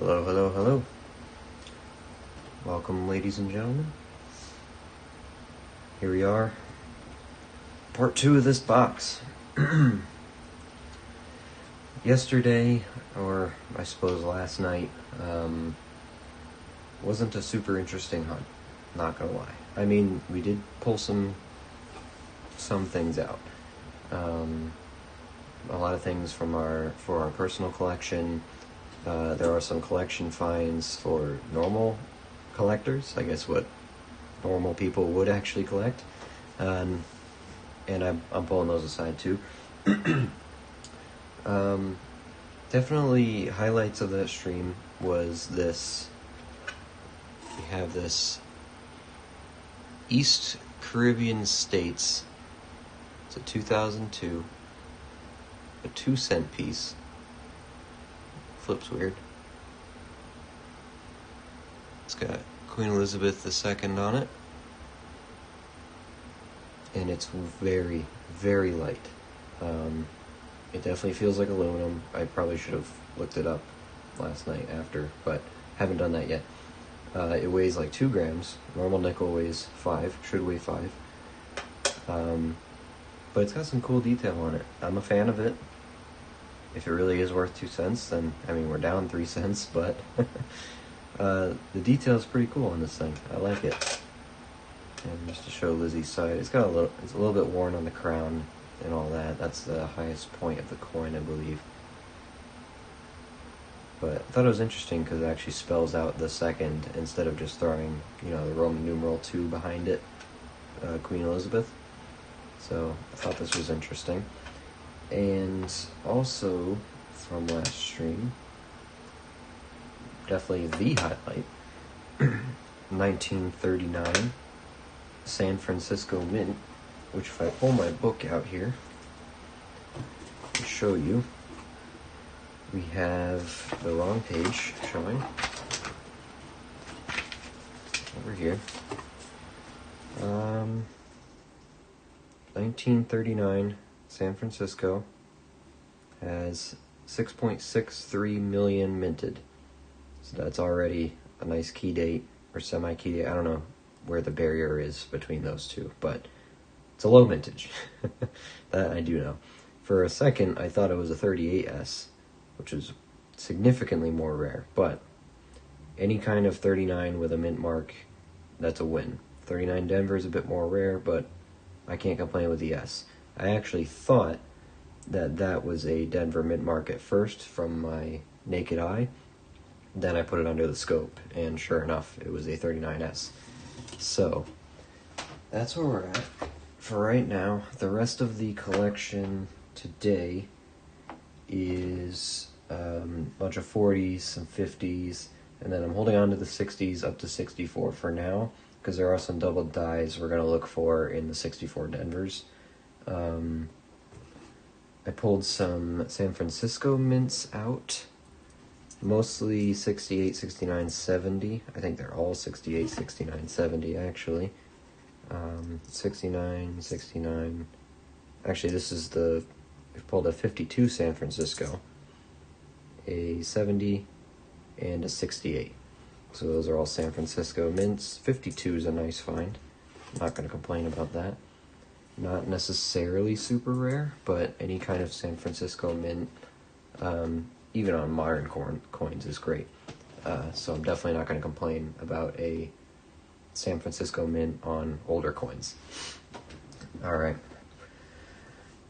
Hello, hello, hello. Welcome, ladies and gentlemen. Here we are. Part 2 of this box. Yesterday, or I suppose last night, wasn't a super interesting hunt. Not gonna lie. I mean, we did pull some things out. A lot of things for our personal collection. There are some collection finds for normal collectors, I guess what normal people would actually collect, and I'm pulling those aside too. Definitely highlights of that stream was this. We have this East Caribbean States. It's a 2002, a 2-cent piece. Flips weird. It's got Queen Elizabeth II on it. And it's very, very light. It definitely feels like aluminum. I probably should have looked it up last night after, but haven't done that yet. It weighs like 2 grams. Normal nickel weighs 5, should weigh 5. But it's got some cool detail on it. I'm a fan of it. If it really is worth 2 cents, then, I mean, we're down 3 cents, but the detail is pretty cool on this thing. I like it. And just to show Lizzie's side, it's a little bit worn on the crown and all that. That's the highest point of the coin, I believe. But I thought it was interesting because it actually spells out the second instead of just throwing, the Roman numeral 2 behind it, Queen Elizabeth. So I thought this was interesting. And also, from last stream, definitely the highlight, 1939 San Francisco Mint, which if I pull my book out here and show you, we have the wrong page showing over here. 1939 San Francisco has 6.63 million minted. So that's already a nice key date or semi-key date. I don't know where the barrier is between those two, but it's a low mintage. That I do know. For a second, I thought it was a 38S, which is significantly more rare, but any kind of 39 with a mint mark, that's a win. 39 Denver is a bit more rare, but I can't complain with the S. I actually thought that was a Denver mint mark at first from my naked eye. Then I put it under the scope, and sure enough, it was a 39S. So, that's where we're at for right now. The rest of the collection today is a bunch of 40s, some 50s, and then I'm holding on to the 60s up to 64 for now, because there are some double dies we're going to look for in the 64 Denvers. I pulled some San Francisco mints out, mostly 68, 69, 70. I think they're all 68, 69, 70 actually. 69, 69. Actually, we pulled a 52 San Francisco, a 70, and a 68. So those are all San Francisco mints. 52 is a nice find. Not going to complain about that. Not necessarily super rare, but any kind of San Francisco mint, even on modern coins, is great. So I'm definitely not going to complain about a San Francisco mint on older coins. Alright.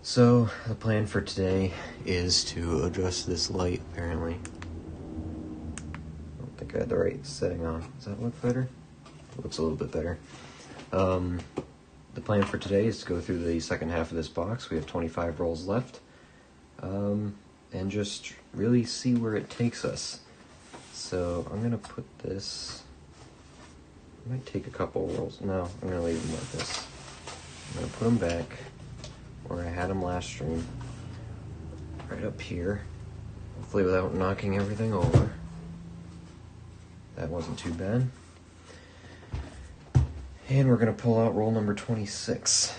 So the plan for today is to adjust this light, apparently. I don't think I had the right setting on. Does that look better? It looks a little bit better. The plan for today is to go through the second half of this box. We have 25 rolls left. And just really see where it takes us. So I'm going to put this... I might take a couple rolls. No, I'm going to leave them like this. I'm going to put them back where I had them last stream. Right up here. Hopefully without knocking everything over. That wasn't too bad. And we're going to pull out roll number 26.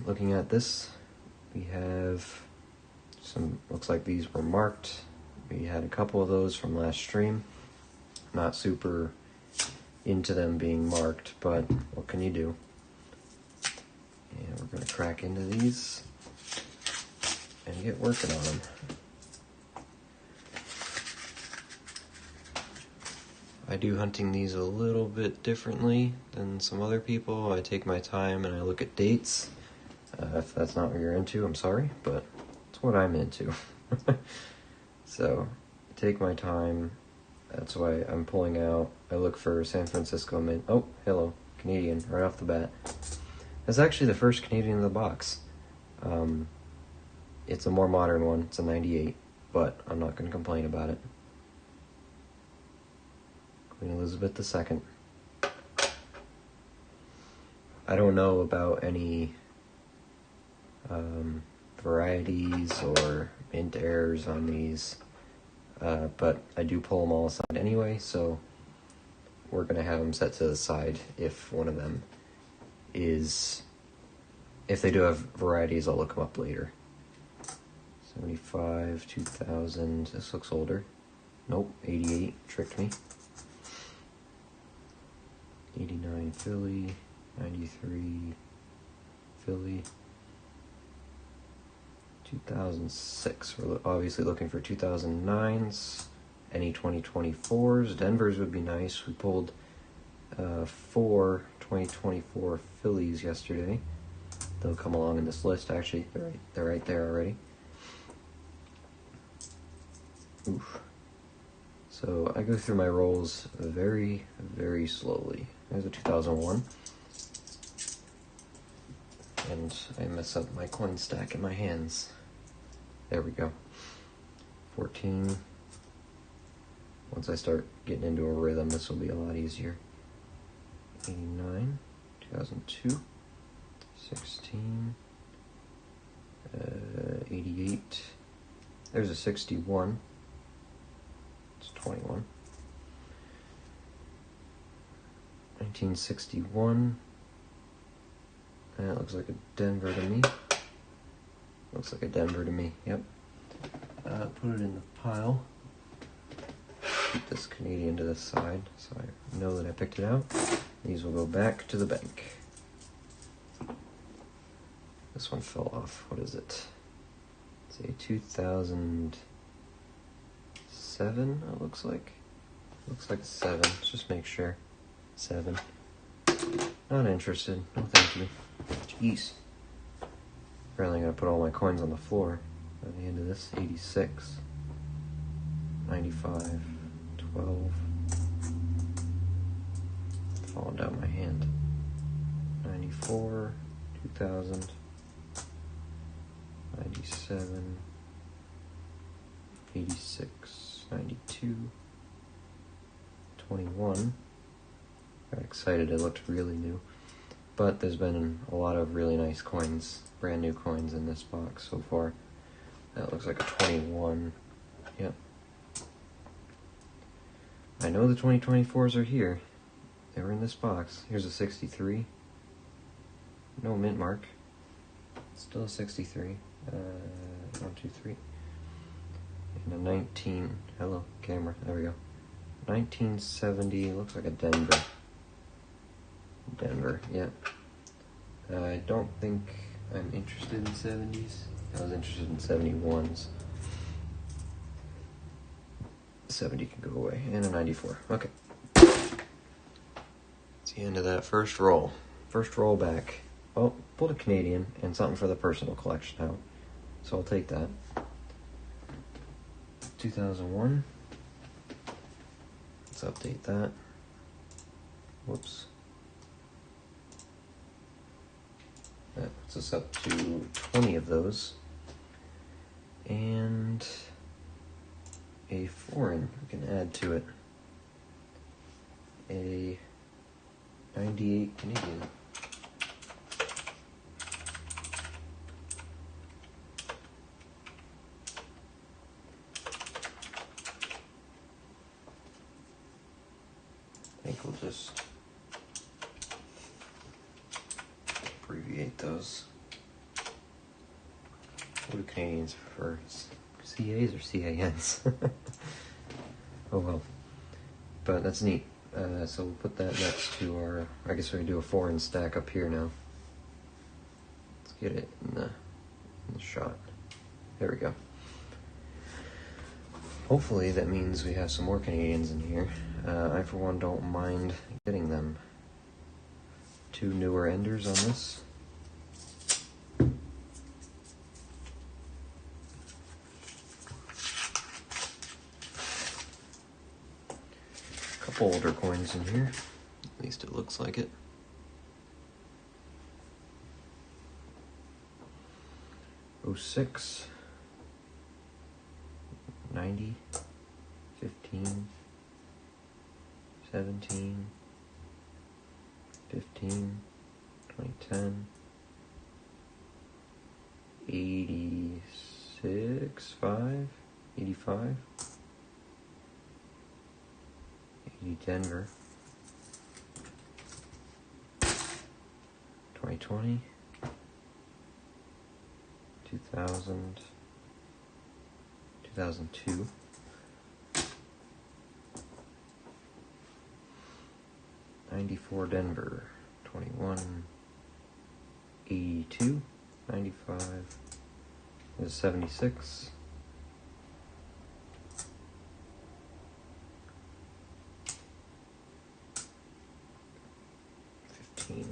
Looking at this, we have some, looks like these were marked. We had a couple of those from last stream. not super into them being marked, but what can you do? And we're going to crack into these and get working on them. I do hunting these a little bit differently than some other people. I take my time and I look at dates. If that's not what you're into, I'm sorry, but it's what I'm into. So, take my time. That's why I'm pulling out. I look for San Francisco mint. Oh, hello, Canadian, right off the bat. That's actually the first Canadian in the box. It's a more modern one. It's a 98, but I'm not going to complain about it. Queen Elizabeth II. I don't know about any varieties or mint errors on these, but I do pull them all aside anyway, so we're going to have them set to the side if one of them is, if they do have varieties, I'll look them up later. 75, 2000, this looks older. Nope, 88, tricked me. 89 Philly, 93 Philly, 2006. We're obviously looking for 2009s, any 2024s. Denver's would be nice. We pulled 4 2024 Phillies yesterday. They'll come along in this list, actually. They're right there already. Oof. So I go through my rolls very, very slowly. There's a 2001. And I mess up my coin stack in my hands. There we go. 14. Once I start getting into a rhythm, this will be a lot easier. 89, 2002, 16, 88. There's a 61. It's 21. 1961. That looks like a Denver to me. Looks like a Denver to me, yep. Put it in the pile. Keep this Canadian to the side so I know that I picked it out. These will go back to the bank. This one fell off. What is it? It's a 2007, it looks like. Looks like 7. Let's just make sure. 7. Not interested. No, thank you. Jeez. Apparently, I'm going to put all my coins on the floor by the end of this. 86. 95. 12. Falling down my hand. 94. 2000. 97. 86. 92. 21. Got excited, it looked really new. But there's been a lot of really nice coins, brand new coins in this box so far. That looks like a 21. Yep. I know the 2024s are here. They were in this box. Here's a 63. No mint mark. Still a 63. 1, 2, 3. And a 19. Hello, camera. There we go. 1970. Looks like a Denver. Denver, yeah. I don't think I'm interested in 70s. I was interested in 71s. 70 can go away. And a 94. Okay. It's the end of that first roll. First roll back. Well, pulled a Canadian and something for the personal collection out. So I'll take that. 2001. Let's update that. Whoops. That puts us up to 20 of those. And a foreign we can add to it. A 98 Canadian. I think we'll just abbreviate those. What do Canadians prefer? CAs or CANs? Oh well. But that's neat. So we'll put that next to our, I guess we can do a foreign stack up here now. Let's get it in the shot. There we go. Hopefully that means we have some more Canadians in here. I for one don't mind getting them. 2 newer enders on this. Couple older coins in here. At least it looks like it. '06, 90, 15, 17, 15, 2010, 86, 5, 85, 80 Denver, 2020, 2000, 2002, 94 Denver, 21, 82, 95, is 76, 15,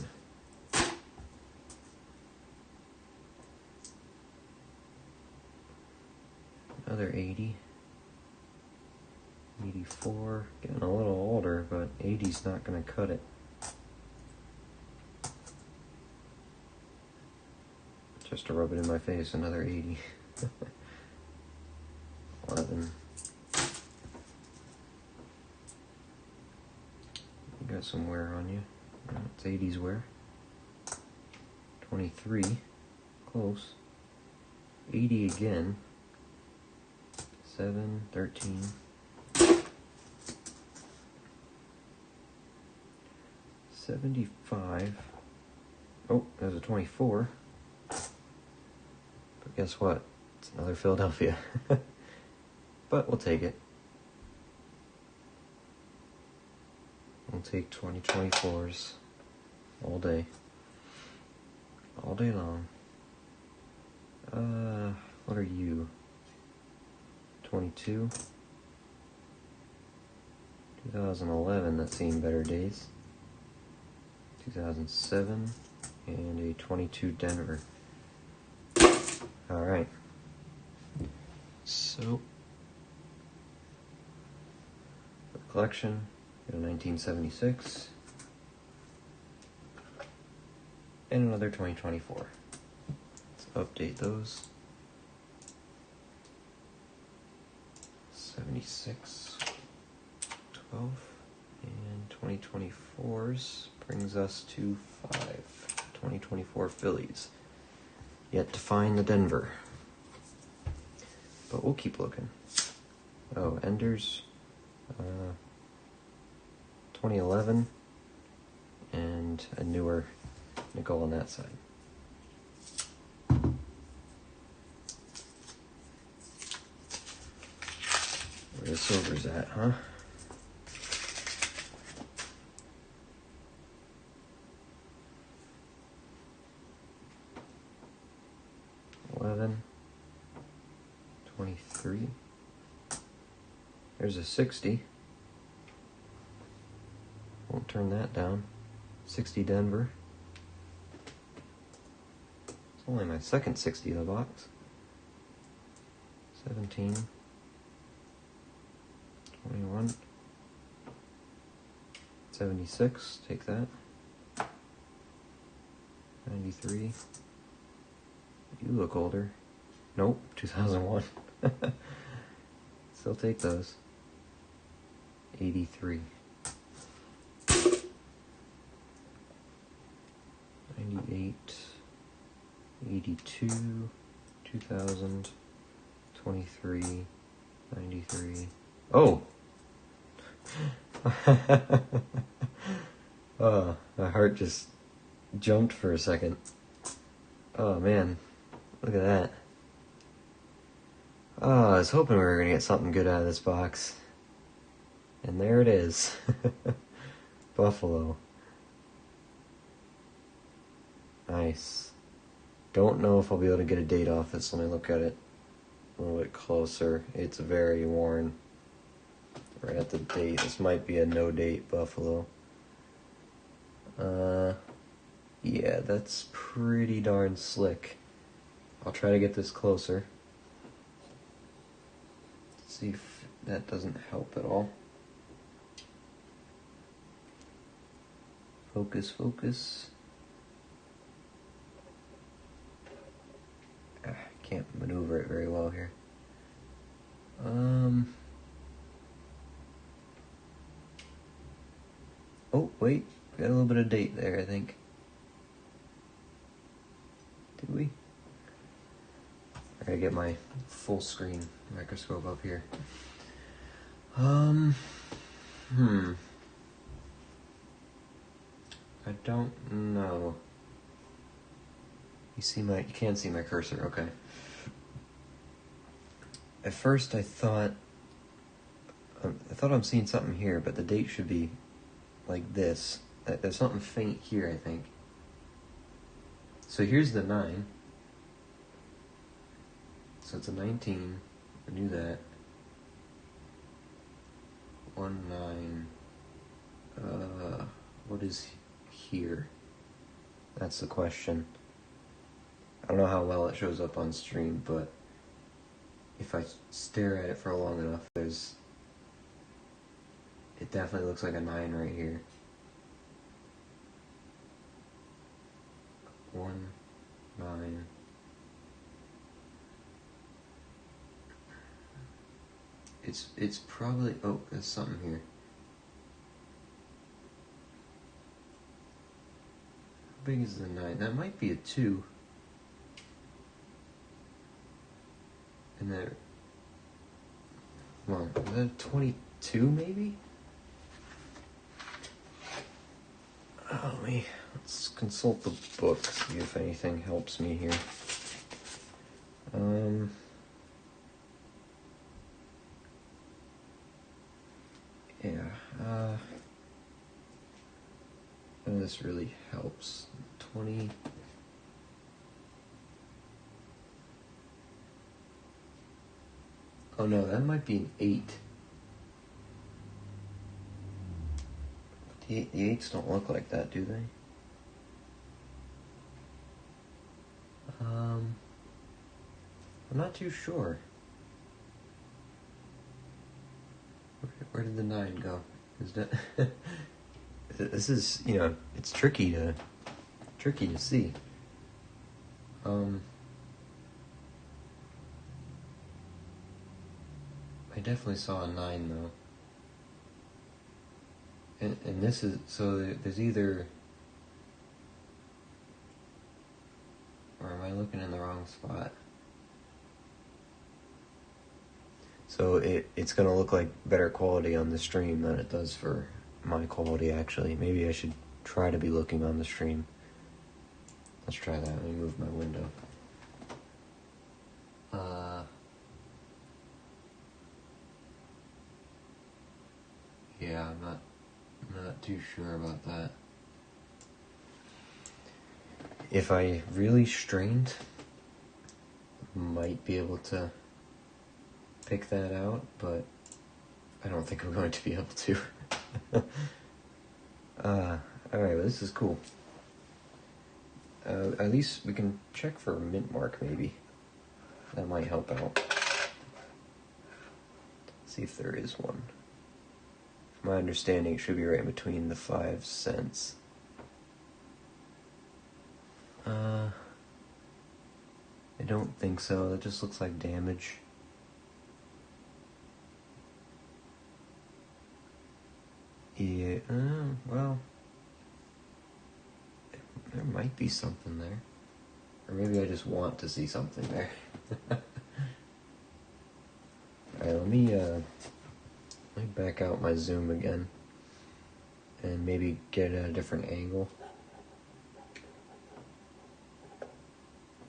another 80, 84, getting a little older, but 80's not going to cut it. Just to rub it in my face, another 80. 11. You got some wear on you. It's 80s wear. 23. Close. 80 again. 7, 13. 75. Oh, there's a 24. But guess what? It's another Philadelphia. But we'll take it. We'll take 2024s all day. All day long. What are you? 22? 2011, that's seen better days. 2007, and a 22 Denver. Alright. So, for the collection, got a 1976, and another 2024. Let's update those. 76, 12, and 2024s brings us to 5. 2024 Phillies. Yet to find the Denver. But we'll keep looking. Oh, Enders. 2011. And a newer nickel on that side. Where the silver's at, huh? $11, 23. There's a 60. Won't turn that down. 60 Denver. It's only my second 60 of the box. 17. 21. 76. Take that. 93. You look older. Nope, 2001. Still take those. 83. 98. 82. 2000. 23. 93. Oh! Oh, my heart just jumped for a second. Oh man. Look at that. Oh, I was hoping we were going to get something good out of this box. And there it is. Buffalo. Nice. Don't know if I'll be able to get a date off this. Let me look at it a little bit closer. It's very worn. Right at the date. This might be a no date Buffalo. Yeah, that's pretty darn slick. I'll try to get this closer. See if that doesn't help at all. Focus, focus. Can't maneuver it very well here. Oh, wait. Got a little bit of date there, I think. Did we? I gotta get my full screen microscope up here. I don't know. You can't see my cursor, okay. At first I thought I'm seeing something here, but the date should be like this. There's something faint here, I think. So here's the 9. So it's a 19. I knew that. 1, 9. What is here? That's the question. I don't know how well it shows up on stream, but if I stare at it for long enough, it definitely looks like a 9 right here. 1, 9. It's probably, oh, there's something here. How big is the 9? That might be a 2. And then, come on, is that 22 maybe? Let's consult the book, see if anything helps me here. None of this really helps. 20. Oh no, that might be an 8. The 8s don't look like that, do they? I'm not too sure. Where did the 9 go? Is that this is, it's tricky to see. I definitely saw a 9 though. And this is, so there's either, or am I looking in the wrong spot? So it's going to look like better quality on the stream than it does for my quality, actually. Maybe I should try to be looking on the stream. Let's try that. Let me move my window. Yeah, I'm not too sure about that. If I really strained, might be able to pick that out, but I don't think I'm going to be able to. Alright, well, this is cool. At least we can check for a mint mark, maybe. That might help out. See if there is one. From my understanding, it should be right in between the 5 cents. I don't think so. That just looks like damage. Yeah, well, there might be something there. Or maybe I just want to see something there. Alright, let me back out my zoom again. And maybe get it at a different angle.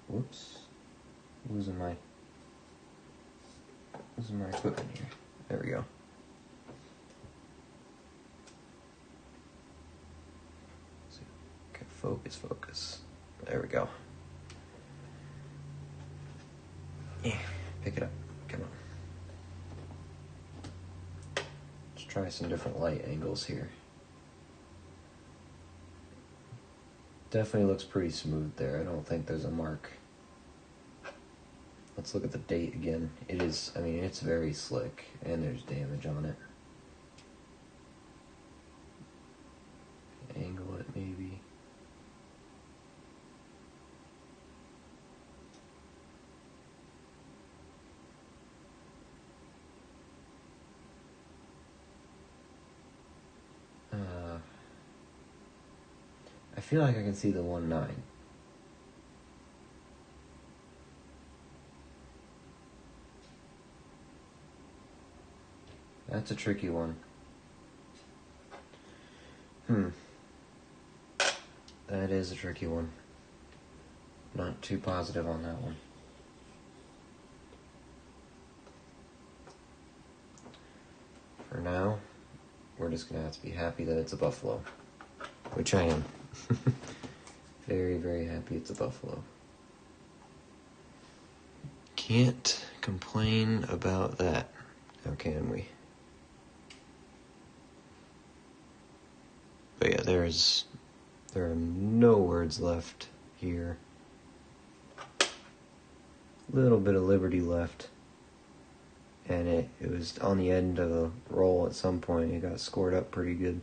Whoops. Losing my equipment here. There we go. Focus, focus. There we go. Yeah, pick it up. Come on. Let's try some different light angles here. Definitely looks pretty smooth there. I don't think there's a mark. Let's look at the date again. It is, I mean, it's very slick, and there's damage on it. Angle it maybe. I feel like I can see the 1.9. That's a tricky one. That is a tricky one. Not too positive on that one. For now, we're just gonna have to be happy that it's a buffalo. Which I am. Very, very happy it's a buffalo. Can't complain about that. How can we? But yeah, there are no words left here. Little bit of liberty left. And it was on the end of the roll at some point. It got scored up pretty good.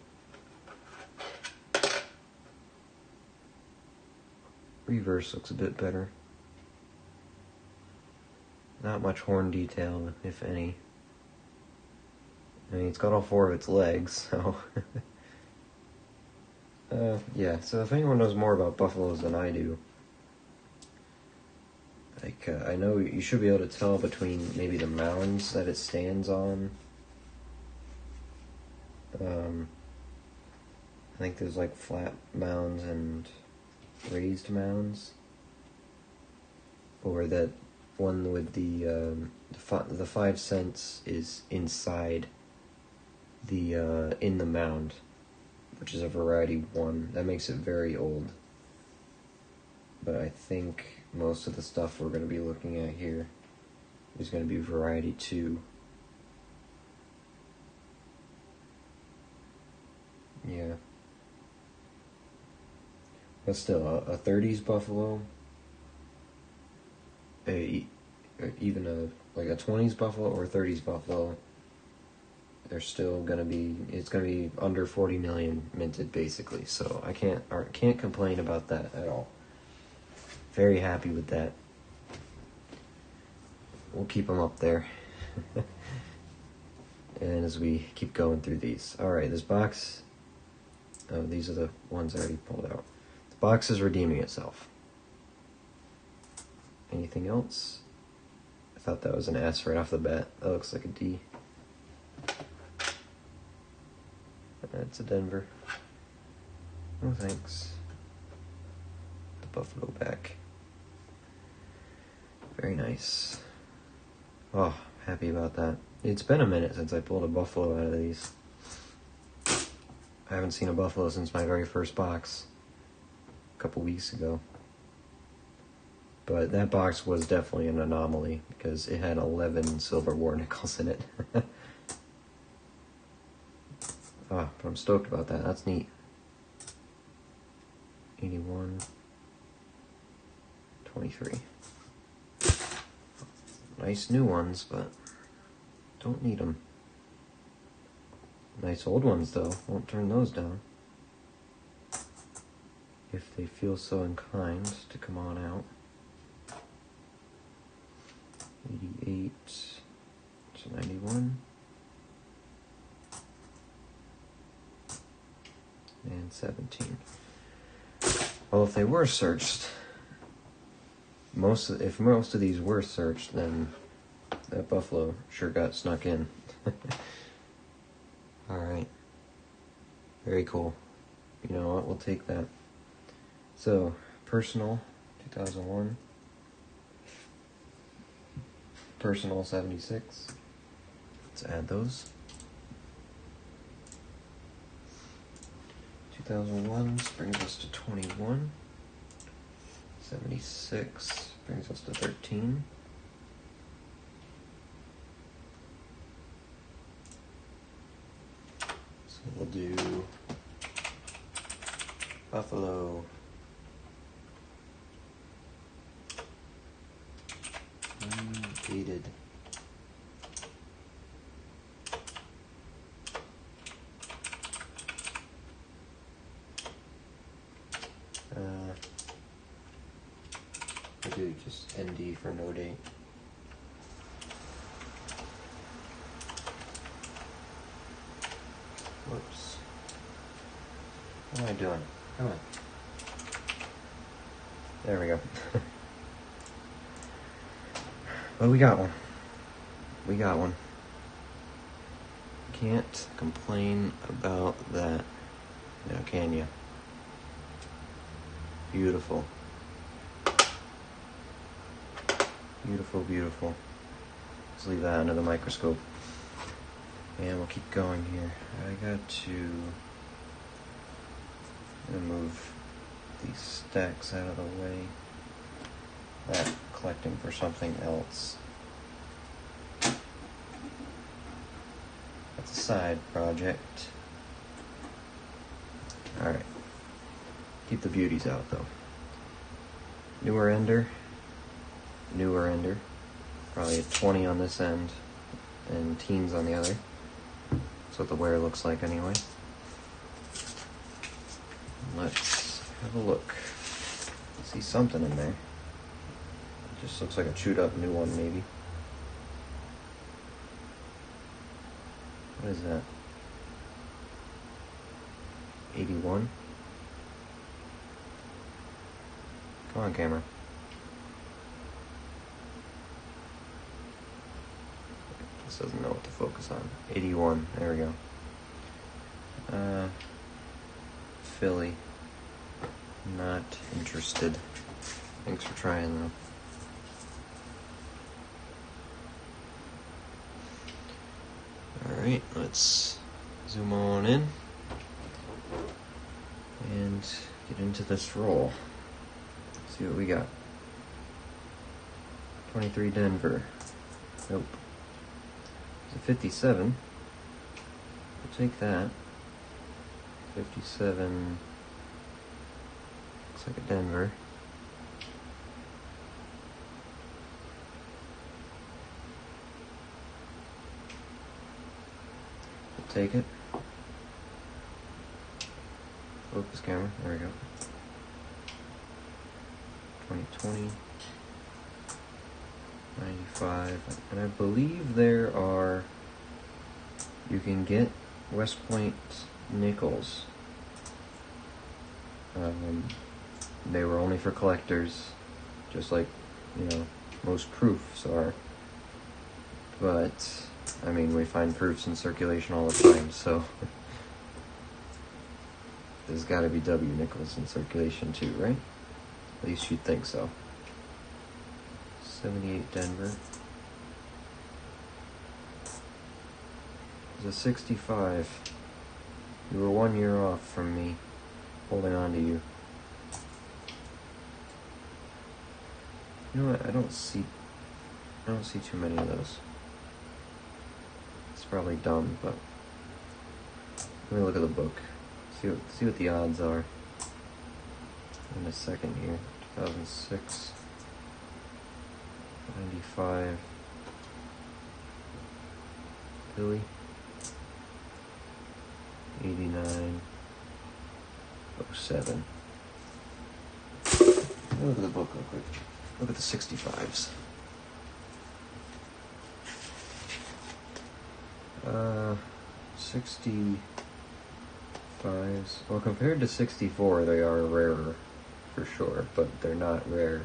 Reverse looks a bit better. Not much horn detail, if any. I mean, it's got all 4 of its legs, so... yeah, so if anyone knows more about buffaloes than I do, like, I know you should be able to tell between maybe the mounds that it stands on. I think there's like flat mounds and raised mounds, or that one with the 5 cents is inside the in the mound, which is a variety 1. That makes it very old. But I think most of the stuff we're going to be looking at here is going to be variety 2. Yeah. But still, a 30s buffalo, even a 20s buffalo or a 30s buffalo, they're still gonna be. It's gonna be under 40 million minted, basically. So I can't complain about that at all. Very happy with that. We'll keep them up there. And as we keep going through these, all right, this box. Oh, these are the ones I already pulled out. The box is redeeming itself. Anything else? I thought that was an S right off the bat. That looks like a D. That's a Denver. Oh, thanks. The buffalo back. Very nice. Oh, happy about that. It's been a minute since I pulled a buffalo out of these. I haven't seen a buffalo since my very first box a couple weeks ago. But that box was definitely an anomaly because it had 11 silver war nickels in it. But I'm stoked about that. That's neat. 81. 23. Nice new ones, but don't need them. Nice old ones, though. Won't turn those down. If they feel so inclined to come on out. 88 to 91. And 17. Well, if they were searched, if most of these were searched, then that buffalo sure got snuck in. Alright. Very cool. You know what? We'll take that. So, personal, 2001. Personal, 76. Let's add those. 2001 brings us to 21. 76 brings us to 13. So we'll do Buffalo. Dated. We'll do just ND for no date. Whoops. What am I doing? Come on. There we go. Well, we got one. We got one. Can't complain about that. Now, can you? Beautiful. Beautiful, beautiful. Let's leave that under the microscope. And we'll keep going here. I got to move these stacks out of the way. That collecting for something else. That's a side project. Alright. Keep the beauties out though. Newer ender. Newer ender. Probably a 20 on this end and teens on the other. That's what the wear looks like anyway. Let's have a look. See something in there. It just looks like a chewed up new one maybe. What is that? 81? Come on, camera. This doesn't know what to focus on. 81, there we go. Philly. Not interested. Thanks for trying though. Alright, let's zoom on in and get into this roll. See what we got. 23 Denver. Nope. It's a 57. We'll take that. 57. Looks like a Denver. We'll take it. Focus camera. There we go. 2020. 95. And I believe there are... You can get West Point nickels. They were only for collectors, just like, you know, most proofs are. But, I mean, we find proofs in circulation all the time, so there's gotta be W nickels in circulation too, right? At least you'd think so. 78 Denver. There's a 65. You were 1 year off from me holding on to you. You know what? I don't see too many of those. It's probably dumb, but let me look at the book. See what the odds are. In a second here. 2006. 95. Philly. 89. 07. Look at the book real quick. Look at the 65s. 65s. Well, compared to 64, they are rarer, for sure, but they're not rare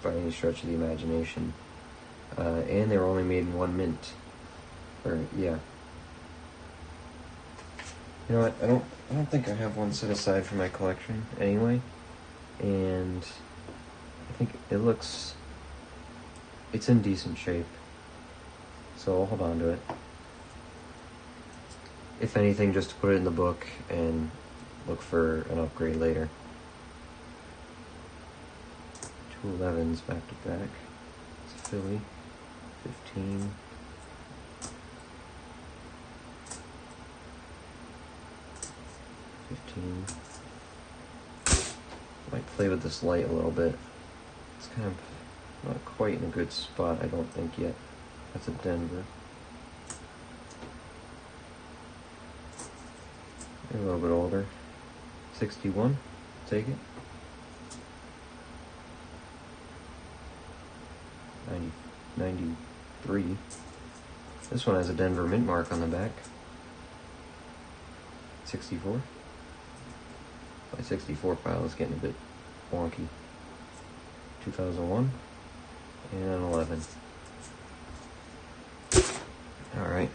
by any stretch of the imagination. And they were only made in one mint. Or, yeah. You know what? I don't think I have one set aside for my collection anyway. And I think it's in decent shape. So I'll hold on to it. If anything, just to put it in the book and look for an upgrade later. 211s back to back. It's Philly. 15. 15. Might play with this light a little bit. It's kind of not quite in a good spot, I don't think yet. That's a Denver. A little bit older. 61. Take it. 93. This one has a Denver mint mark on the back. 64. My 64 pile is getting a bit wonky. 2001 and an 11. Alright.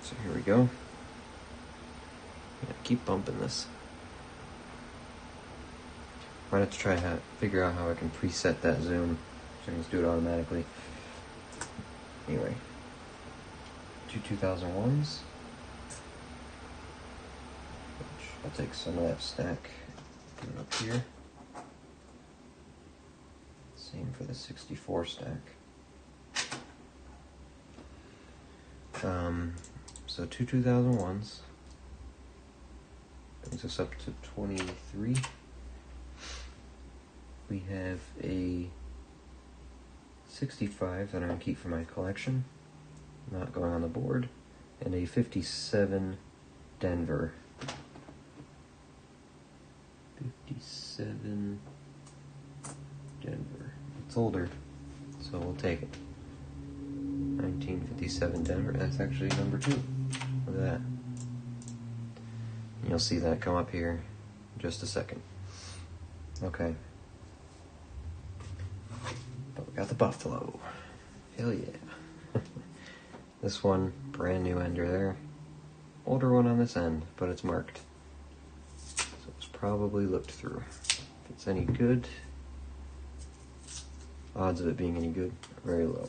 So here we go. Keep bumping this. Might have to try to figure out how I can preset that zoom so I can just do it automatically. Anyway, 2001s. I'll take some of that stack up here. Same for the 64 stack. So two 2001s. Brings us up to 23. We have a 65 that I'm going to keep for my collection, not going on the board, and a 57 Denver. 57 Denver. It's older, so we'll take it. 1957 Denver. That's actually number 2. Look at that. And you'll see that come up here in just a second. Okay. But we got the Buffalo. Hell yeah. This one, brand new ender there. Older one on this end, but it's marked. So it's probably looked through. If it's any good, odds of it being any good are very low.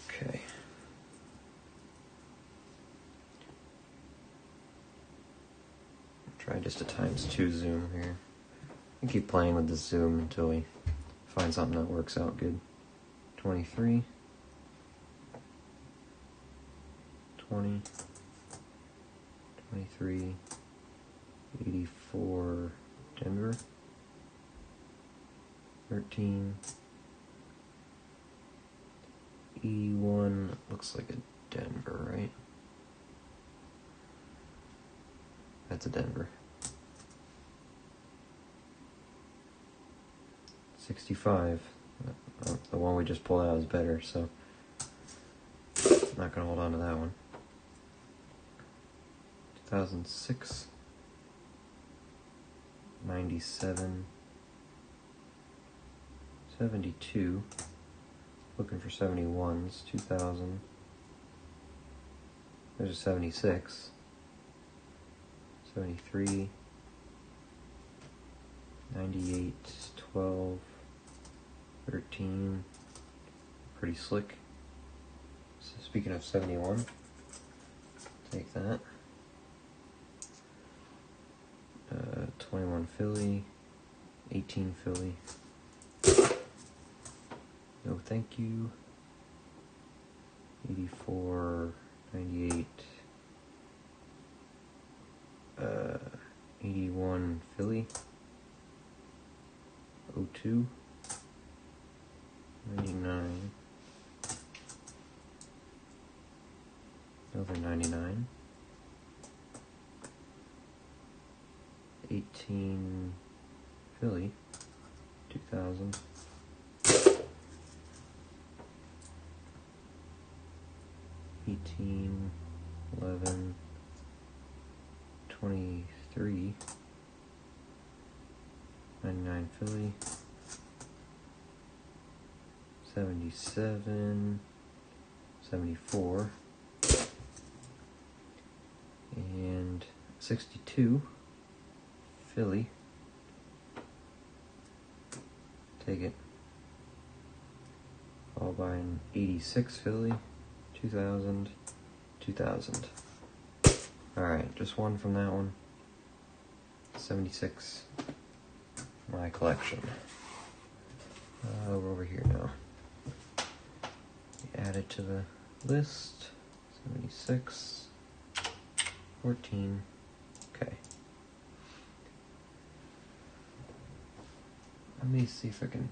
Okay. Try just a ×2 zoom here. And keep playing with the zoom until we find something that works out good. 23. 20. 23. 84 Denver. 13. E1 looks like a Denver, right? That's a Denver. 65. The one we just pulled out is better, so I'm not going to hold on to that one. 2006. 97. 72. Looking for 71s. 2000. There's a 76. 73. 98. 12. 13. Pretty slick. So speaking of 71, take that. 21 Philly. 18 Philly. No thank you. 84, 98, 81 Philly. 02, 99, another 99, 18 Philly, 2000, 18, 11, 23, 99 Philly, 77, 74, and 62 Philly. Take it. followed by an 86 Philly, 2000, 2000. Alright, just one from that one. 76, my collection. We're over here now. Add it to the list. 76, 14, okay. Let me see if I can...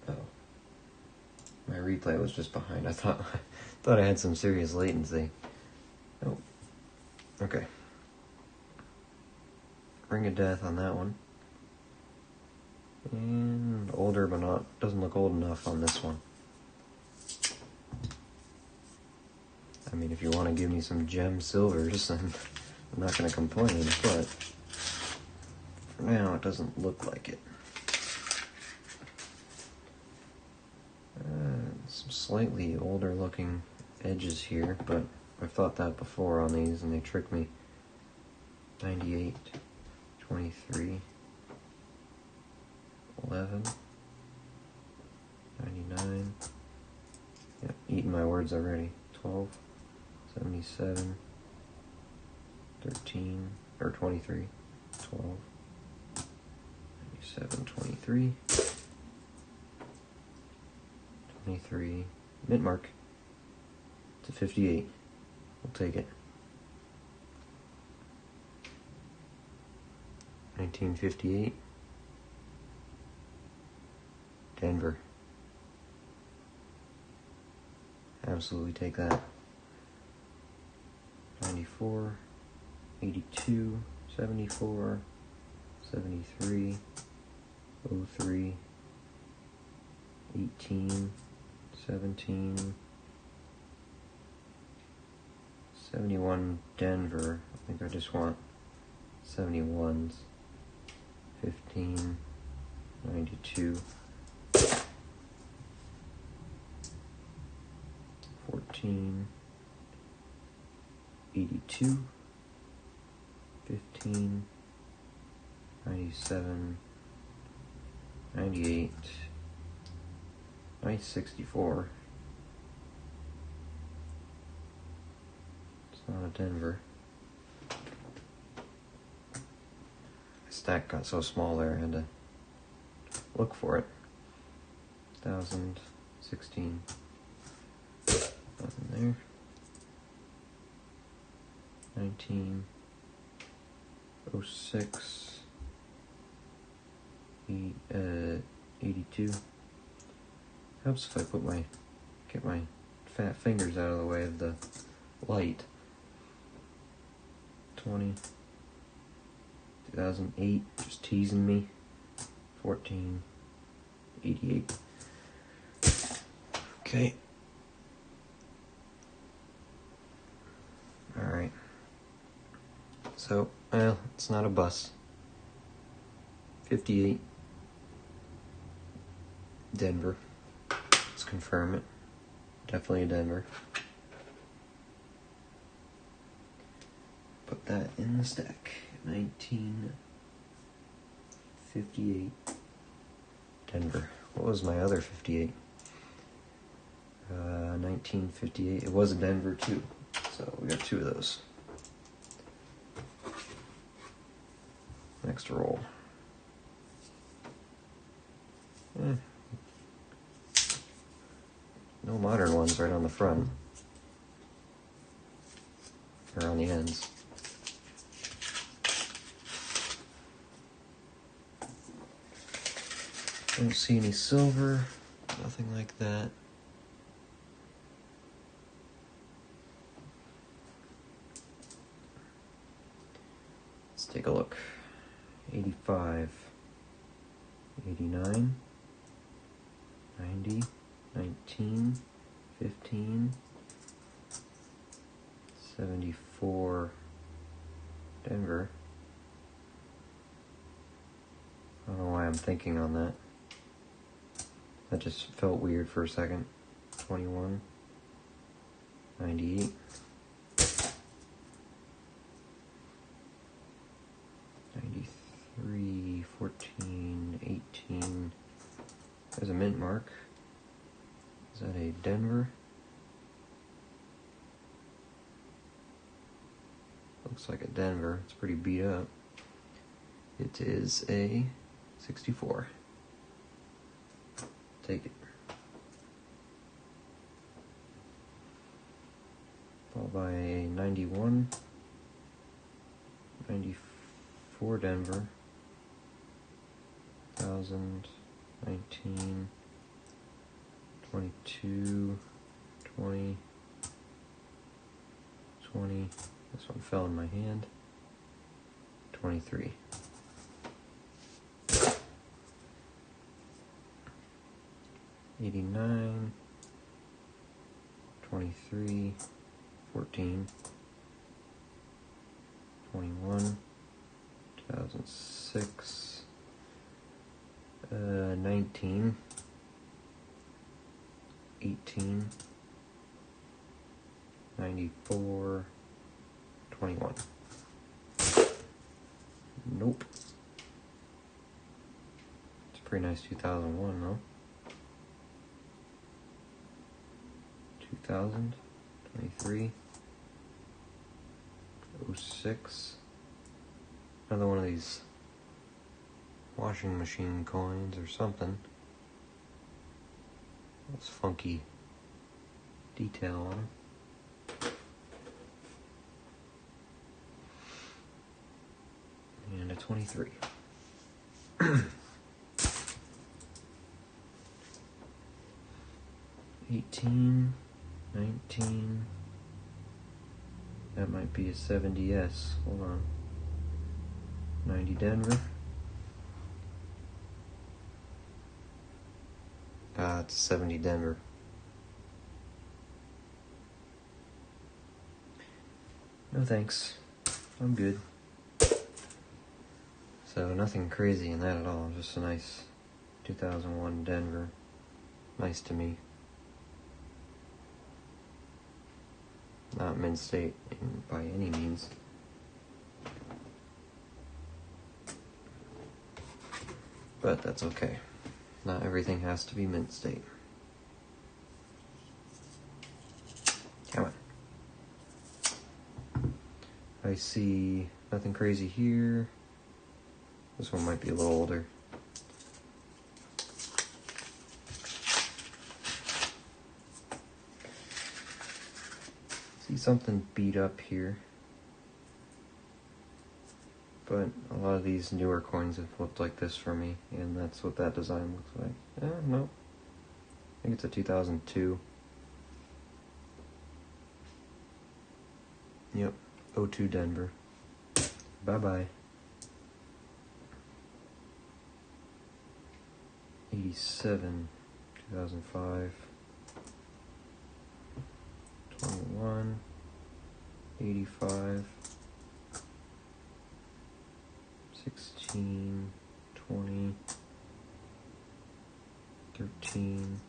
Oh. My replay was just behind. I thought I had some serious latency. Oh. Okay. Ring of Death on that one. And older, but doesn't look old enough on this one. I mean, if you want to give me some gem silvers, then I'm not going to complain, but for now, it doesn't look like it. Some slightly older looking edges here, but I've thought that before on these, and they tricked me. 98, 23, 11, 99, yep, eating my words already. 12, 77, 13, or 23, 12, 97, 23, 23, mint mark, to 58, we'll take it. 1958, Denver. Absolutely take that. 94, 82, 74, 73, 03, 18, 17, 71 Denver. I think I just want 71s. 15, 92, 14, 82, 15, 97, 98, nice 64. It's not a Denver. Stack got so small there, I had to look for it. 1016. Nothing there. 1906. 82. Helps if I get my fat fingers out of the way of the light. 20. 2008, just teasing me. 14, 88. Okay. Alright. So, well, it's not a bus. 58. Denver. Let's confirm it. Definitely a Denver. Put that in the stack. 1958 Denver. What was my other 58? 1958. It was a Denver too. So we got two of those. Next roll. No modern ones right on the front. Or on the ends. Don't see any silver, nothing like that. Let's take a look. 85, 89, 90, 19, 15, 74, Denver. I don't know why I'm thinking on that. That just felt weird for a second. 21, 98, 93, 3, 14, 18. There's a mint mark. Is that a Denver? Looks like a Denver. It's pretty beat up. It is a 64. Take it. Followed by a 91. 94 Denver. 1000. 19. 22. 20. 20. This one fell in my hand. 23. 89. 23. 14. 21. 2006. 19. 18. 94. 21. Nope. It's a pretty nice 2001 though. 2000. 23. 06. Another one of these washing machine coins or something. That's funky detail on them. And a 23. 18, 19. That might be a 70S. Hold on. 90 Denver. It's a 70 Denver. No thanks. I'm good. So nothing crazy in that at all. Just a nice 2001 Denver. Nice to me. Not mint state by any means. But that's okay. Not everything has to be mint state. Come on. I see nothing crazy here. This one might be a little older. See something beat up here. But a lot of these newer coins have looked like this for me, and that's what that design looks like. No. I think it's a 2002. Yep, 02 Denver. Bye-bye. 87, 2005. 21, 85. 16, 20, 13,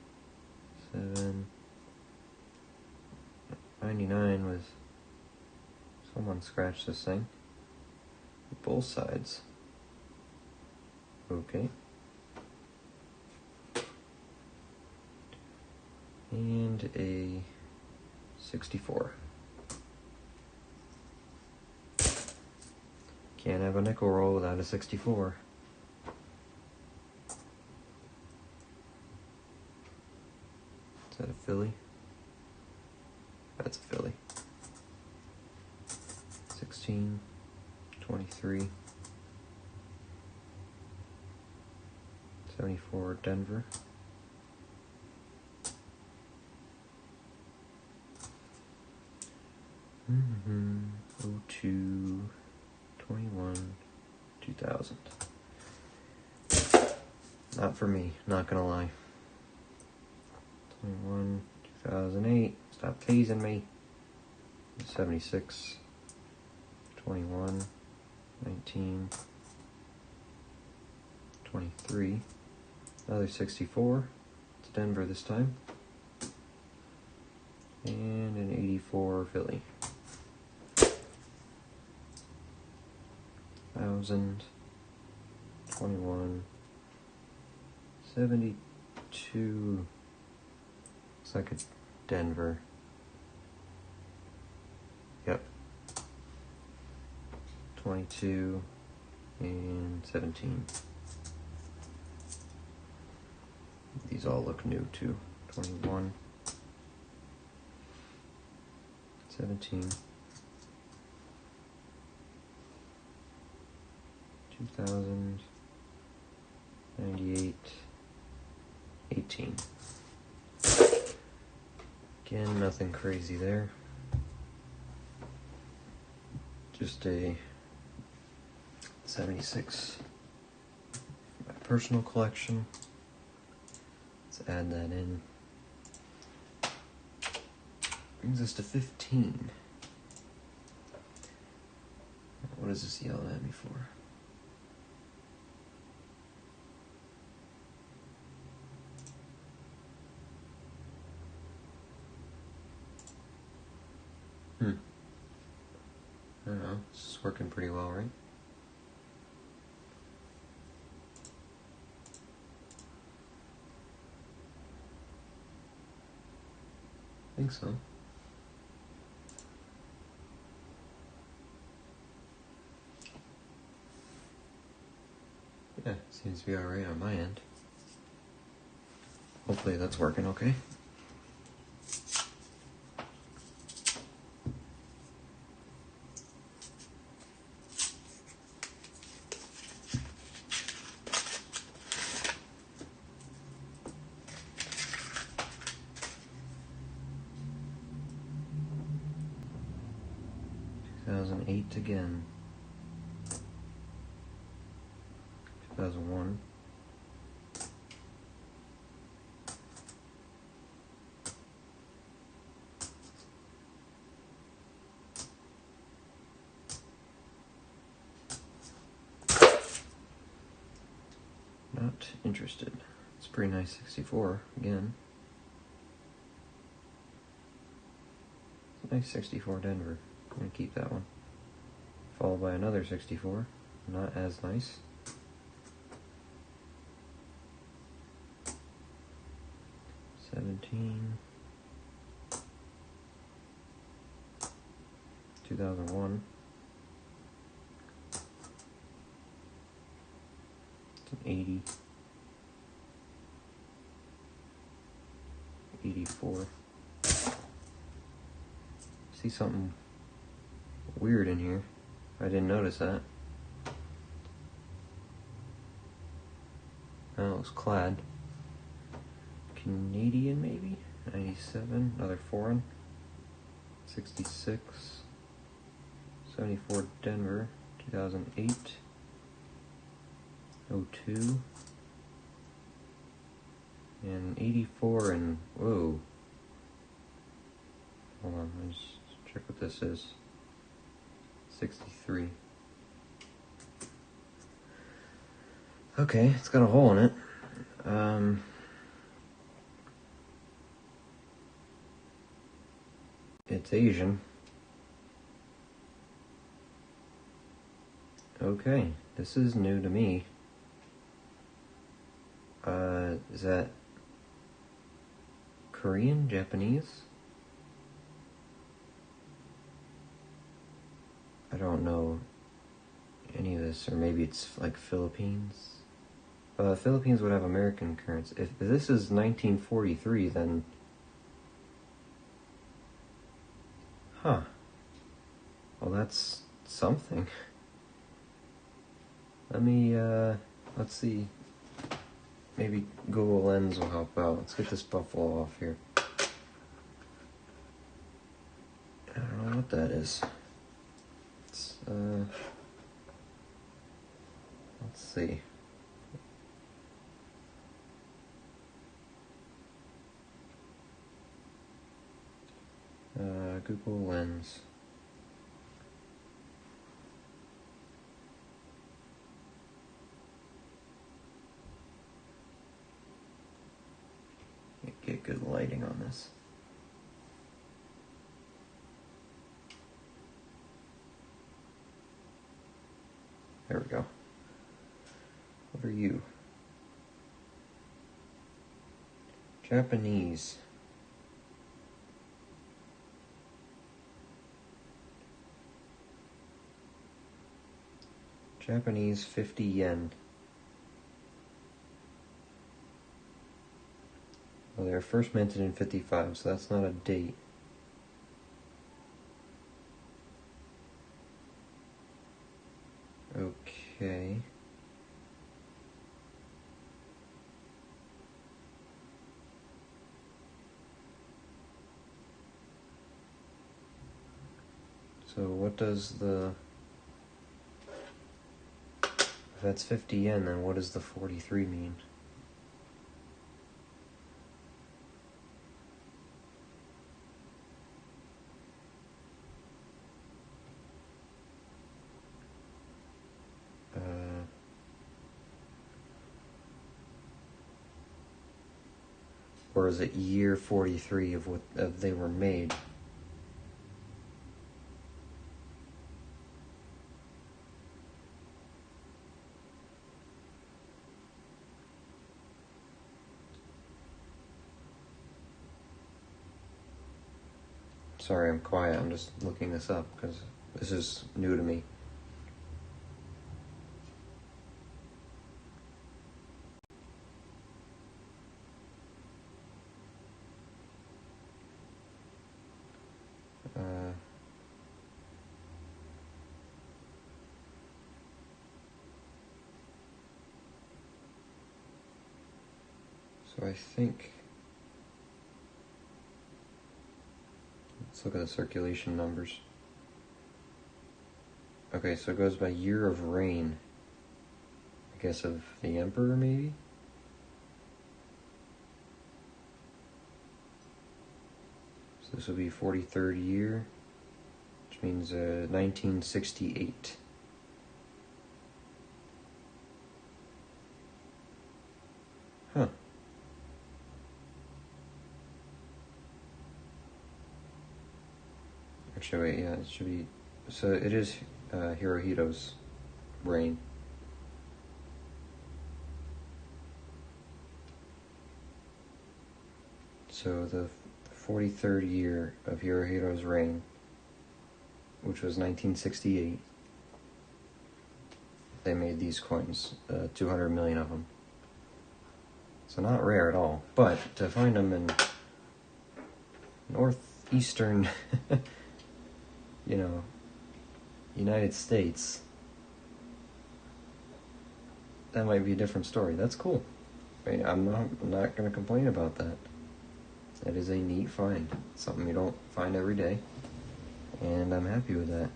7, 99 was, someone scratched this thing, both sides, okay, and a 64. Can't have a nickel roll without a 64. Is that a Philly? That's a Philly. 16, 23, 74 Denver. Mm-hmm. 02, 21, 2000. Not for me, not gonna lie. 21, 2008. Stop teasing me. 76, 21, 19, 23. Another 64. It's Denver this time. And an 84 Philly. 1000, 21, 72. Looks like it's Denver. Yep. 22 and 17. These all look new too. 21, 17, 2000, 98, 18. Again, nothing crazy there. Just a 76. My personal collection. Let's add that in. Brings us to 15. What is this yelling at me for? I don't know. This is working pretty well, right? I think so. Yeah, seems to be alright on my end. Hopefully that's working okay. Again. 2001. Not interested. It's a pretty nice 64 again. It's a nice 64 Denver. I'm gonna keep that one. Followed by another 64. Not as nice. $17. 2001. It's an 80. 84. See something weird in here. I didn't notice that. Oh, it was clad. Canadian maybe? 97, another foreign. 66. 74 Denver, 2008. 02. And 84 and, whoa. Hold on, let's check what this is. 63. Okay, it's got a hole in it. It's Asian. Okay, this is new to me. Is that Korean? Japanese? I don't know any of this, or maybe it's like Philippines. Philippines would have American currency. If this is 1943, then... Huh. Well, that's something. Let me, let's see. Maybe Google Lens will help out. Let's get this buffalo off here. I don't know what that is. It's, let's see. Google Lens. Get good lighting on this. There we go. What are you? Japanese. Japanese 50 yen. Well, they were first minted in 55, so that's not a date. Okay. So what does the... If that's 50 yen, then what does the 43 mean? Or is it year 43 of what they were made? Sorry, I'm quiet. I'm just looking this up because this is new to me. So I think... Let's look at the circulation numbers. Okay, so it goes by year of reign. I guess of the emperor, maybe? So this will be 43rd year, which means 1968. Huh. Actually, wait, yeah, it should be... So it is Hirohito's reign. So the 43rd year of Hirohito's reign, which was 1968, they made these coins, 200 million of them. So not rare at all, but to find them in northeastern, United States, that might be a different story. That's cool. I mean, I'm not going to complain about that. That is a neat find. Something you don't find every day. And I'm happy with that.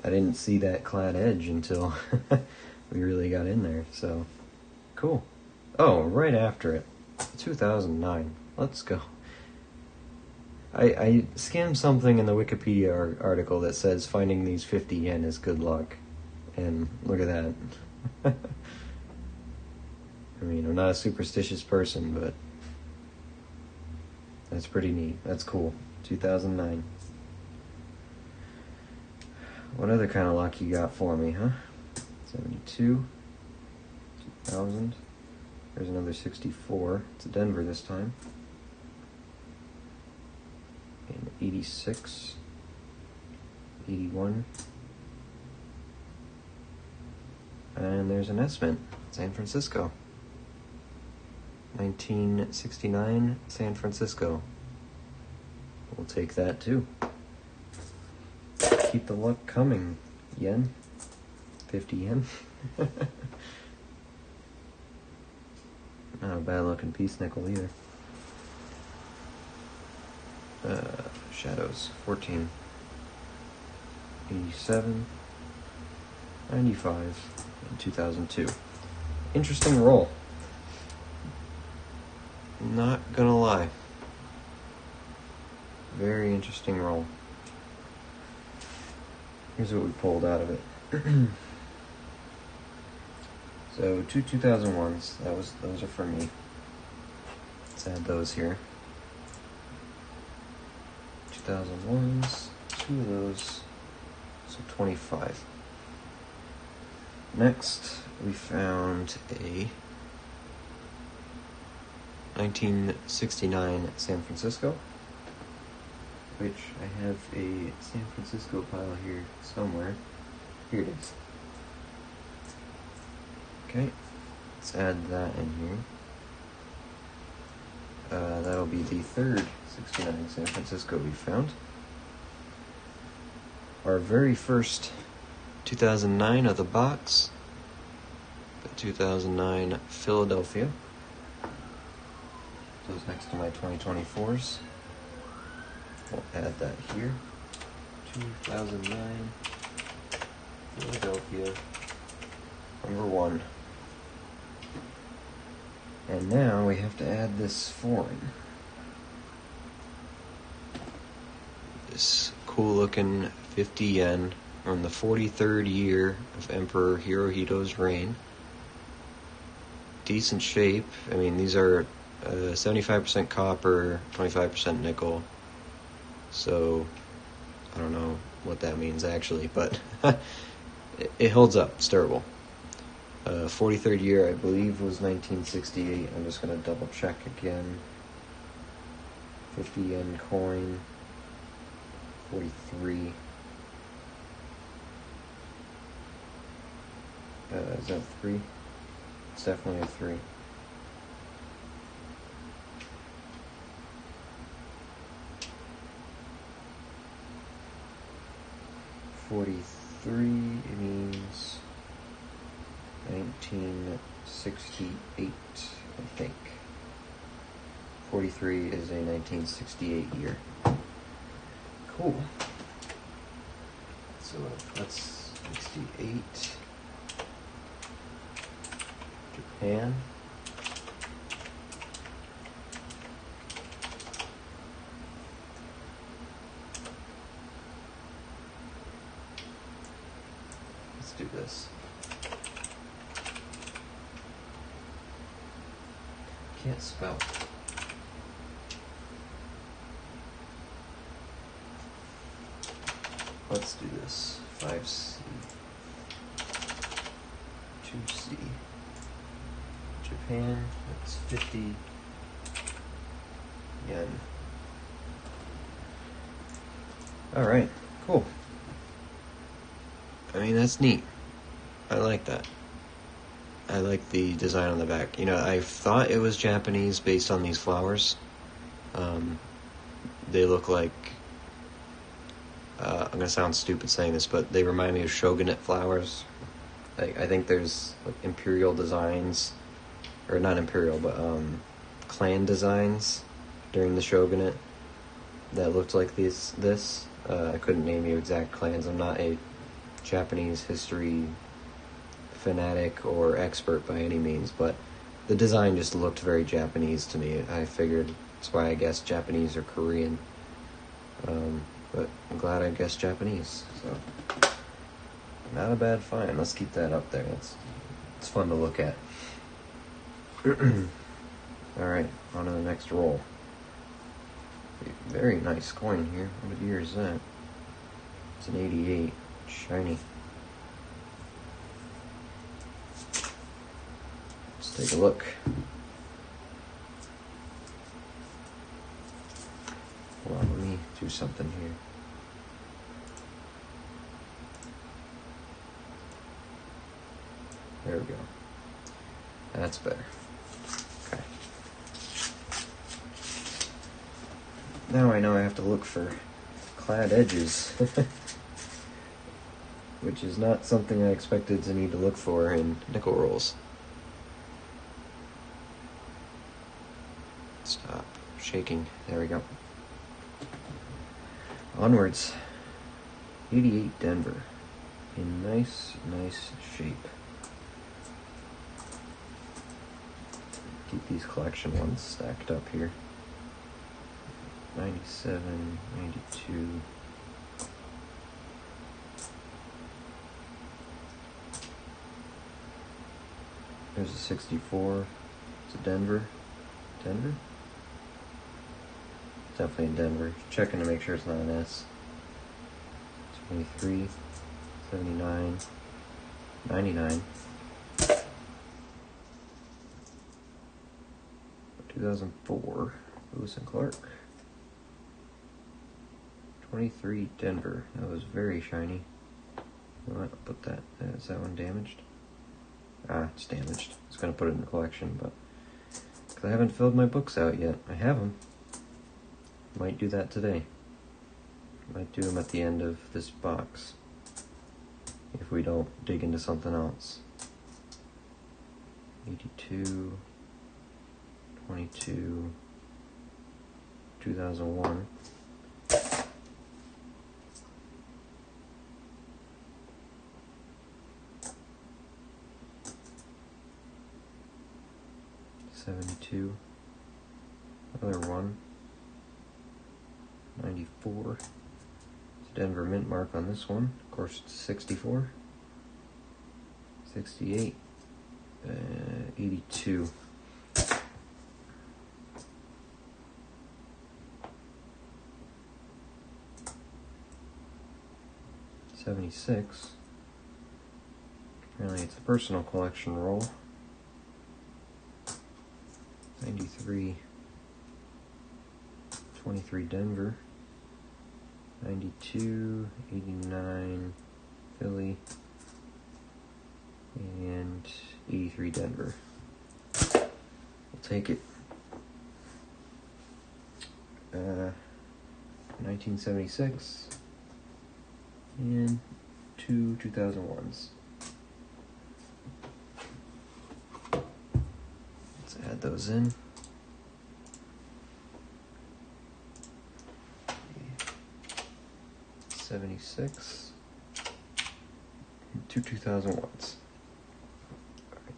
I didn't see that clad edge until we really got in there, so cool. Oh, right after it, 2009. Let's go. I skimmed something in the Wikipedia article that says finding these 50 yen is good luck. And look at that. I mean, I'm not a superstitious person, but that's pretty neat. That's cool. 2009. What other kind of luck you got for me, huh? 72. 2000. There's another 64. It's a Denver this time. And 86. 81. And there's an S-Mint, San Francisco. 1969, San Francisco. We'll take that too. Keep the luck coming, yen. 50 yen. Not a bad looking piece nickel either. Shadows, 14. 87. 95. And 2002. Interesting roll. Not gonna lie. Very interesting roll. Here's what we pulled out of it. So 2001s. Those are for me. Let's add those here. 2001s. 2 of those. So 25. Next, we found a 1969 San Francisco, which I have a San Francisco pile here somewhere. Here it is. Okay, let's add that in here. That'll be the third 69 San Francisco we found. Our very first 2009 of the box, the 2009 Philadelphia. Goes next to my 2024s. We'll add that here. 2009 Philadelphia, number 1. And now we have to add this foreign. This cool looking 50 yen on the 43rd year of Emperor Hirohito's reign. Decent shape. I mean, these are 75% copper, 25% nickel. So, I don't know what that means actually, but it holds up. It's durable. 43rd year, I believe, was 1968. I'm just going to double check again. 50 yen coin. 43. Is that 3? It's definitely a 3. $43 means 1968, I think. 43 is a 1968 year. Cool. So that's 68. Japan. Let's do this. Can't spell. Let's do this. 5C. 2C. Japan, that's 50 yen. Alright, cool. I mean, that's neat. I like that. I like the design on the back. You know, I thought it was Japanese based on these flowers. They look like, I'm going to sound stupid saying this, but they remind me of shogunate flowers. I think there's like imperial designs, or not imperial, but clan designs during the shogunate that looked like this. I couldn't name you exact clans. I'm not a Japanese history fanatic or expert by any means, but the design just looked very Japanese to me. I figured that's why I guessed Japanese or Korean. But I'm glad I guessed Japanese. So not a bad find. Let's keep that up there. It's fun to look at. Alright, on to the next roll. A very nice coin here. What year is that? It's an 88. Shiny. Let's take a look. Hold on, let me do something here. There we go. That's better. Okay. Now I know I have to look for clad edges. Which is not something I expected to need to look for in nickel rolls. Stop shaking. There we go. Onwards. 88 Denver. In nice shape. Keep these collection ones stacked up here. 97, 92. There's a 64. It's a Denver. Denver? Definitely in Denver. Checking to make sure it's not an S. 23, 79, 99. 2004, Lewis and Clark. 23, Denver. That was very shiny. You know what? I'll put that. Is that one damaged? Ah, it's damaged. I was going to put it in the collection, but because I haven't filled my books out yet. I have them. Might do that today. Might do them at the end of this box if we don't dig into something else. 82, 22, 2001. '72, another one. 94. It's Denver mint mark on this one. Of course, it's 64. 68. 82. 76. Apparently, it's a personal collection roll. 93. 23 Denver. 92, 89 Philly, and 83 Denver. We'll take it. 1976 and two 2001s. Let's add those in. 76, and two 2001s. Alright,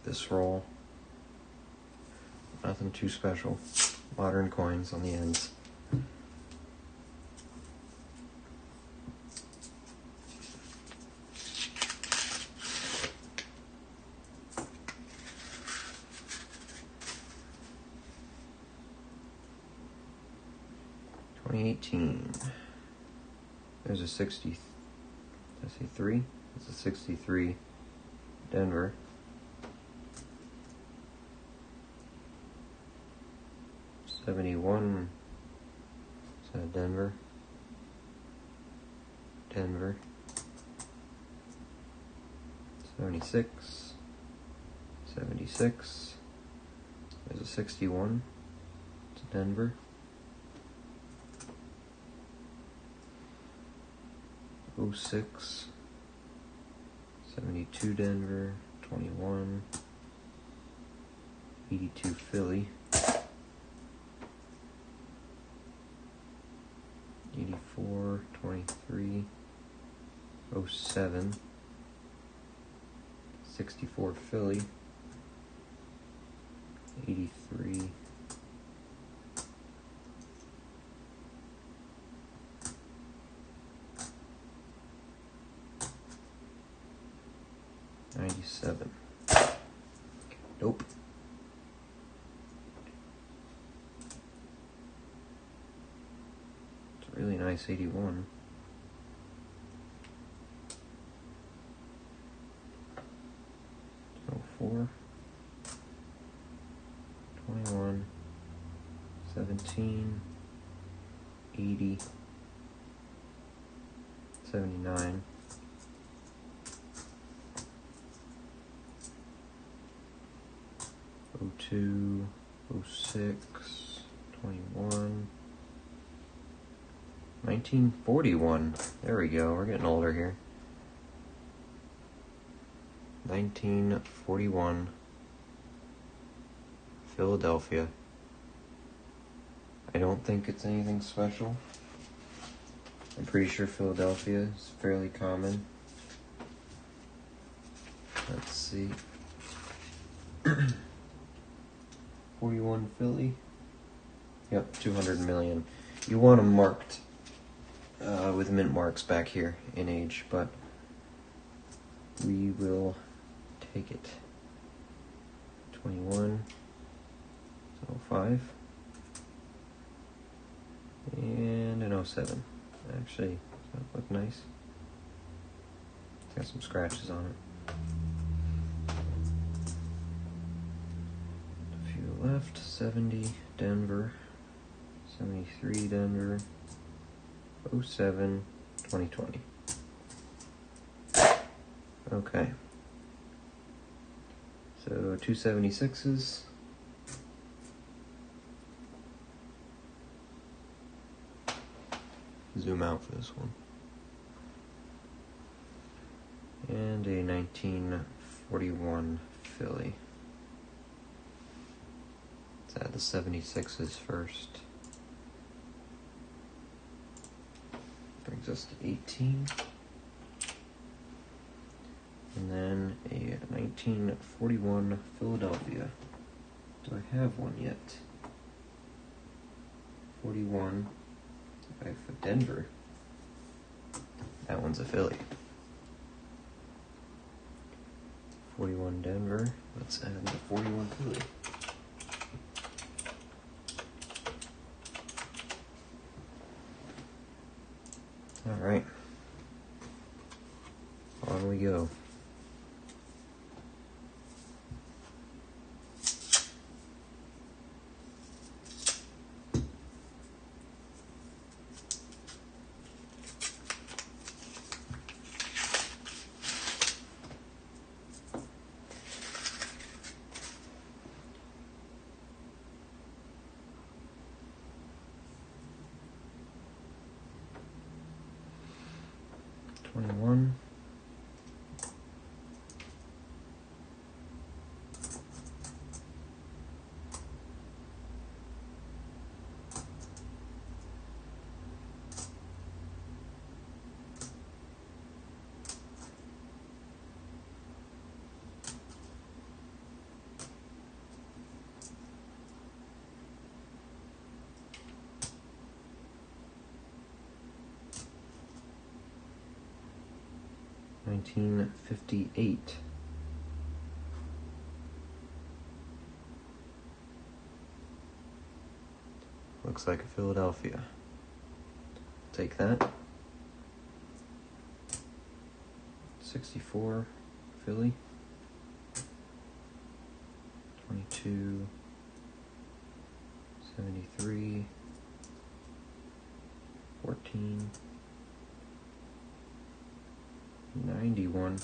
this roll, nothing too special. Modern coins on the ends. There's a 60, did I say 3? It's a 63 Denver. 71, is that Denver? Denver. 76, 76, there's a 61, it's Denver. 06, 72 Denver, 21, 82 Philly, 84, 23, 07, 64 Philly, 83, 97. Nope. It's a really nice 81. So 4, 21, 17, 80, 79. 02, 06, 21, 1941. There we go, we're getting older here. 1941, Philadelphia. I don't think it's anything special. I'm pretty sure Philadelphia is fairly common. Let's see. 41 Philly. Yep, 200 million. You want them marked with mint marks back here in age, but we will take it. 21, 05, and an 07. Actually, does that look nice? It's got some scratches on it. the left, 70 Denver, 73 Denver, 07, 2020. Okay. So 276s. Zoom out for this one. And a 1941 Philly. Let's add the 76s first. Brings us to 18. And then a 1941 Philadelphia. Do I have one yet? 41. I have for Denver. That one's a Philly. 41 Denver. Let's add the 41 Philly. All right. On we go. One. $1958. Looks like a Philadelphia. Take that. 64 Philly. 22. 73. 14. 91,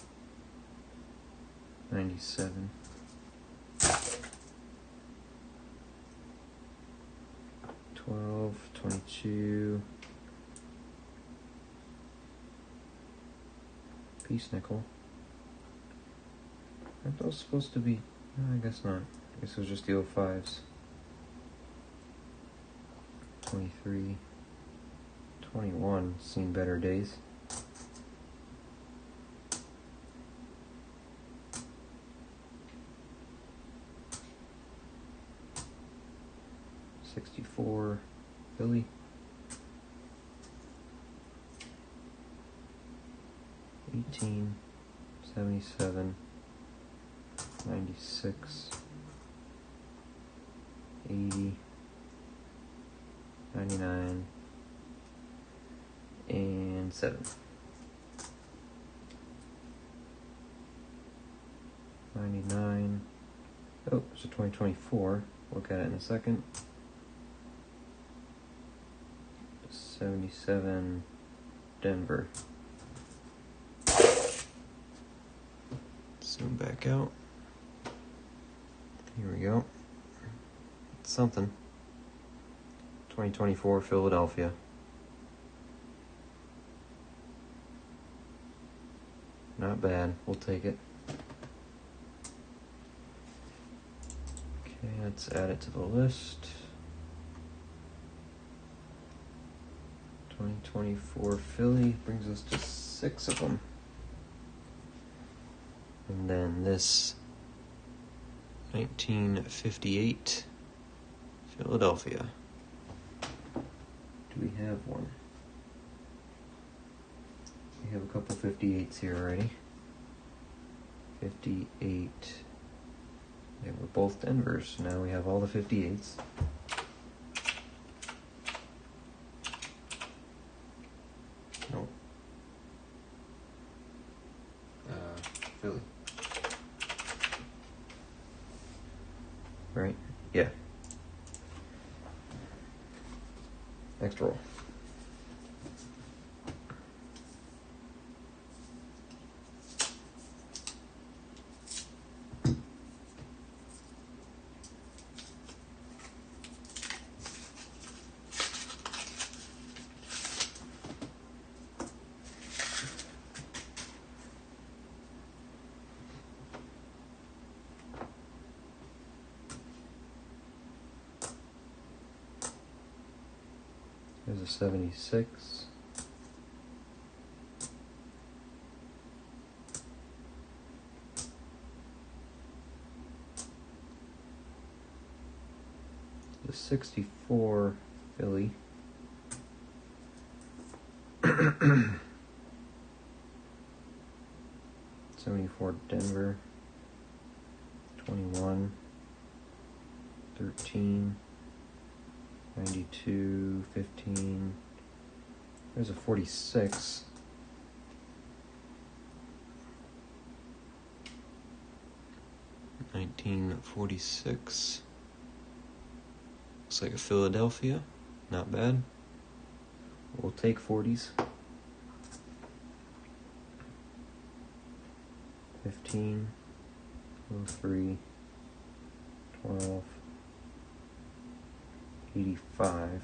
97, 12, 22, Peace Nickel. Aren't those supposed to be? No, I guess not. I guess it was just the 05s. 23, 21, seen better days. 64 Philly. 18, 77, 96, 80, 99, and 7. 99. Oh, it's a 2024. Look at it in a second. 77 Denver. Zoom back out. Here we go. It's something. 2024 Philadelphia. Not bad. We'll take it. Okay, let's add it to the list. 2024 Philly brings us to 6 of them. And then this 1958 Philadelphia. Do we have one? We have a couple 58s here already. 58. They were both Denvers. Now we have all the 58s. Nope. Philly. Right? Yeah. Next roll. There's a 76. The 64 Philly. 74 Denver. 21. 13. 92, 15. There's a 46. $19.46. Looks like a Philadelphia. Not bad. We'll take 40s. 15. 03. 12. 85.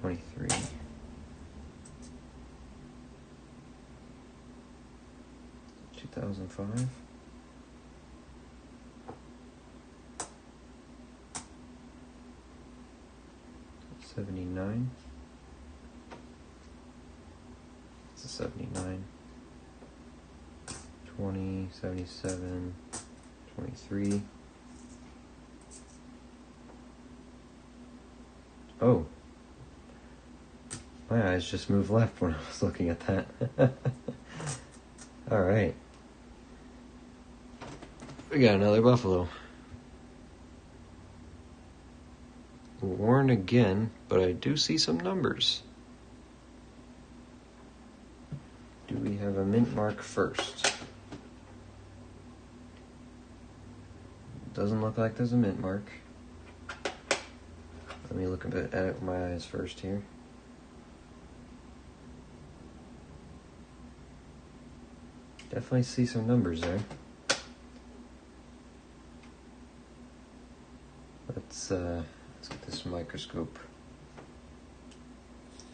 23. 2005. 79. It's a 79. 20, 77, 23. Oh. My eyes just moved left when I was looking at that. Alright. We got another Buffalo. Worn again, but I do see some numbers. Do we have a mint mark first? Doesn't look like there's a mint mark. Let me look a bit at it with my eyes first here. Definitely see some numbers there. Let's get this microscope.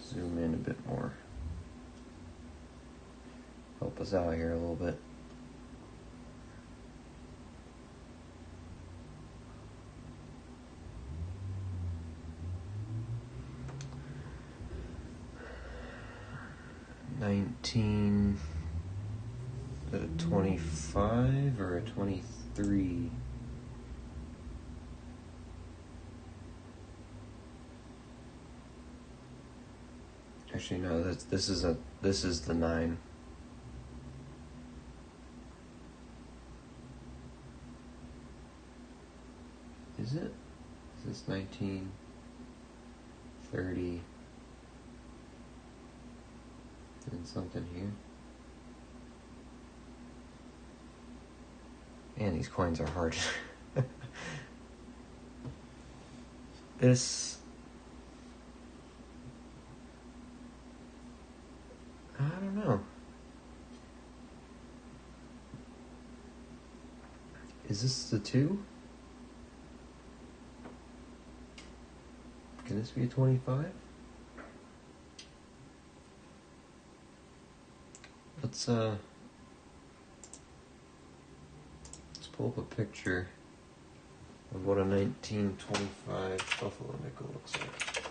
Zoom in a bit more. Help us out here a little bit. Is that a 25 or a 23? Actually, no. This is the 9. Is it? Is this 19? 30? And something here. Man, these coins are hard. This... I don't know. Is this the 2? Can this be a 25? Let's pull up a picture of what a 1925 Buffalo nickel looks like.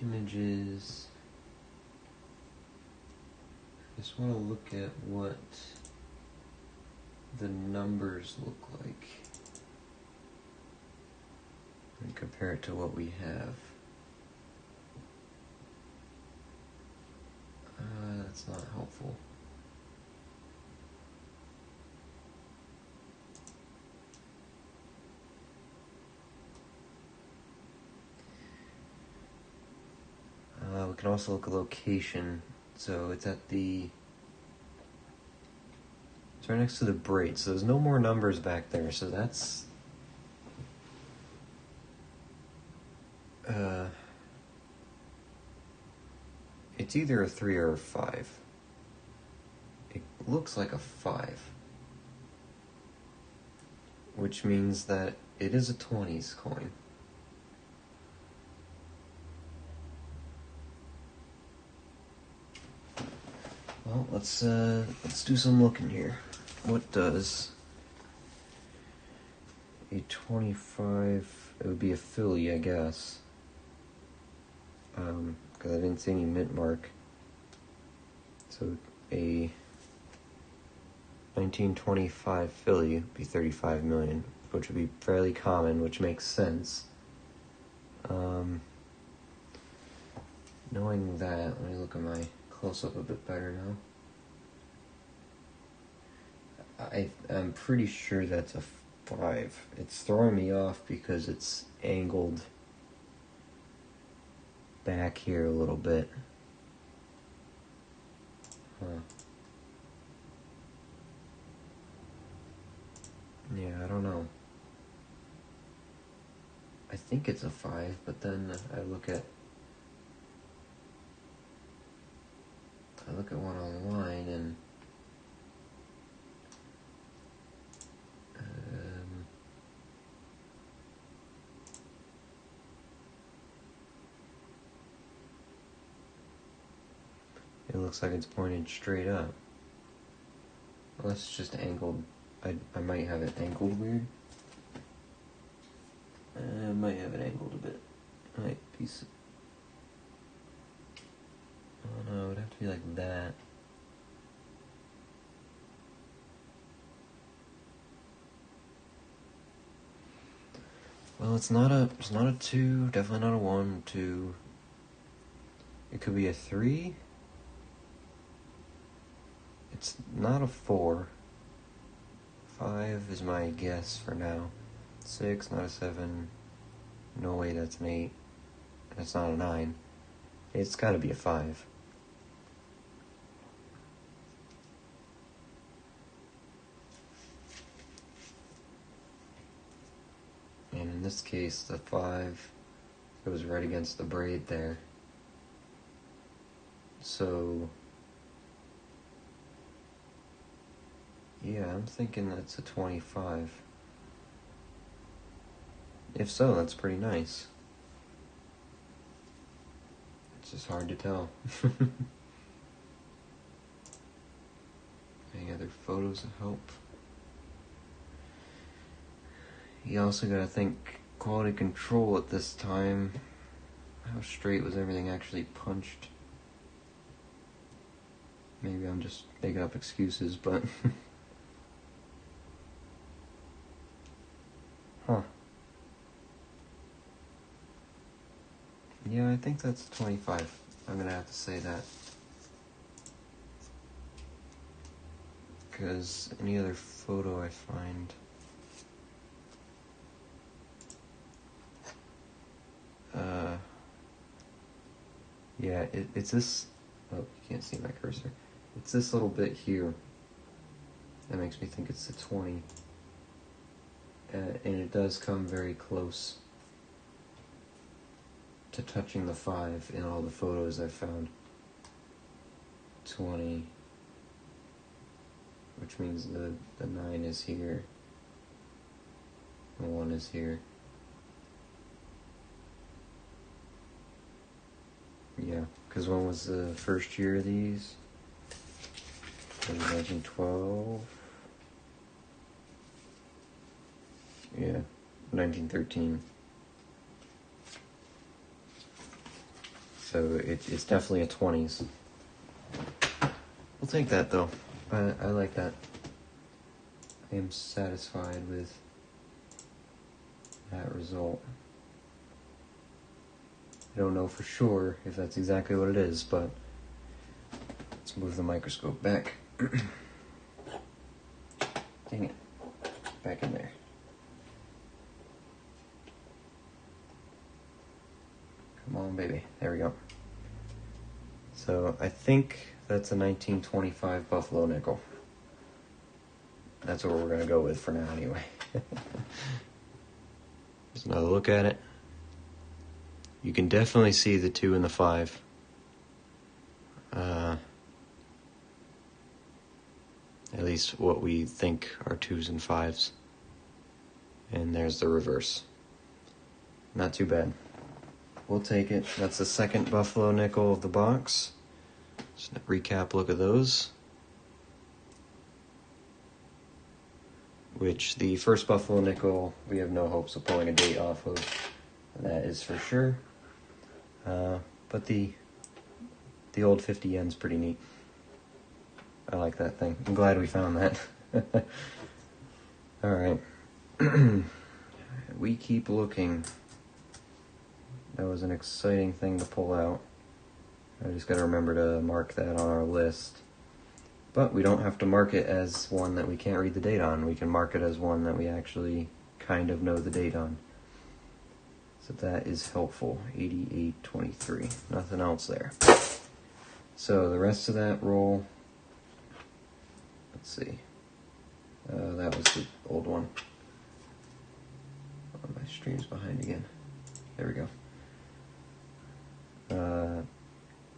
Images. Just want to look at what the numbers look like and compare it to what we have. That's not helpful. We can also look at location. So it's at the It's right next to the braid, so there's no more numbers back there, so that's... it's either a 3 or a 5. It looks like a 5. Which means that it is a 20s coin. Well, let's do some looking here. What does a 25... It would be a Philly, I guess. Because I didn't see any mint mark. So a 1925 Philly would be 35 million, which would be fairly common, which makes sense. Knowing that, let me look at my close-up a bit better now. I'm pretty sure that's a 5. It's throwing me off because it's angled back here a little bit. Yeah, I don't know. I think it's a 5, but then I look at one online and it looks like it's pointed straight up. Unless it's just angled. I might have it angled weird. I might have it angled a bit. Might be. Oh no, it would have to be like that. Well, it's not a 2, definitely not a 1, 2. It could be a 3. It's not a 4. 5 is my guess for now. 6, not a 7. No way, that's an 8. That's not a 9. It's gotta be a 5. And in this case, the 5 goes right against the braid there. So, yeah, I'm thinking that's a 25. If so, that's pretty nice. It's just hard to tell. Any other photos that help? You also gotta think quality control at this time. How straight was everything actually punched? Maybe I'm just making up excuses, but... Huh. Yeah, I think that's 25. I'm gonna have to say that. Because any other photo I find... yeah, it's this... Oh, you can't see my cursor. It's this little bit here that makes me think it's the 20. And it does come very close to touching the 5 in all the photos I've found. 20, which means the 9 is here, the 1 is here. Yeah, because when was the first year of these? 1912. Yeah, 1913. So it's definitely a 20s. We'll take that though. I like that. I am satisfied with that result. I don't know for sure if that's exactly what it is, but let's move the microscope back. Dang it. Back in there. Come on, baby. There we go. So I think that's a 1925 Buffalo nickel. that's what we're going to go with for now anyway. Just another look at it. You can definitely see the 2 and the 5. At least what we think are 2s and 5s. And there's the reverse. Not too bad. We'll take it. That's the second Buffalo nickel of the box. Just a recap look at those. Which the first Buffalo nickel, we have no hopes of pulling a date off of. That is for sure. But the old 50 yen's pretty neat. I like that thing. I'm glad we found that. Alright. We keep looking. That was an exciting thing to pull out. I just gotta remember to mark that on our list. But we don't have to mark it as one that we can't read the date on. We can mark it as one that we actually kind of know the date on. So that is helpful. 8823. Nothing else there. So the rest of that roll, let's see. That was the old one. Oh, my stream's behind again. There we go. I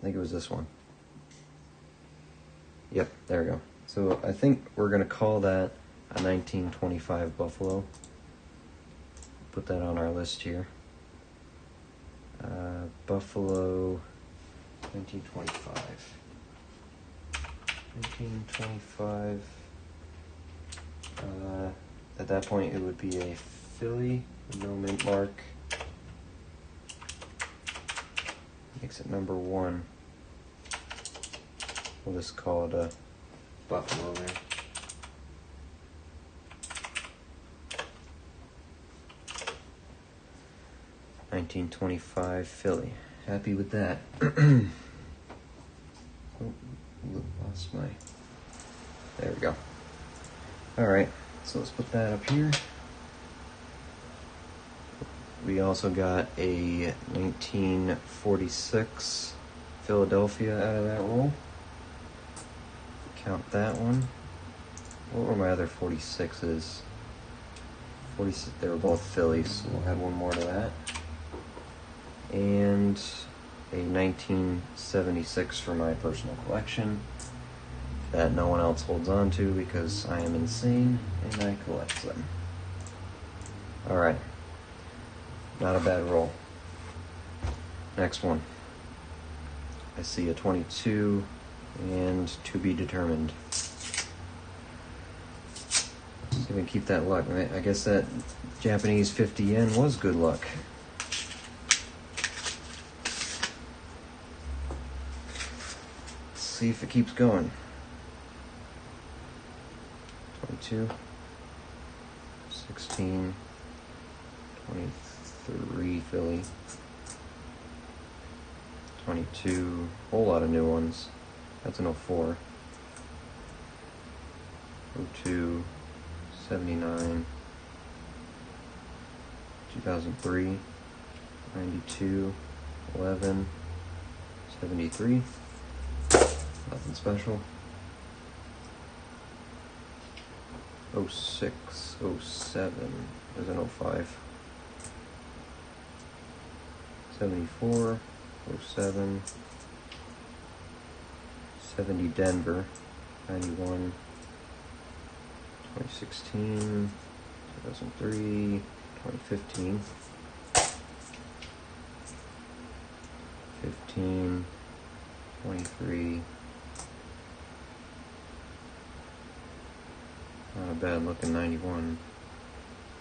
think it was this one. Yep, there we go. So I think we're going to call that a 1925 Buffalo. Put that on our list here. Buffalo 1925. 1925. At that point, it would be a Philly, no mint mark. Makes it number 1. We'll just call it a Buffalo there. $19.25 Philly. Happy with that. Oh, lost my. There we go. Alright, so let's put that up here. We also got a 1946 Philadelphia out of that roll. Count that one. What were my other 46s? 46, they were both Phillies, so we'll add one more to that. And a 1976 for my personal collection that no one else holds on to because I am insane and I collect them. Alright. Not a bad roll. Next one. I see a 22 and to be determined. See if we can keep that luck. I guess that Japanese 50 yen was good luck. Let's see if it keeps going. 22, 16, 23 Philly, 22, whole lot of new ones. That's an 04. 02, 79, 2003, 92, 11, 73. Nothing special. 06, 07, there's an 05. 74, 07, 70 Denver, 91, 2016, 2003, 2015, 15, 23. Not a bad looking 91.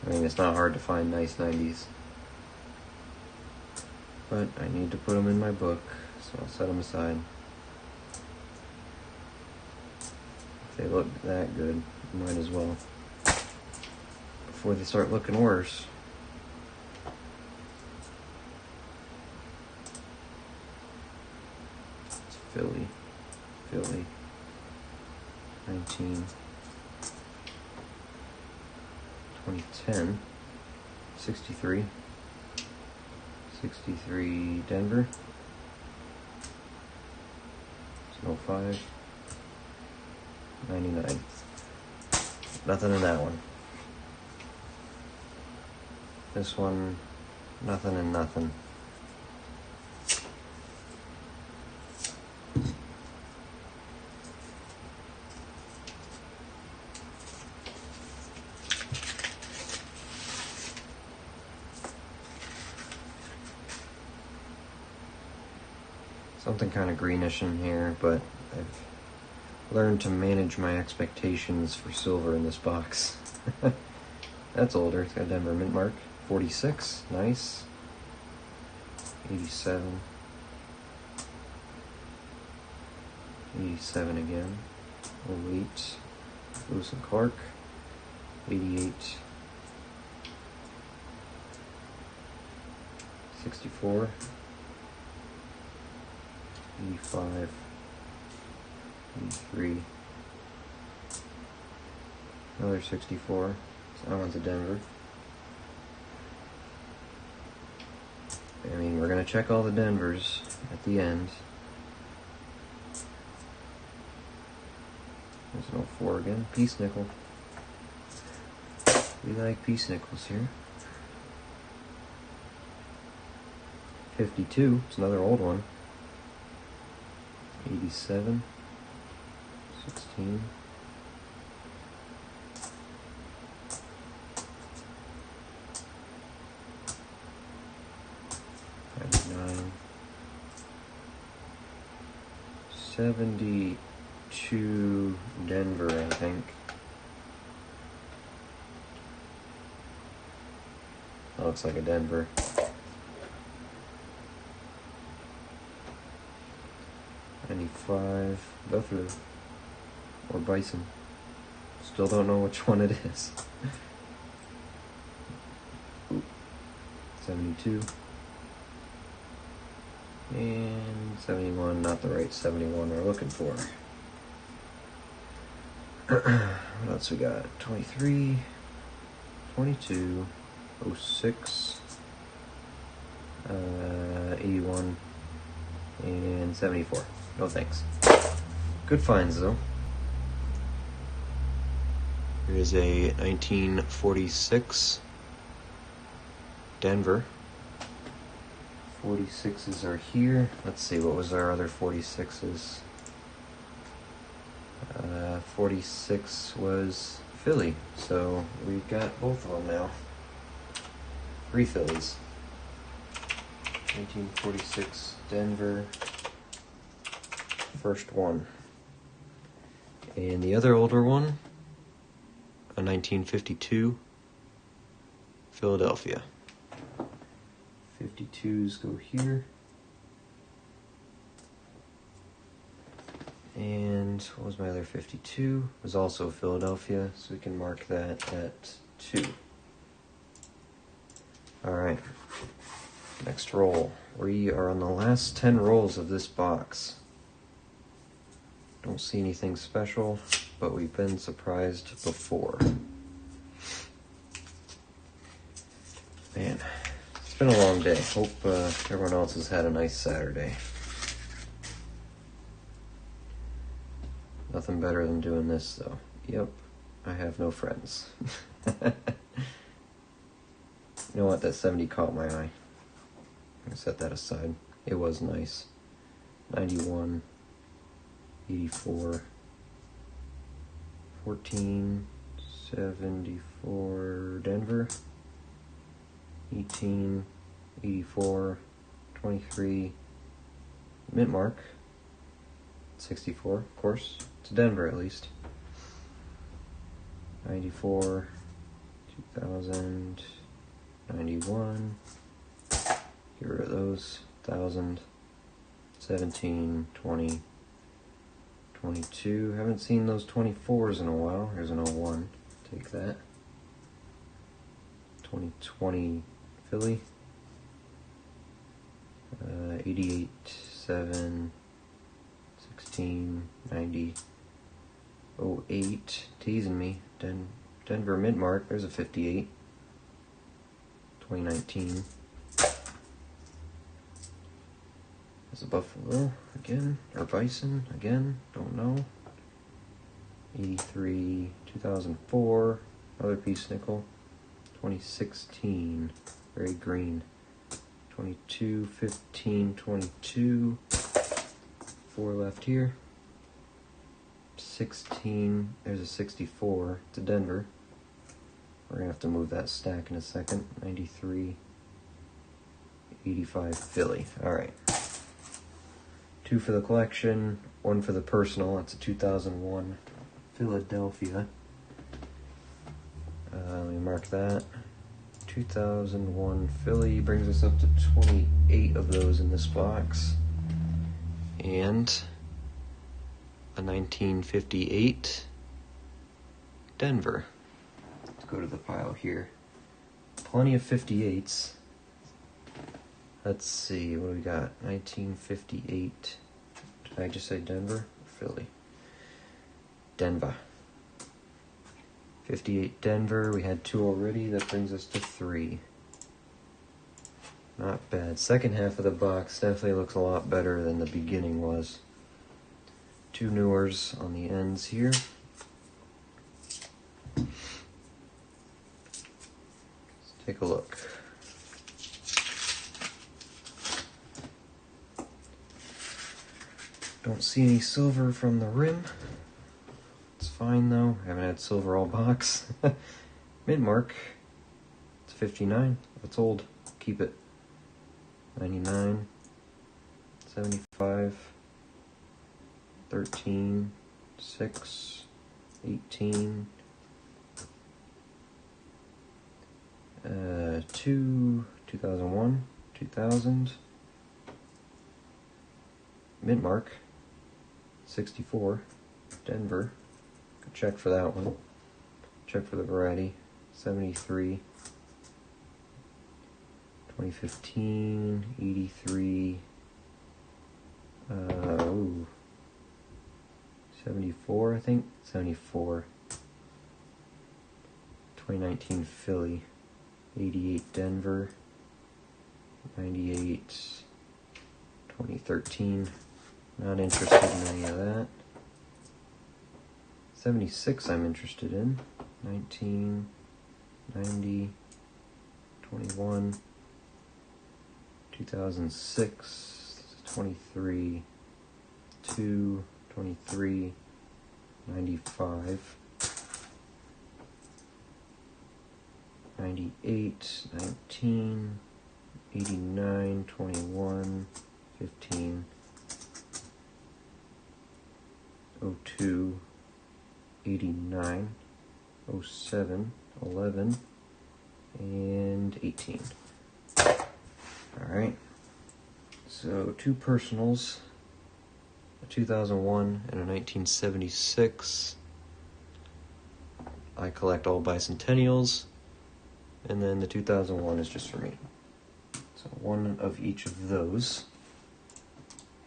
I mean, it's not hard to find nice 90s. But I need to put them in my book, so I'll set them aside. If they look that good, might as well. Before they start looking worse. It's Philly. 19. 2010. 63. 63 Denver. It's an 05. 99. Nothing in that one. This one, nothing and nothing. Something kind of greenish in here, but I've learned to manage my expectations for silver in this box. That's older. It's got a Denver mint mark. 46, nice. 87. 87 again. 08. Lewis and Clark. 88. 64. 85. 83. Another 64. So that one's a Denver. I mean, we're going to check all the Denvers at the end. There's an 04 again. Peace nickel. We like peace nickels here. 52. It's another old one. 87. 16. 99. 72 Denver, I think. That looks like a Denver. $95 Buffalo or Bison. Still don't know which one it is. 72 and 71, not the right 71 we're looking for. What else we got? 23, 22, 06, 81, and 74. No thanks. Good finds though. Here's a 1946 Denver. 46s are here. Let's see, what was our other 46s? 46 was Philly, so we got both of them now. 3 Phillies. 1946 Denver. First one. And the other older one, a 1952 Philadelphia. 52s go here. And what was my other 52? It was also Philadelphia, so we can mark that at 2. Alright, next roll. We are on the last 10 rolls of this box. Don't see anything special, but we've been surprised before. Man, it's been a long day. Hope everyone else has had a nice Saturday. Nothing better than doing this, though. Yep, I have no friends. You know what? That 70 caught my eye. I'm gonna set that aside. It was nice. 91, 84, 14, 74 Denver, 18, 84, 23 mint mark, 64, of course. It's Denver at least. 94, 2000, 91. Get rid of those. 1000, 17, 20, 22. Haven't seen those 24s in a while. Here's an 01. Take that. 2020 Philly. 88, 7, 16, 90, 08. Teasing me. Denver mint mark. There's a 58. 2019. There's a Buffalo again, or Bison again, don't know. 83, 2004, another piece nickel, 2016, very green, 22, 15, 22, 4 left here, 16, there's a 64, it's a Denver, we're gonna have to move that stack in a second, 93, 85 Philly, alright. 2 for the collection, 1 for the personal, that's a 2001 Philadelphia. Let me mark that. 2001 Philly brings us up to 28 of those in this box. And a 1958 Denver. Let's go to the pile here. Plenty of 58s. Let's see, what do we got? 1958. Did I just say Denver or Philly? Denver. 58 Denver. We had 2 already. That brings us to 3. Not bad. Second half of the box definitely looks a lot better than the beginning was. 2 newers on the ends here. Let's take a look. Don't see any silver from the rim. It's fine though. I haven't had silver all box. Mid mark. It's 59. It's old. Keep it. 99. 75. 13. 6. 18. 2. 2001. 2000. Mid mark. 64, Denver, could check for that one, check for the variety, 73, 2015, 83, 74 I think, 74, 2019 Philly, 88 Denver, 98, 2013, not interested in any of that. 76 I'm interested in. 19, 90, 21, 2006, 23, 2, 23, 95, 98, 19, 89, 21, 15, 02, 89, 07, 11, and 18. Alright, so 2 personals, a 2001 and a 1976. I collect all bicentennials, and then the 2001 is just for me. So 1 of each of those.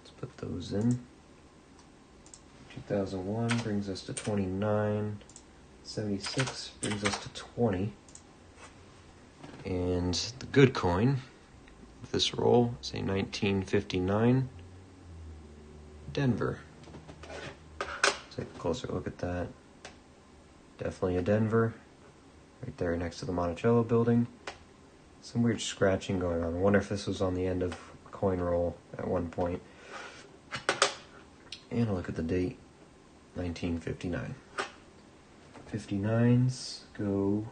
Let's put those in. 2001 brings us to 29, 76 brings us to 20, and the good coin of this roll is a 1959 Denver. Take a closer look at that. Definitely a Denver, right there next to the Monticello building. Some weird scratching going on. I wonder if this was on the end of a coin roll at one point. And a look at the date, 1959. 59s go,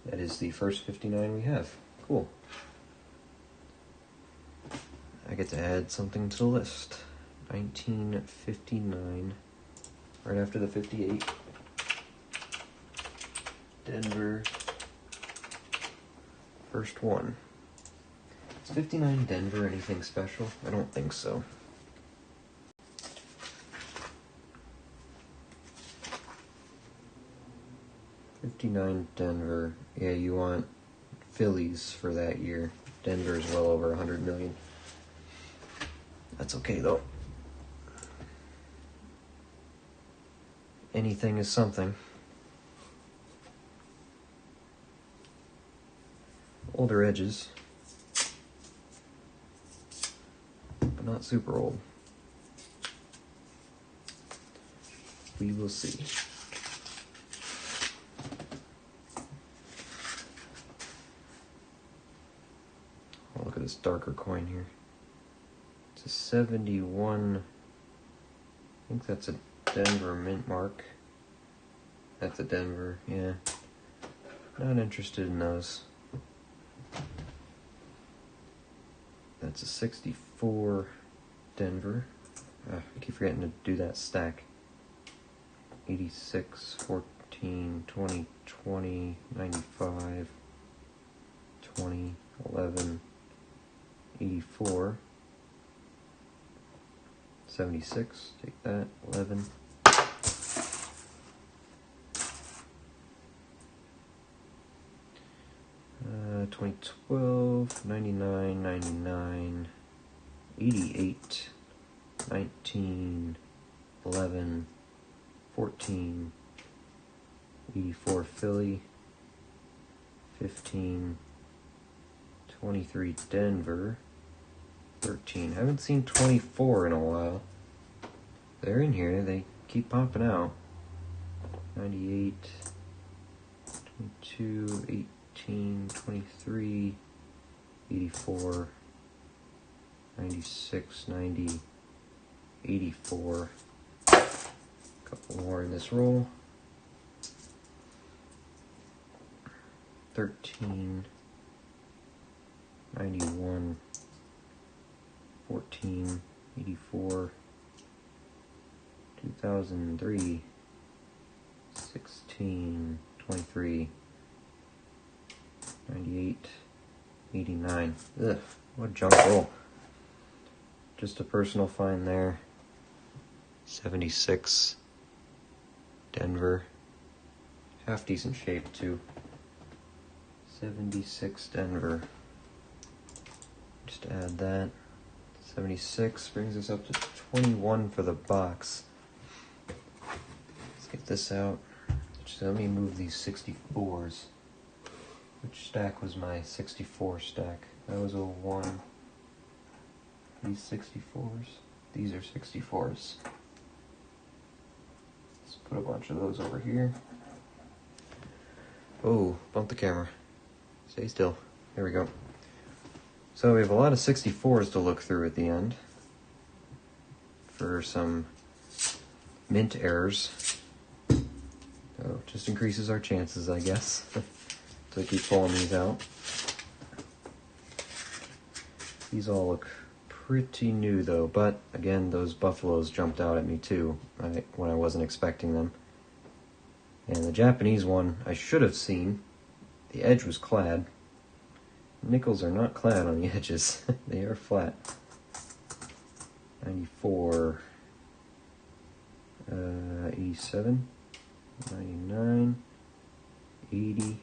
that is the first 59 we have. Cool. I get to add something to the list. 1959, right after the 58. Denver, first one. Is 59 Denver anything special? I don't think so. '59 Denver. Yeah, you want Phillies for that year. Denver's well over 100 million. That's okay though. Anything is something. Older edges, but not super old. We will see. Oh, look at this darker coin here. It's a 71. I think that's a Denver mint mark. That's a Denver, yeah. Not interested in those. That's a 64 Denver. I keep forgetting to do that stack. 86, 14, 20, 20, 95, 20, 11, 84, 76, take that, 11. 2012, 99, 99, 88, 19, 11, 14, 84 Philly, 15, 23 Denver, 13. Haven't seen 24 in a while. They're in here, they keep popping out. 98, 22, 18, 23, 84, 96, 90, 84. Couple more in this roll. 13, 91, 14, 84, 2003, 16, 23, 98, 89. Ugh, what a junk roll. Just a personal find there. 76, Denver. Half decent shape too. 76 Denver. Just add that. 76 brings us up to 21 for the box. Let's get this out. Just let me move these 64s. Which stack was my 64 stack? That was a 1. These 64s. These are 64s. Let's put a bunch of those over here. Oh, bump the camera. Stay still. There we go. So we have a lot of 64s to look through at the end for some mint errors. Oh, just increases our chances, I guess. So keep pulling these out. These all look pretty new though, but again, those buffaloes jumped out at me too when I wasn't expecting them. And the Japanese one I should have seen. The edge was clad. Nickels are not clad on the edges. They are flat. 94, 87, 99, 80,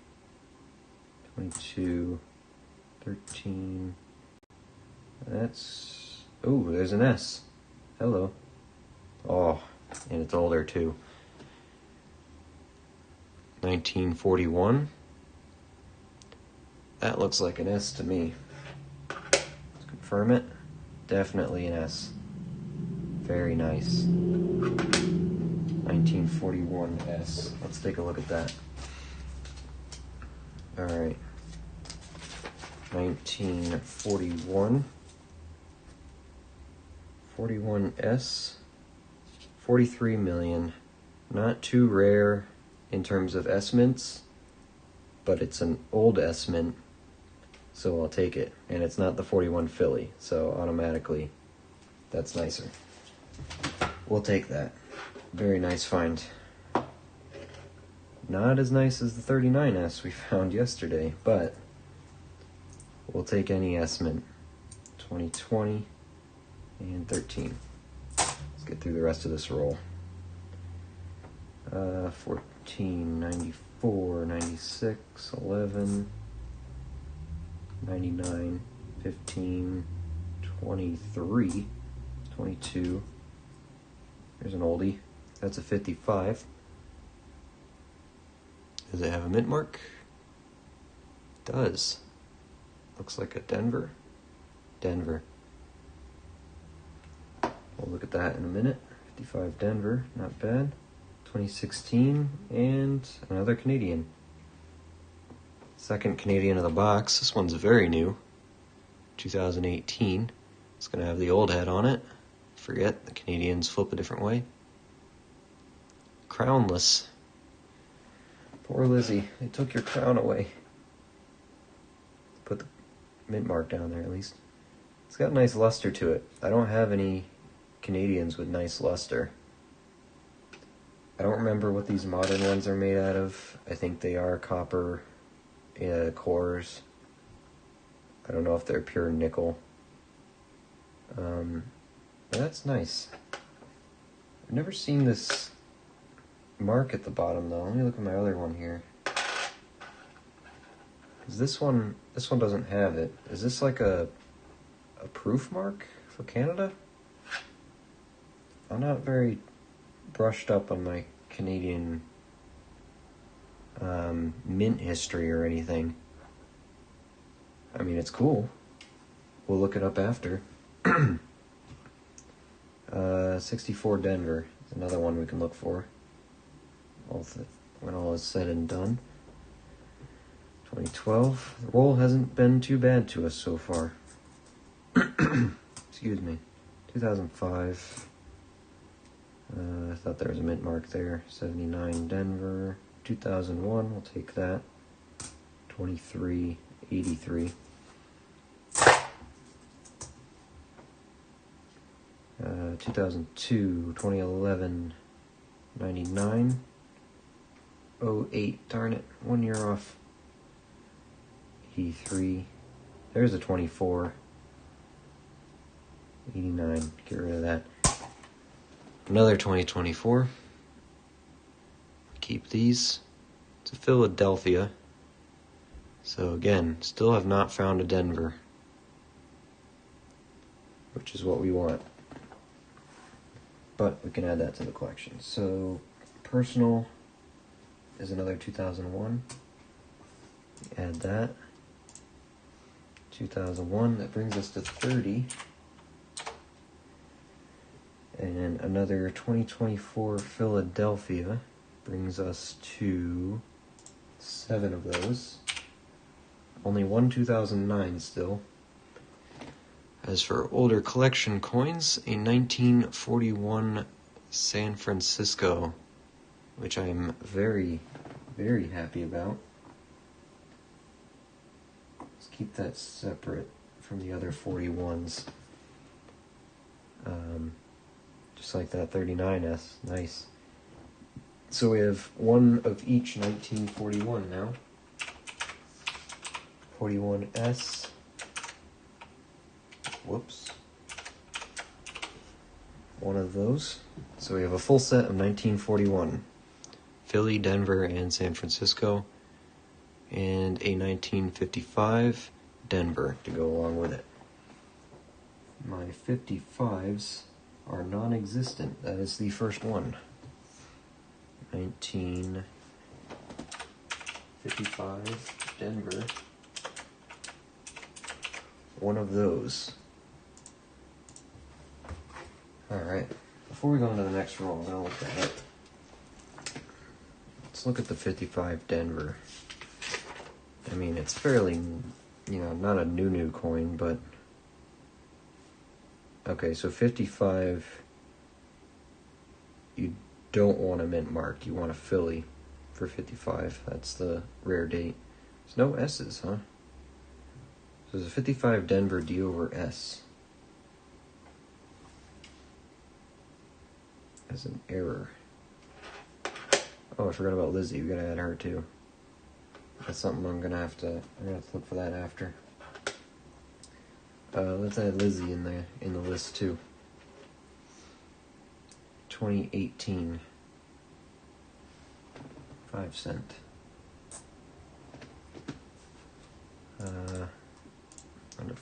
22, 13. That's... oh, there's an S. Hello. Oh, and it's older too. 1941. That looks like an S to me. Let's confirm it. Definitely an S. Very nice. 1941 S. Let's take a look at that. Alright. 1941. 41S. 43 million. Not too rare in terms of S mints, but it's an old S mint. So I'll take it. And it's not the 41 Philly, so automatically that's nicer. We'll take that. Very nice find. Not as nice as the 39S we found yesterday, but we'll take any S mint. 2020 and 13. Let's get through the rest of this roll. 14, 94, 96, 11, 99, 15, 23, 22. There's an oldie. That's a 55. Does it have a mint mark? It does. Looks like a Denver. Denver. We'll look at that in a minute. 55 Denver, not bad. 2016, and another Canadian. Second Canadian of the box. This one's very new. 2018. It's going to have the old head on it. Forget, the Canadians flip a different way. Crownless. Poor Lizzie. They took your crown away. Put the mint mark down there at least. It's got a nice luster to it. I don't have any Canadians with nice luster. I don't remember what these modern ones are made out of. I think they are copper cores. I don't know if they're pure nickel. But that's nice. I've never seen this mark at the bottom though. Let me look at my other one here. This one doesn't have it. Is this like a proof mark for Canada? I'm not very brushed up on my Canadian mint history or anything. I mean, it's cool. We'll look it up after. 64 Denver is another one we can look for. When all is said and done. 2012. The roll hasn't been too bad to us so far. Excuse me. 2005. I thought there was a mint mark there. 79 Denver. 2001, we'll take that. 2383. 2002, 2011, 99. 08, darn it, 1 year off. 83. There's a 24. 89, get rid of that. Another 2024. Keep these. It's a Philadelphia. So again, still have not found a Denver, which is what we want. But we can add that to the collection. So personal is another 2001. Add that. 2001, that brings us to 30. And another 2024 Philadelphia brings us to 7 of those. Only one 2009 still. As for older collection coins, a 1941 San Francisco, which I am very, very happy about. Let's keep that separate from the other 41s. Just like that 39S. Nice. So we have one of each 1941 now. 41S. Whoops. One of those. So we have a full set of 1941. Philly, Denver, and San Francisco. And a 1955 Denver to go along with it. My 55s are non-existent. That is the first one. 1955 Denver. One of those. Alright, before we go into the next roll, I'm going to look at it. Let's look at the 55 Denver. I mean, it's fairly, not a new coin, but... Okay, so 55, you don't want a mint mark. You want a Philly for 55. That's the rare date. There's no S's, huh? So there's a 55 Denver D over S. As an error. Oh, I forgot about Lizzie. We gotta add her too. That's something I'm gonna have to look for that after. Let's add Lizzie in the list too. 2018. 5 cent. Under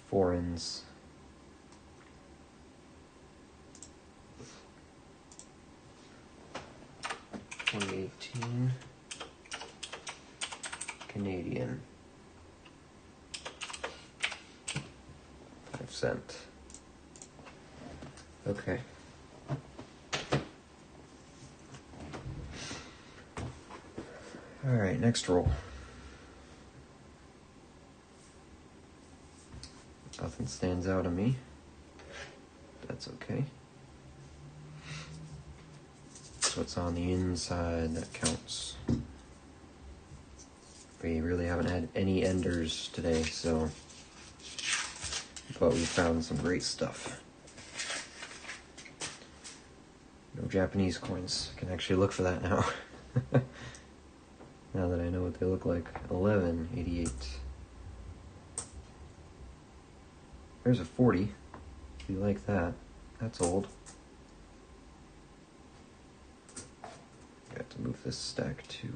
foreigns. $2018 Canadian. 5 cent. Okay. Alright, next roll. Nothing stands out to me. That's okay. It's what's on the inside that counts. We really haven't had any enders today, but we found some great stuff. No Japanese coins. I can actually look for that now. Now that I know what they look like. 1188. There's a 40. If you like that. That's old. Got to move this stack too.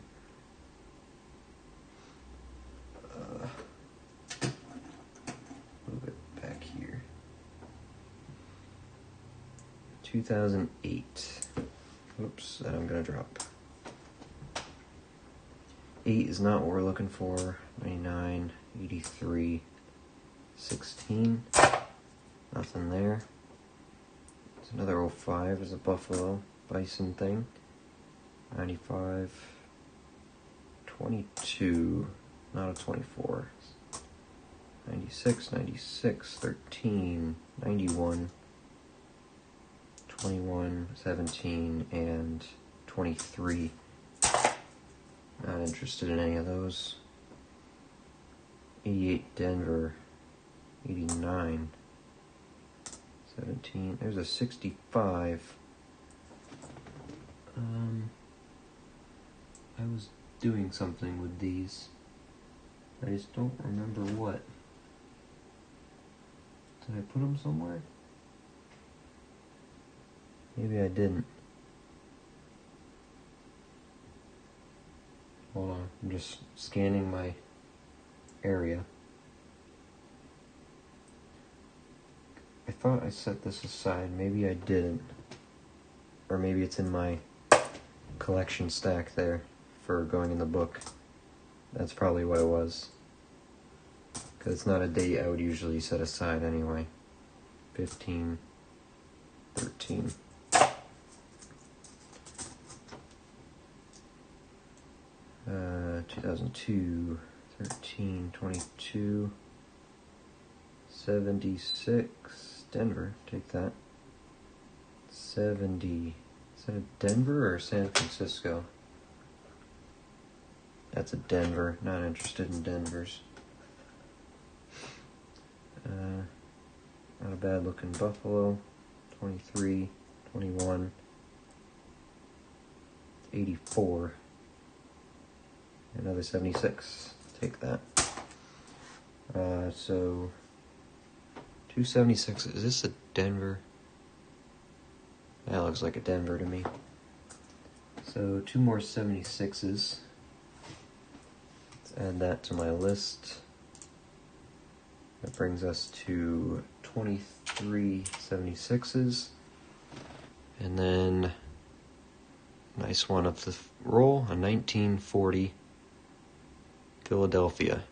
Move it back here. 2008. Oops, that I'm gonna drop. 8 is not what we're looking for. 99, 83, 16. Nothing there. There's another 05 is a Buffalo Bison thing. 95, 22, not a 24. 96, 96, 13, 91, 21, 17, and 23. Not interested in any of those. 88 Denver, 89, 17. There's a 65. I was doing something with these. I just don't remember what. Did I put them somewhere? Maybe I didn't. Hold on, I'm just scanning my area. I thought I set this aside, maybe I didn't. Or maybe it's in my collection stack there for going in the book. That's probably what it was. Because it's not a date I would usually set aside anyway. 15, 13. 2002, 13, 22, 76, Denver, take that. 70, is that a Denver or San Francisco? That's a Denver, not interested in Denvers. Not a bad looking Buffalo, 23, 21, 84. Another 76. Take that. So 276. Is this a Denver? That looks like a Denver to me. So 2 more 76s. Let's add that to my list. That brings us to 23 76s. And then nice one of the roll, a 1940 Philadelphia.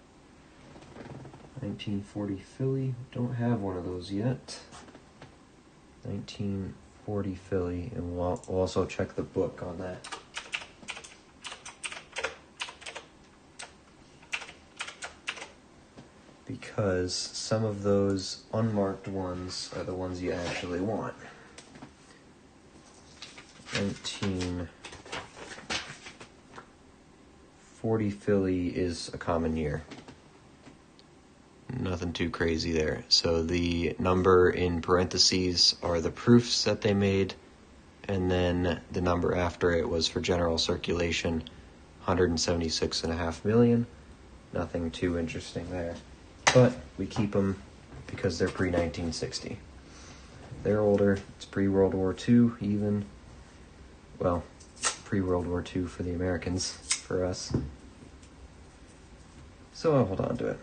1940 Philly. Don't have one of those yet. 1940 Philly, and we'll also check the book on that. Because some of those unmarked ones are the ones you actually want. 1940 Philly is a common year. Nothing too crazy there. So the number in parentheses are the proofs that they made, and then the number after it was for general circulation, 176.5 million. Nothing too interesting there. But we keep them because they're pre-1960. They're older. It's pre-World War II even. Well, pre-World War II for the Americans, for us. So I'll hold on to it.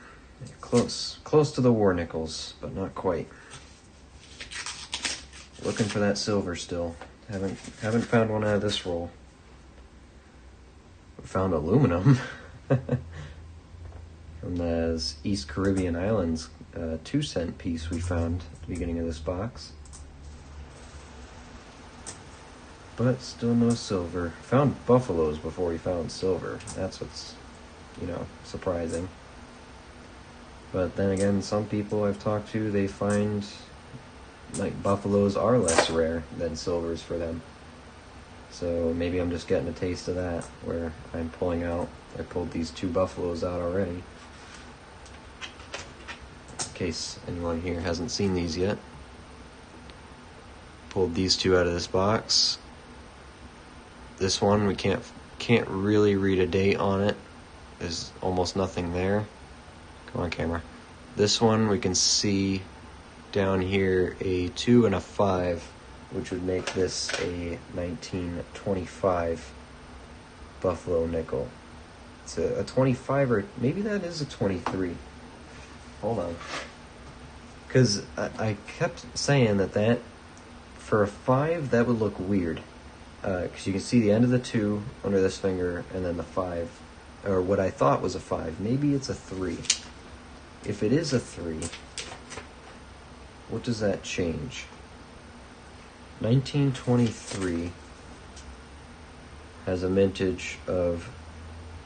Close to the war nickels, but not quite. Looking for that silver still. Haven't found one out of this roll. Found aluminum from the East Caribbean Islands 2-cent piece we found at the beginning of this box. But still no silver. Found buffaloes before we found silver. That's what's, surprising. But then again, some people I've talked to, they find like buffaloes are less rare than silvers for them. So maybe I'm just getting a taste of that, where I pulled these 2 buffaloes out already. In case anyone here hasn't seen these yet. Pulled these 2 out of this box. This one, we can't really read a date on it. There's almost nothing there. Come on, camera. This one, we can see down here a 2 and a 5, which would make this a 1925 Buffalo nickel. It's a 25, or maybe that is a 23. Hold on. Because I kept saying that for a 5, that would look weird. Because you can see the end of the 2 under this finger, and then the 5, or what I thought was a 5. Maybe it's a 3. If it is a 3, what does that change? 1923 has a mintage of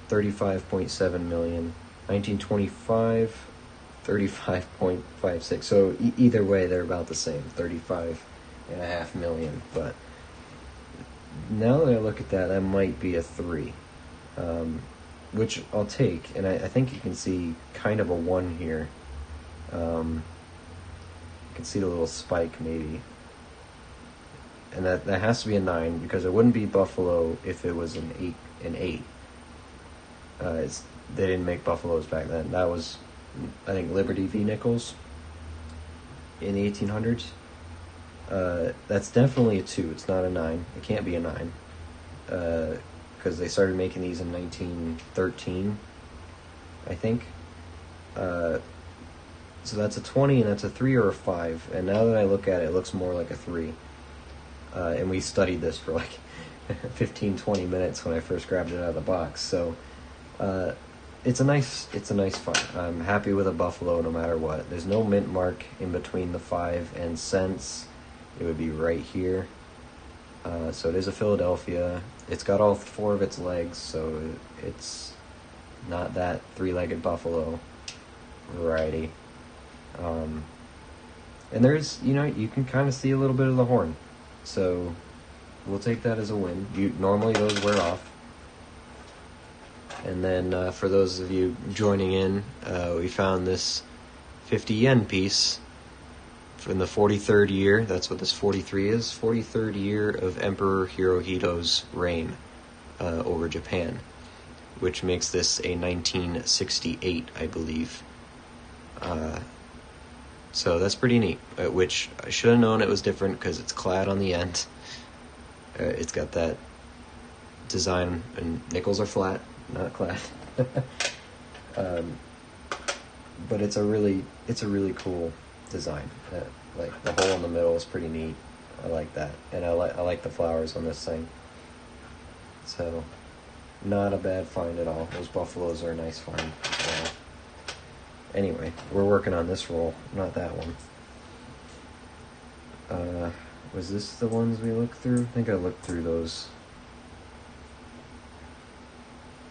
35.7 million. 1925, 35.56. So either way, they're about the same, 35.5 million. But now that I look at that, that might be a 3, which I'll take. And I think you can see kind of a 1 here. You can see the little spike maybe. And that has to be a 9, because it wouldn't be Buffalo if it was an 8. They didn't make Buffaloes back then. That was, I think, Liberty v. Nichols in the 1800s. That's definitely a 2. It's not a 9. It can't be a 9. Because they started making these in 1913, I think. So that's a 20, and that's a 3 or a 5. And now that I look at it, it looks more like a 3. And we studied this for like 15-20 minutes when I first grabbed it out of the box. So it's a nice find. I'm happy with a Buffalo no matter what. There's no mint mark in between the 5 and cents. It would be right here. So it is a Philadelphia. It's got all 4 of its legs, so it's not that 3-legged Buffalo variety. And there's, you can kind of see a little bit of the horn. So we'll take that as a win. Normally those wear off. And then for those of you joining in, we found this 50 yen piece from the 43rd year. That's what this 43 is. 43rd year of Emperor Hirohito's reign over Japan, which makes this a 1968, I believe. So that's pretty neat, which I should have known it was different because it's clad on the end. It's got that design, and nickels are flat, not clad. But it's a really cool design. Like the hole in the middle is pretty neat. I like that, and I like the flowers on this thing. So, not a bad find at all. Those buffaloes are a nice find. Anyway, we're working on this roll, not that one. Was this the ones we looked through? I think I looked through those.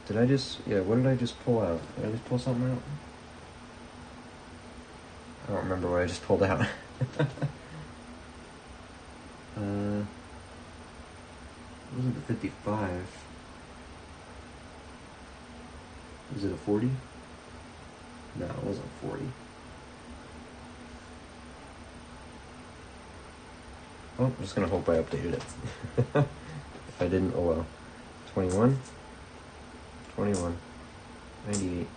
What did I just pull out? Did I just pull something out? I don't remember what I just pulled out. It wasn't the 55. Was it a 40? No, it wasn't 40. Oh, I'm just gonna hope I updated it. If I didn't, oh well. 21, 98,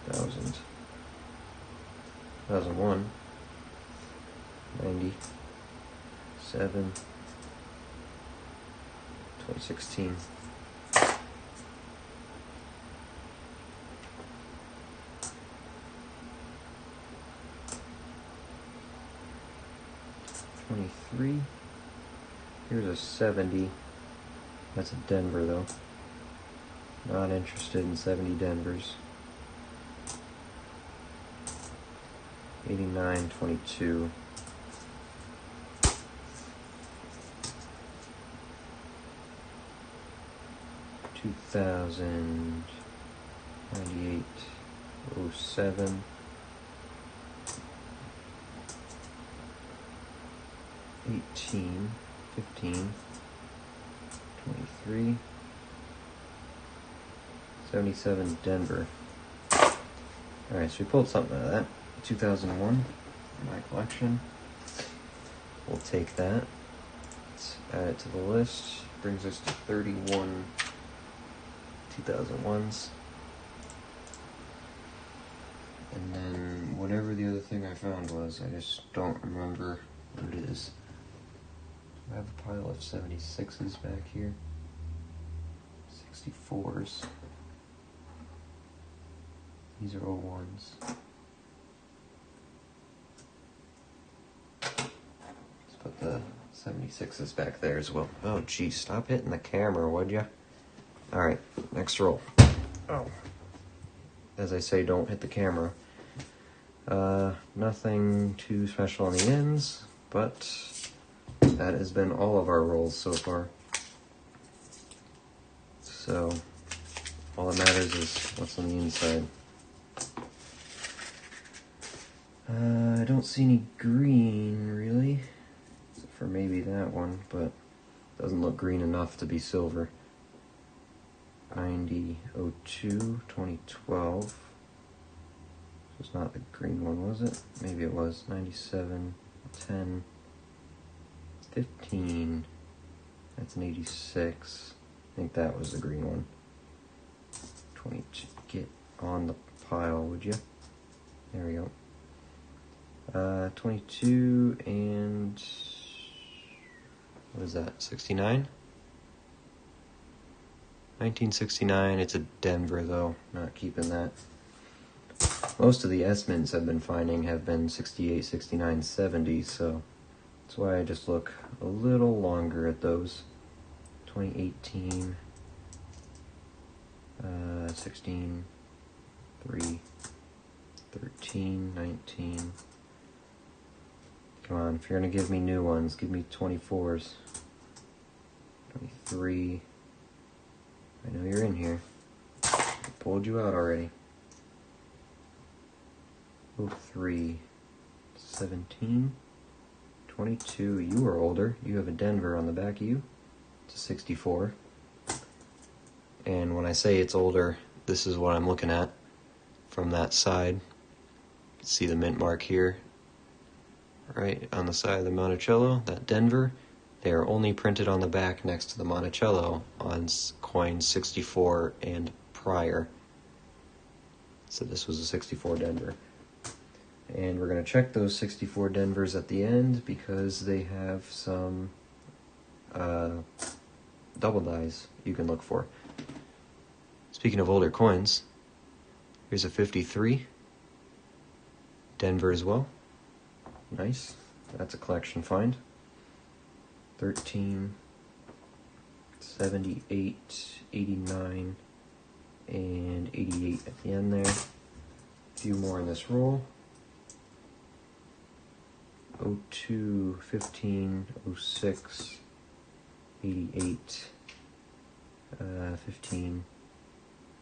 1,000, 1,001, 97, 2016. $23. Here's a 70. That's a Denver though. Not interested in 70 Denvers. 89, 22. 2000, 98, 07, 18, 15, 23, 77 Denver. Alright, so we pulled something out of that. 2001 in my collection. We'll take that. Let's add it to the list. Brings us to 31 2001s. And then whatever the other thing I found was, I just don't remember what it is. I have a pile of 76s back here. 64s. These are 01s. Let's put the 76s back there as well. Oh geez, stop hitting the camera, would ya? Alright, next roll. Oh. As I say, don't hit the camera. Nothing too special on the ends, but that has been all of our rolls so far. So, all that matters is what's on the inside. I don't see any green, really. Except for maybe that one, but it doesn't look green enough to be silver. 90, 02, 2012. It's not the green one, was it? Maybe it was. 97, 10, 15. That's an 86. I think that was the green one. 22. Get on the pile, would you? There we go. 22 and what is that? 69? 1969. It's a Denver though. Not keeping that. Most of the S-mints I've been finding have been 68, 69, 70, so that's why I just look a little longer at those. 2018, 16, 3, 13, 19. Come on, if you're going to give me new ones, give me 24s. 23. I know you're in here. I pulled you out already. 03, 17, 22. You are older. You have a Denver on the back of you. It's a 64. And when I say it's older, this is what I'm looking at from that side. You can see the mint mark here. Right on the side of the Monticello, that Denver. They are only printed on the back next to the Monticello on coins 64 and prior. So this was a 64 Denver. And we're going to check those 64 Denvers at the end because they have some double dies you can look for. Speaking of older coins, here's a 53 Denver as well. Nice. That's a collection find. 13, 78, 89, and 88 at the end there. A few more in this roll. 02, 15, 06, 88, 15,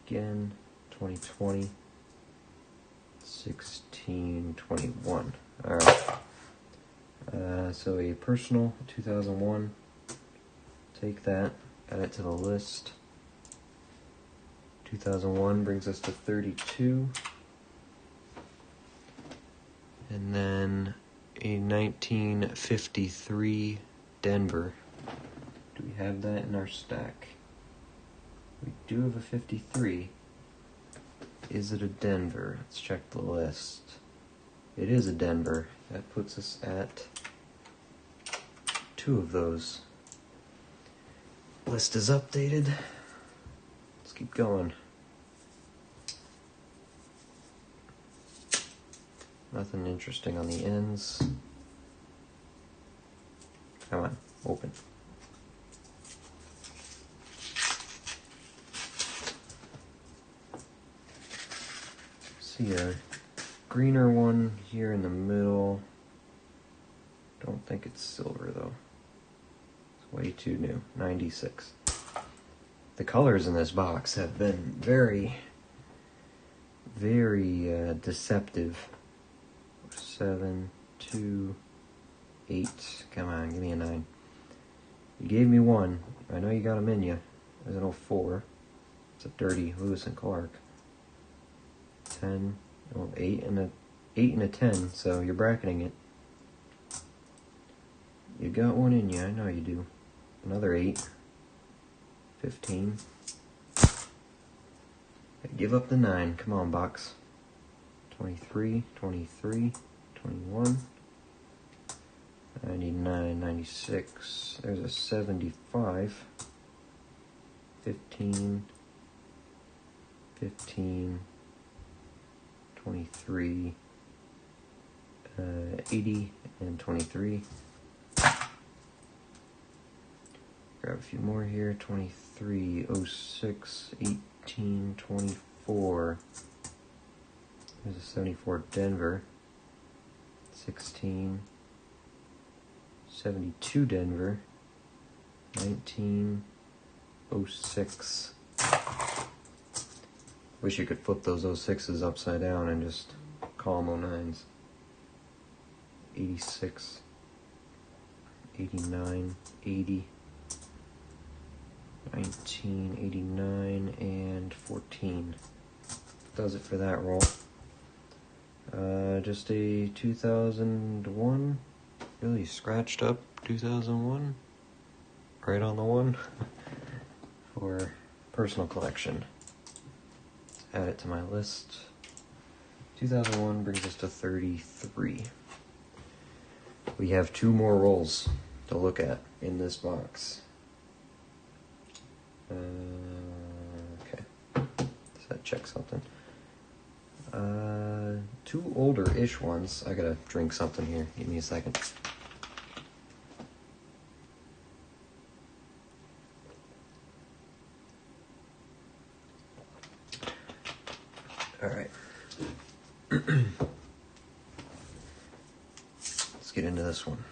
again, 2020, 16, 21. Alright. So a personal 2001. Take that, add it to the list. 2001 brings us to 32. And then a 1953 Denver. Do we have that in our stack? We do have a 53. Is it a Denver? Let's check the list. It is a Denver. That puts us at 2 of those. List is updated. Let's keep going. Nothing interesting on the ends. Come on, open. See a greener one here in the middle. Don't think it's silver though. It's way too new. 96. The colors in this box have been very, very deceptive. 7, 2, 8. Come on, give me a 9. You gave me 1. I know you got them in you. There's an 04. It's a dirty Lewis and Clark. 10. 8 and a 10. So you're bracketing it. You got 1 in you. I know you do. Another 8. 15. Give up the 9. Come on, box. 23, 23, 21, 99, 96. There's a 75. 15, 15, 23, 80, and 23. Grab a few more here. 23, 06, 18, 24. There's a 74 Denver. 16, 72 Denver. 19, 06. Wish you could flip those 06s upside down and just call them 09s. 86, 89, 80. 19, 89, and 14. Does it for that roll. Just a 2001. Really scratched up 2001. Right on the 1. For personal collection. Add it to my list. 2001 brings us to 33. We have 2 more rolls to look at in this box. Okay. Does that check something? 2 older-ish ones. I gotta drink something here. Give me a second. Alright. Let's get into this one.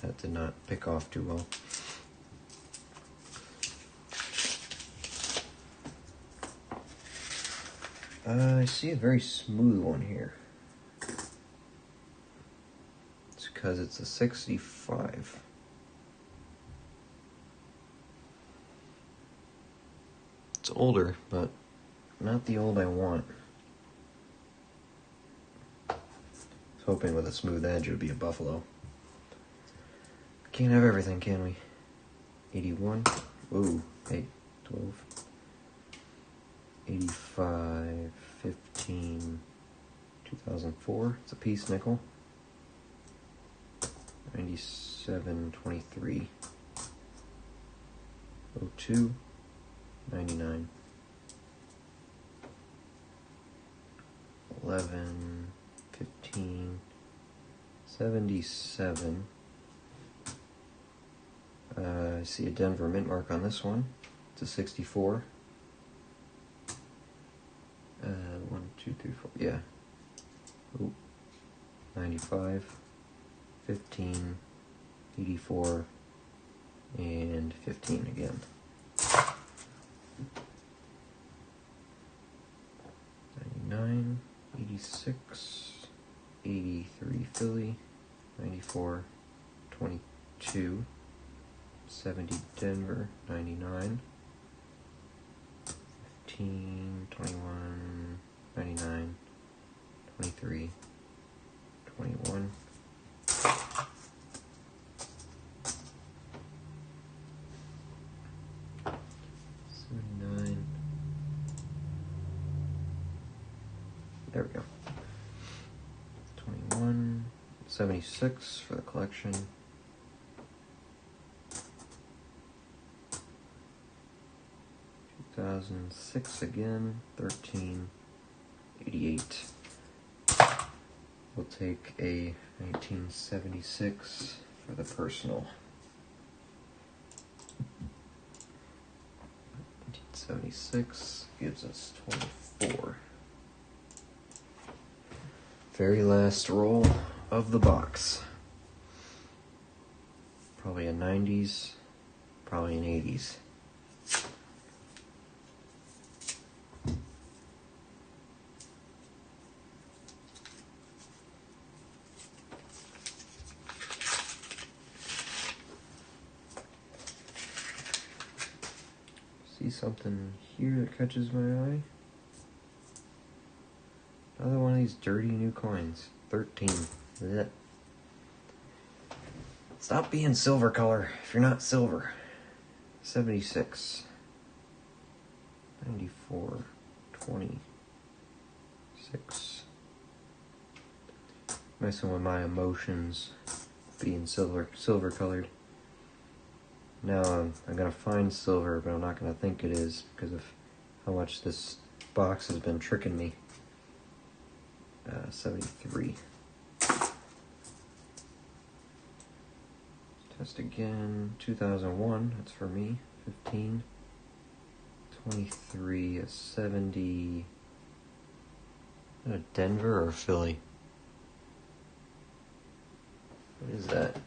That did not pick off too well. I see a very smooth one here. It's because it's a 65. It's older, but not the old I want. I was hoping with a smooth edge it would be a Buffalo. Can't have everything, can we? 81. Ooh, 8, 12. 85, 15, 2004. It's a piece nickel. 97, 23. 02, 99. 11, 15, 77. I see a Denver mint mark on this one. It's a 64. 1, 2, 3, 4. Yeah. Ooh. 95, 15, 84, and 15 again. 99, 86, 83 Philly, 94, 22, 70 Denver, 99, 15, 21, 99, 23, 21. 79. There we go. 21, 76 for the collection. 2006 again, 13, 88. We'll take a 1976 for the personal. 1976 gives us 24. Very last roll of the box. Probably a 90s Probably an 80s. See something here that catches my eye? Another one of these dirty new coins. 13. Blech. Stop being silver color if you're not silver. 76. 94. 26. Messing with my emotions being silver colored. Now I'm gonna find silver, but I'm not gonna think it is because of how much this box has been tricking me. 73. Test again. 2001. That's for me. 15. 23. A 70. Is that a Denver or a Philly? What is that?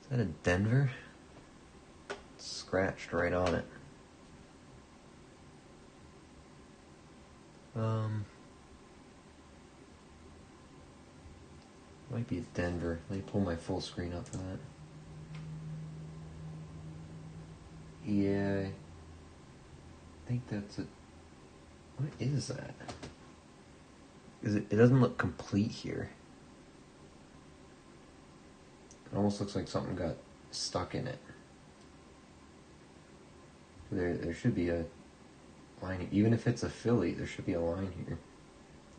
Is that a Denver? It's scratched right on it. Might be a Denver. Let me pull my full screen up for that. Yeah, I think that's a... What is that? It doesn't look complete here. It almost looks like something got stuck in it. There should be a line. Even if it's a Philly, there should be a line here.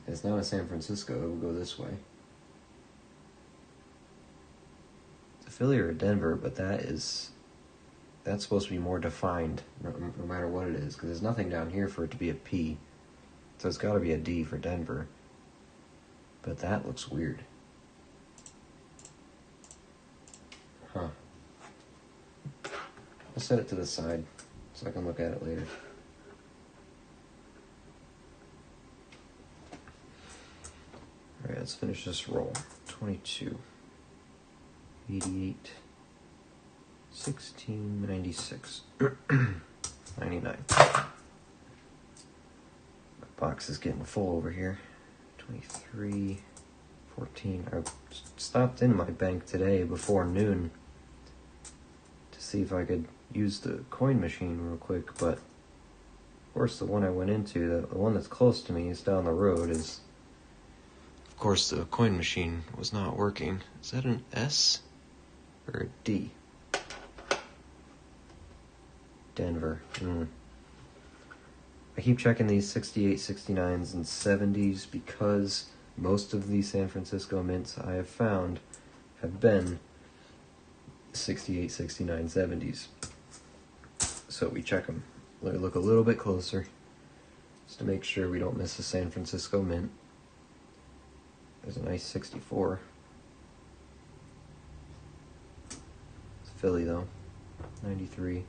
It's not a San Francisco. It will go this way. It's a Philly or a Denver, but that's supposed to be more defined, no matter what it is, because there's nothing down here for it to be a P. So it's got to be a D for Denver. But that looks weird. Huh. I'll set it to the side so I can look at it later. Alright, let's finish this roll. 22, 88, 16, 96, 99. My box is getting full over here. 23, 14. I stopped in my bank today before noon to see if I could use the coin machine real quick, but of course the one I went into, the one that's close to me, is down the road, is... Of course the coin machine was not working. Is that an S or a D? Denver. I keep checking these 68, 69s, and 70s because most of these San Francisco mints I have found have been 68, 69, 70s. So we check them. Look a little bit closer just to make sure we don't miss a San Francisco mint. There's a nice 64. It's Philly though. 93.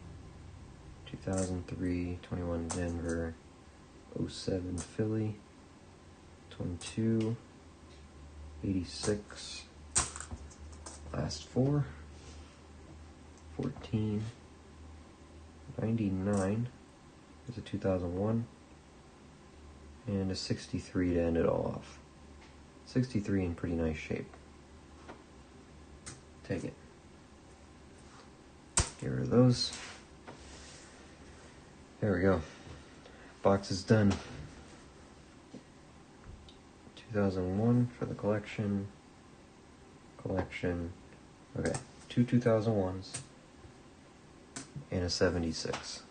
2003, 21 Denver, 07 Philly, 22, 86, last four, 14, 99, there's a 2001, and a 63 to end it all off. 63 in pretty nice shape. Take it. Get rid of those. There we go. Box is done. 2001 for the collection. Okay, two 2001s and a 76.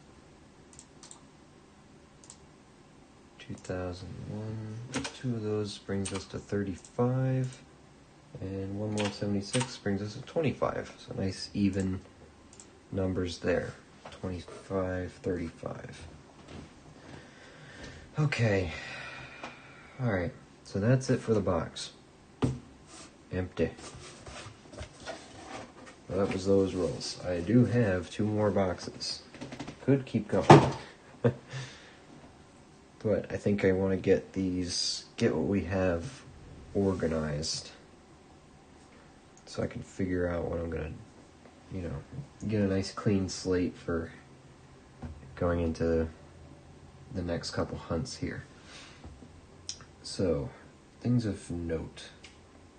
2001, two of those brings us to 35, and one more 76 brings us to 25. So nice even numbers there. 25, 35. Okay. Alright, so that's it for the box. Empty. Well, that was those rolls. I do have two more boxes. Could keep going. But I think I want to get what we have organized so I can figure out what I'm gonna, get a nice clean slate for going into the next couple hunts here. So, things of note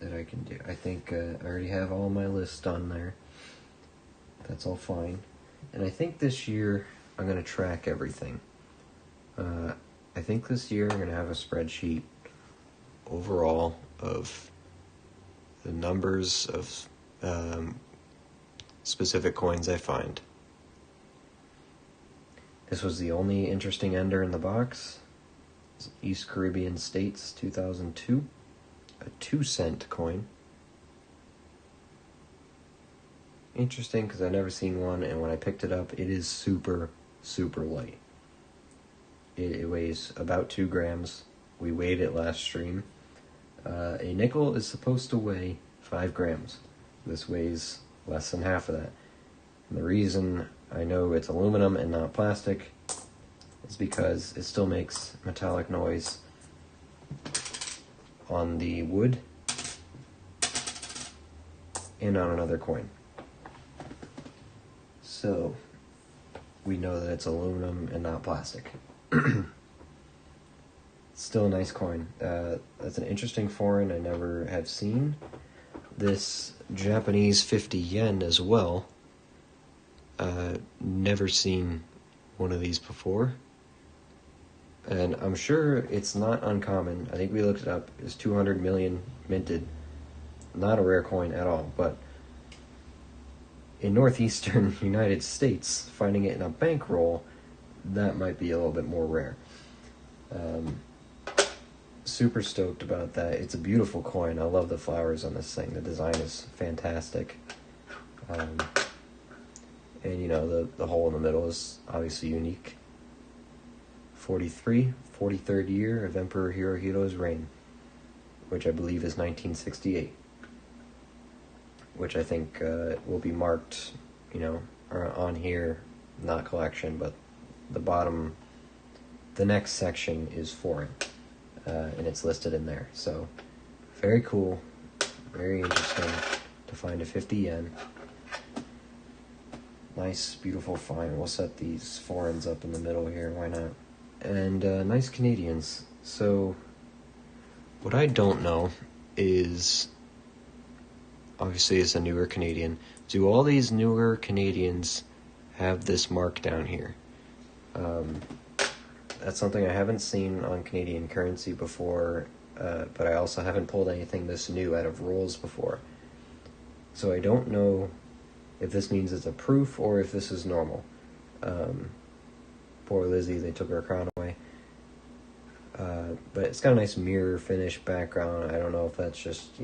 that I can do. I think I already have all my lists done there. That's all fine. And I think this year I'm going to track everything. I think this year I'm going to have a spreadsheet overall of the numbers of specific coins I find. This was the only interesting ender in the box. East Caribbean States 2002. A 2-cent coin. Interesting because I've never seen one, and when I picked it up, it is super, super light. It weighs about 2 grams. We weighed it last stream. A nickel is supposed to weigh 5 grams. This weighs less than half of that. And the reason I know it's aluminum and not plastic is because it still makes metallic noise on the wood and on another coin. So we know that it's aluminum and not plastic. Still a nice coin. That's an interesting foreign I never have seen. This Japanese 50 yen as well. Never seen one of these before. And I'm sure it's not uncommon. I think we looked it up. It's 200 million minted. Not a rare coin at all, but in northeastern United States, finding it in a bankroll, that might be a little bit more rare. Super stoked about that. It's a beautiful coin. I love the flowers on this thing. The design is fantastic. And the hole in the middle is obviously unique. 43rd year of Emperor Hirohito's reign, which I believe is 1968. Which I think will be marked, on here, not collection, but the next section is foreign, and it's listed in there. So, very cool, very interesting to find a 50 yen. Nice, beautiful find. We'll set these foreigns up in the middle here, why not? And nice Canadians. So, what I don't know is, obviously it's a newer Canadian, do all these newer Canadians have this mark down here? That's something I haven't seen on Canadian currency before, but I also haven't pulled anything this new out of rolls before. So I don't know if this means it's a proof or if this is normal. Poor Lizzie, they took her crown away. But it's got a nice mirror finish background. I don't know if that's just,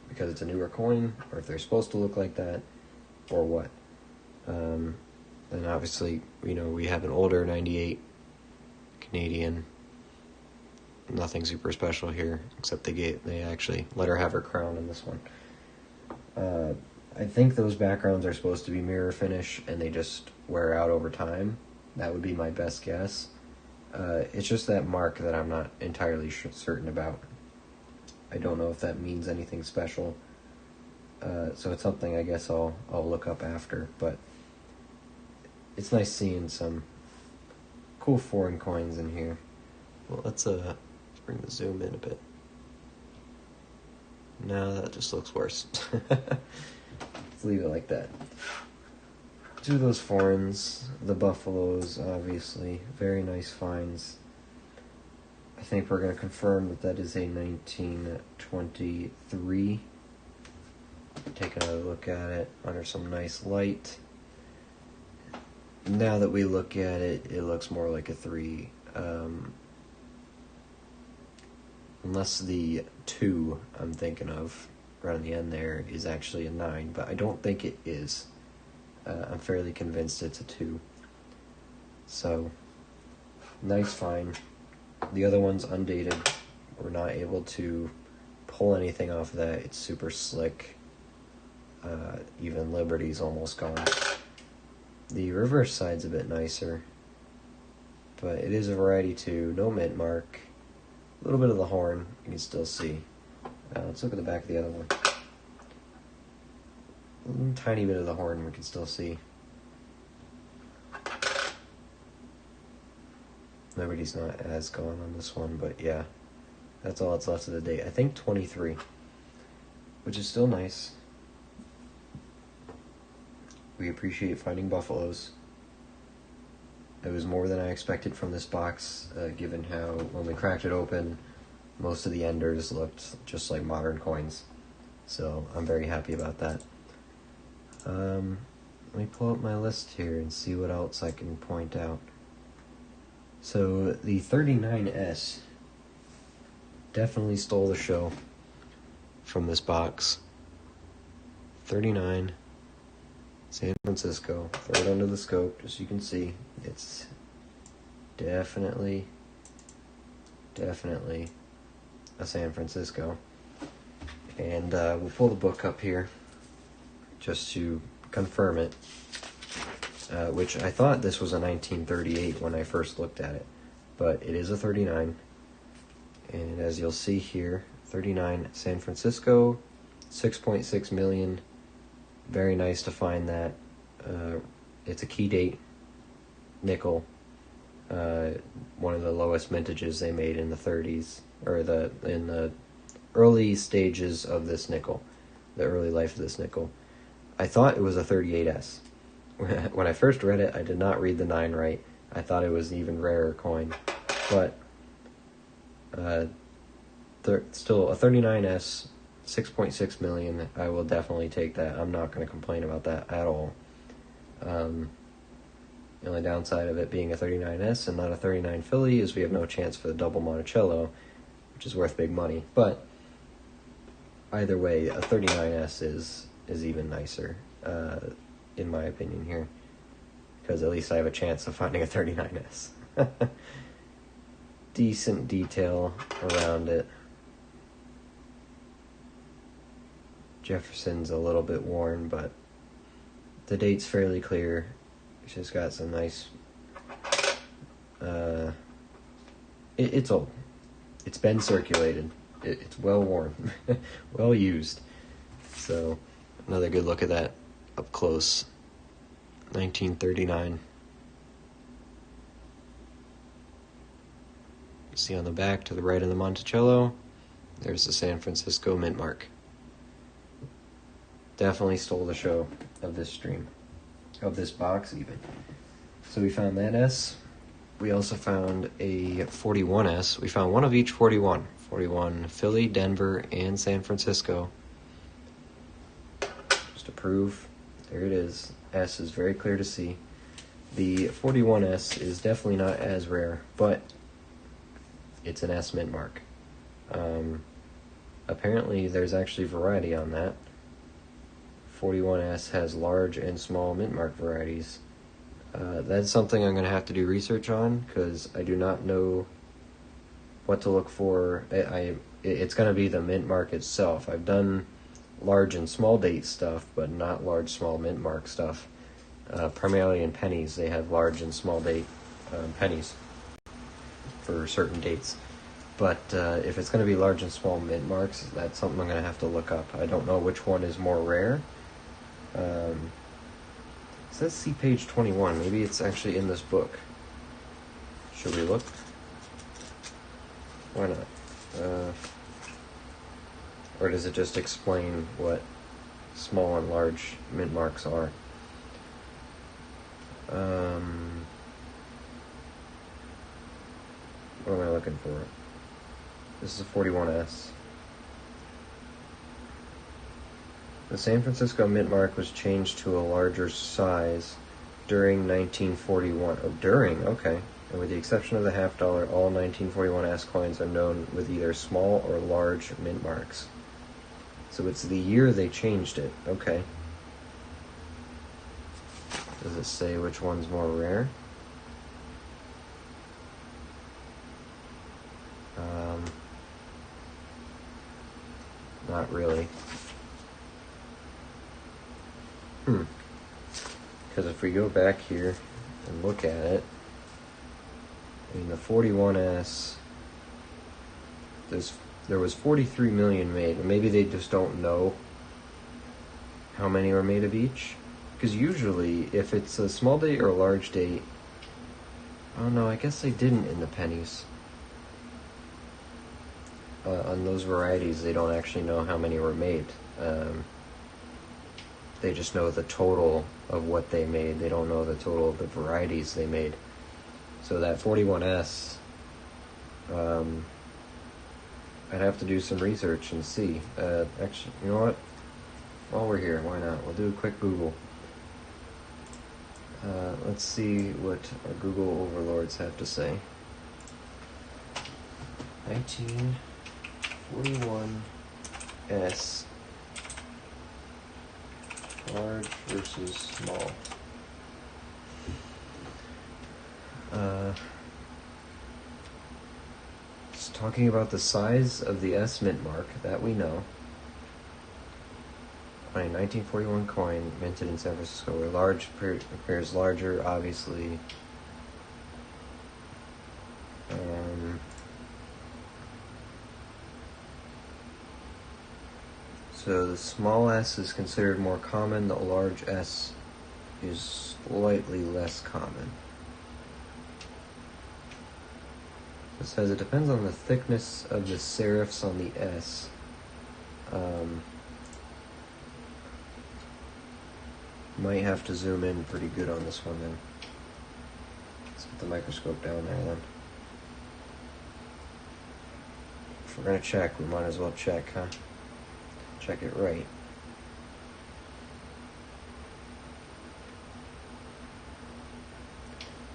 because it's a newer coin, or if they're supposed to look like that, or what. And obviously, we have an older 98 Canadian. Nothing super special here, except they actually let her have her crown in this one. I think those backgrounds are supposed to be mirror finish, and they just wear out over time. That would be my best guess. It's just that mark that I'm not entirely certain about. I don't know if that means anything special. So it's something I guess I'll look up after. But it's nice seeing some cool foreign coins in here. Well, let's bring the zoom in a bit. No, that just looks worse. Let's leave it like that. Do those foreigns, the buffaloes, obviously, very nice finds. I think we're going to confirm that is a 1923. Take another look at it under some nice light. Now that we look at it, it looks more like a 3. Unless the 2 I'm thinking of, right on the end there, is actually a 9, but I don't think it is. I'm fairly convinced it's a 2. So, nice find. The other one's undated. We're not able to pull anything off of that. It's super slick. Even Liberty's almost gone. The reverse side's a bit nicer. But it is a variety too. No mint mark. A little bit of the horn you can still see. Let's look at the back of the other one. tiny bit of the horn we can still see. Liberty's not as gone on this one, but yeah, that's all that's left of the date. I think 23, which is still nice. We appreciate finding buffaloes. It was more than I expected from this box, given how when we cracked it open, most of the enders looked just like modern coins. So I'm very happy about that. Let me pull up my list here and see what else I can point out. So the 39S definitely stole the show from this box. 39, San Francisco. Throw it under the scope just so you can see. It's definitely a San Francisco. And we'll pull the book up here just to confirm it. Which I thought this was a 1938 when I first looked at it, but it is a 39. And as you'll see here, 39 San Francisco, 6.6 million. Very nice to find that. It's a key date nickel. One of the lowest mintages they made in the 30s, or in the early stages of this nickel, the early life of this nickel. I thought it was a 38S. When I first read it, I did not read the 9 right. I thought it was an even rarer coin. But still, a 39S, 6.6 million, I will definitely take that. I'm not going to complain about that at all. The only downside of it being a 39S and not a 39 Philly is we have no chance for the double Monticello, which is worth big money. But either way, a 39S is even nicer. In my opinion here, because at least I have a chance of finding a 39S. Decent detail around it. Jefferson's a little bit worn, but the date's fairly clear. It's just got some nice it's old. It's been circulated. It's well worn. Well used. So another good look at that up close. 1939. See on the back to the right of the Monticello, there's the San Francisco mint mark. Definitely stole the show of this stream, of this box even. So we found that S. We also found a 41S. We found one of each 41. 41 Philly, Denver, and San Francisco. Just to prove, there it is. S is very clear to see. The 41S is definitely not as rare, but it's an S mint mark. Apparently there's actually variety on that. 41S has large and small mint mark varieties. That's something I'm going to have to do research on, because I do not know what to look for. It's going to be the mint mark itself. I've done large and small date stuff, but not large small mint mark stuff. Primarily in pennies, they have large and small date pennies for certain dates. But if it's going to be large and small mint marks, that's something I'm going to have to look up. I don't know which one is more rare. It says see page 21. Maybe it's actually in this book. Should we look? Why not? Or does it just explain what small and large mint marks are? What am I looking for? This is a 41S. The San Francisco mint mark was changed to a larger size during 1941. Oh, during, okay. And with the exception of the half dollar, all 1941S coins are known with either small or large mint marks. So it's the year they changed it. Okay. Does it say which one's more rare? Not really. Because if we go back here and look at it, I mean, the 41S, there was 43 million made, and maybe they just don't know how many were made of each. Because usually, if it's a small date or a large date, oh no, I guess they didn't in the pennies. On those varieties, they don't actually know how many were made. They just know the total of what they made. They don't know the total of the varieties they made. So that 41S, I'd have to do some research and see. Actually, you know what? While we're here, why not? We'll do a quick Google. Let's see what our Google overlords have to say. 1941S, large versus small. Just talking about the size of the S mint mark, that we know. On a 1941 coin minted in San Francisco, where large appears larger, obviously. So the small S is considered more common, the large S is slightly less common. It says it depends on the thickness of the serifs on the S. Might have to zoom in pretty good on this one then. Let's put the microscope down there then. If we're gonna check, we might as well check, huh? Check it right.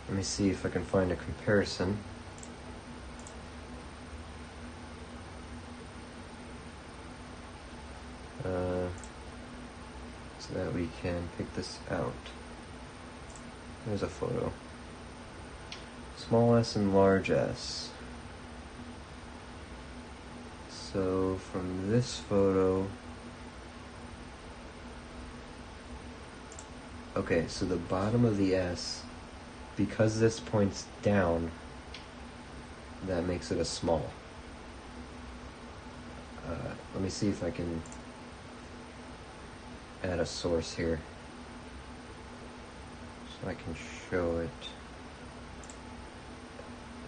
Let me see if I can find a comparison. So that we can pick this out. There's a photo. Small s and large s. So from this photo, okay, so the bottom of the S, because this points down, that makes it a small. Let me see if I can add a source here so I can show it.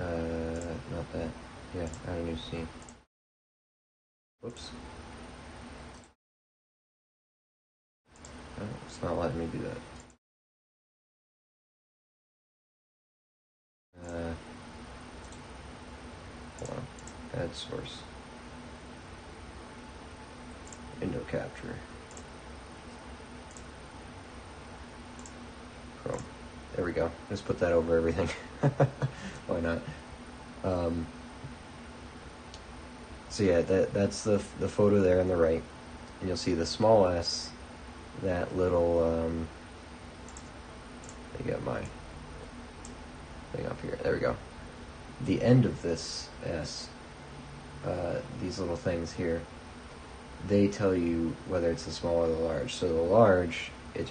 Not that. Yeah, add a new scene. Whoops. Oh, it's not letting me do that. Hold on. Add source. Window capture. Chrome. There we go. Just put that over everything. Why not? So yeah, that's the photo there on the right, and you'll see the small s, that little. I got my thing up here. There we go. The end of this s, these little things here, they tell you whether it's the small or the large. So the large, it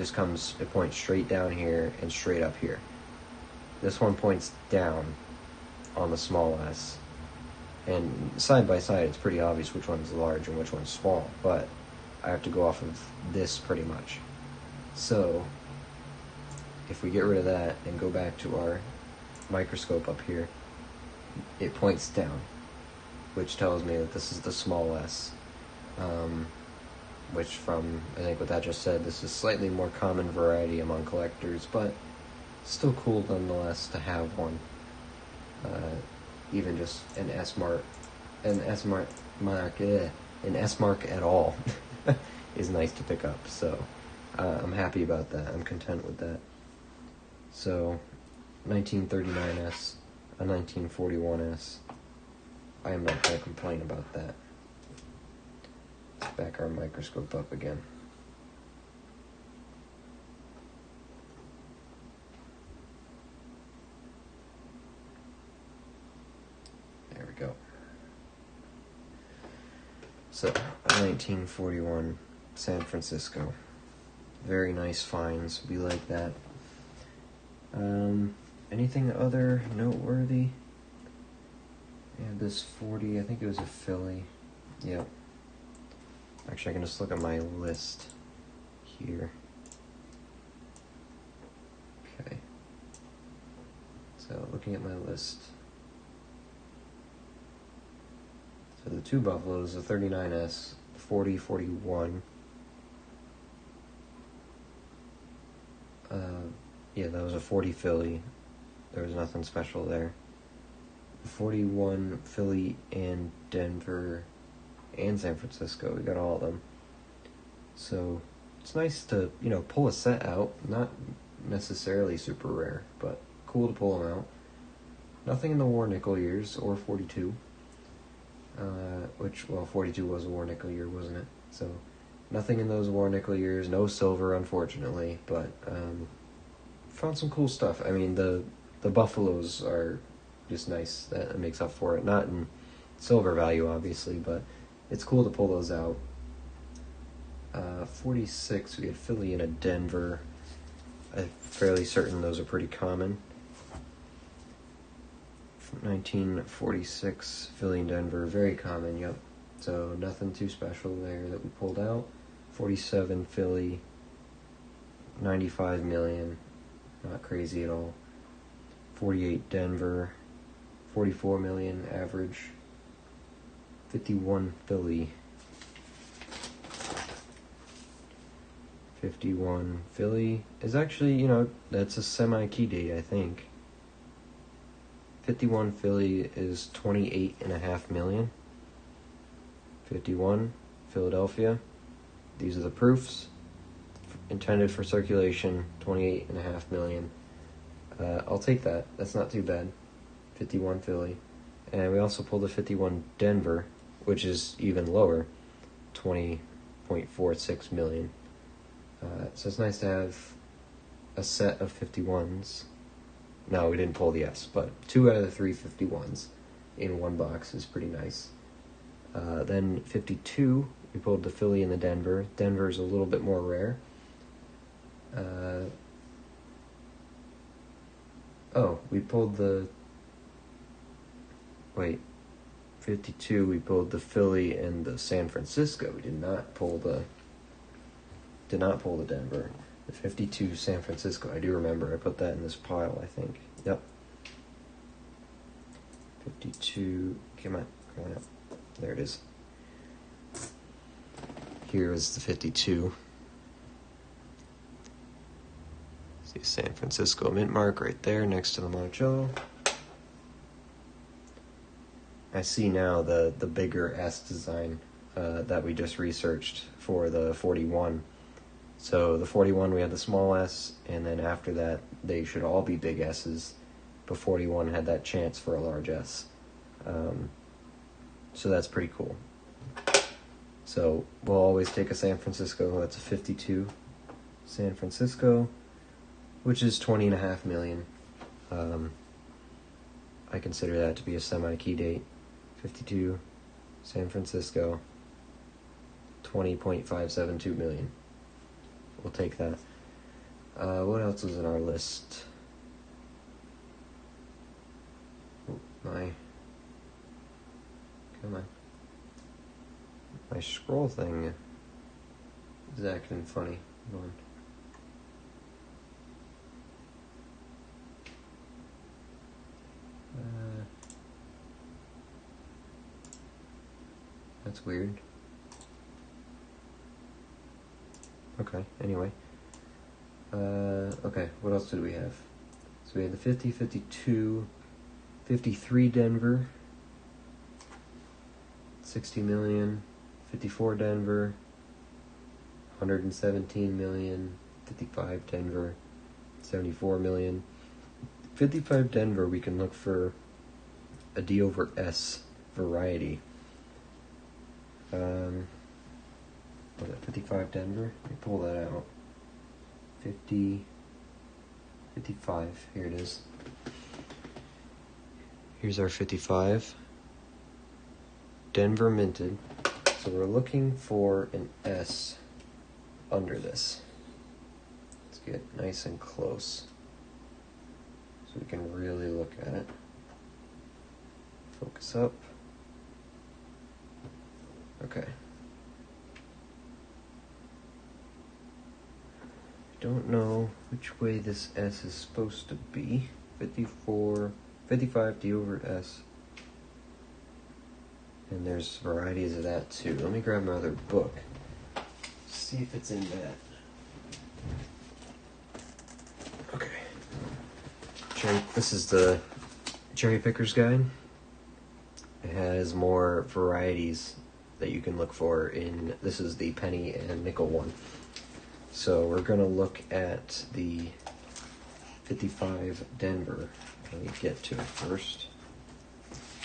points straight down here and straight up here. This one points down on the small s. And side by side, it's pretty obvious which one's large and which one's small, but I have to go off of this pretty much. So, if we get rid of that and go back to our microscope up here, it points down, which tells me that this is the small s. Which from, I think what that just said, this is slightly more common variety among collectors, but still cool nonetheless to have one. Even just an S mark at all is nice to pick up. So I'm happy about that. I'm content with that. So 1939S, a 1941S. I am not going to complain about that. Let's back our microscope up again. There we go. So, 1941 San Francisco. Very nice finds. We like that. Anything other noteworthy? Yeah, this 40, I think it was a Philly. Yep. Actually, I can just look at my list here. Okay. So looking at my list. So the two Buffaloes, the 39S, 40, 41. Yeah, that was a 40 Philly. There was nothing special there. 41 Philly and Denver and San Francisco. We got all of them. So it's nice to, pull a set out. Not necessarily super rare, but cool to pull them out. Nothing in the War Nickel years or 42. 42 was a War Nickel year, wasn't it? So nothing in those War Nickel years. No silver, unfortunately, but found some cool stuff. I mean, the Buffaloes are just nice. That makes up for it. Not in silver value, obviously, but it's cool to pull those out. 46, we had Philly and a Denver. I'm fairly certain those are pretty common. 1946, Philly and Denver, very common, yep. So nothing too special there that we pulled out. 47, Philly, 95 million, not crazy at all. 48, Denver, 44 million average. 51, Philly. 51, Philly is actually, that's a semi-key date, I think. 51 Philly is 28.5 million. 51 Philadelphia. These are the proofs. Intended for circulation, 28.5 million. I'll take that. That's not too bad. 51 Philly. And we also pulled a 51 Denver, which is even lower, 20.46 million. So it's nice to have a set of 51s. No, we didn't pull the S, but 2 out of the 3 51s in one box is pretty nice. Then 52, we pulled the Philly and the Denver. Denver's a little bit more rare. We pulled the... 52, we pulled the Philly and the San Francisco. We did not pull the Denver. The 52 San Francisco, I do remember. I put that in this pile, I think. Yep. 52, come on up. There it is. Here is the 52. See San Francisco mint mark right there next to the Monticello. I see now the bigger S design that we just researched for the 41. So the 41, we had the small S, and then after that, they should all be big S's, but 41 had that chance for a large S. So that's pretty cool. So we'll always take a San Francisco. That's a 52 San Francisco, which is 20.5 million. I consider that to be a semi-key date. 52 San Francisco, 20.572 million. We'll take that. What else is in our list? Come on. My scroll thing is acting funny. Come on. That's weird. Okay, anyway. Okay, what else did we have? So we had the 50, 52, 53 Denver, 60 million, 54 Denver, 117 million, 55 Denver, 74 million. 55 Denver, we can look for a D over S variety. 55 Denver, let me pull that out. 55, here it is. Here's our 55. Denver minted. So we're looking for an S under this. Let's get nice and close so we can really look at it. Focus up. Okay. don't know which way this S is supposed to be. 54, 55 D over S. And there's varieties of that too. Let me grab my other book. See if it's in that. Okay. This is the Cherry Picker's Guide. It has more varieties that you can look for in, this is the penny and nickel one. So we're going to look at the 55 Denver. Let me get to it first.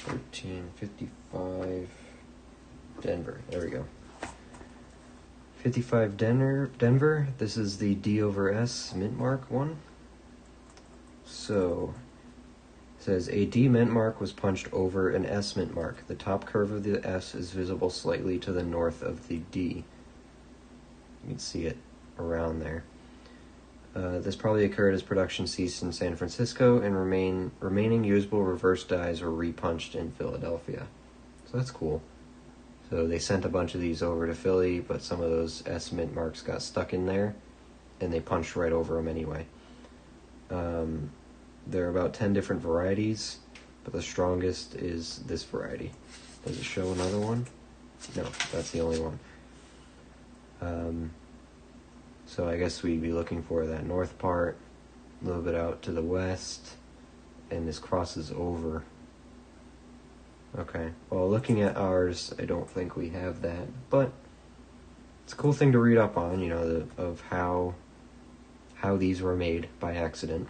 1355 Denver. There we go. 55 Denver. This is the D over S mint mark one. So it says a D mint mark was punched over an S mint mark. The top curve of the S is visible slightly to the north of the D. You can see it around there. This probably occurred as production ceased in San Francisco and remaining usable reverse dyes were repunched in Philadelphia. So that's cool. So they sent a bunch of these over to Philly, but some of those S mint marks got stuck in there, and they punched right over them anyway. There are about 10 different varieties, but the strongest is this variety. Does it show another one? No, that's the only one. So I guess we'd be looking for that north part, a little bit out to the west, and this crosses over. Okay, well, looking at ours, I don't think we have that, but it's a cool thing to read up on, of how these were made by accident.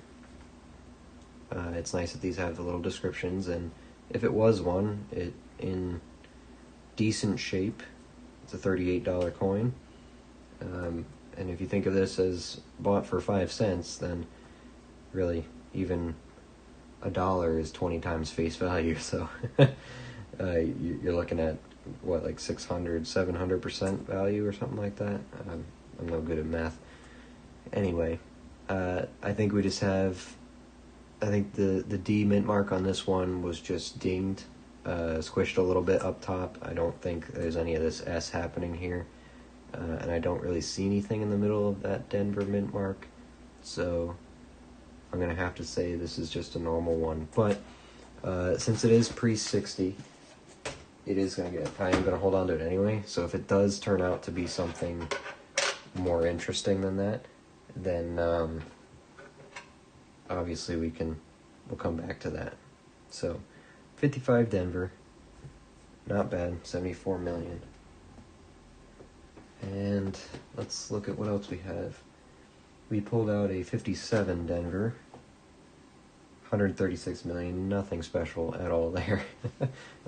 It's nice that these have the little descriptions, and if it was one, it in decent shape. It's a $38 coin. And if you think of this as bought for 5 cents, then really even $1 is 20 times face value. So you're looking at what, like 600, 700% value or something like that. I'm no good at math. Anyway, I think we just have. I think the D mint mark on this one was just dinged, squished a little bit up top. I don't think there's any of this S happening here. And I don't really see anything in the middle of that Denver mint mark. So I'm going to have to say this is just a normal one. But since it is pre-60, it is going to get, I am going to hold on to it anyway. So if it does turn out to be something more interesting than that, then obviously we'll come back to that. So 55 Denver, not bad, 74 million. And let's look at what else we have. We pulled out a 57 Denver, 136 million, nothing special at all there.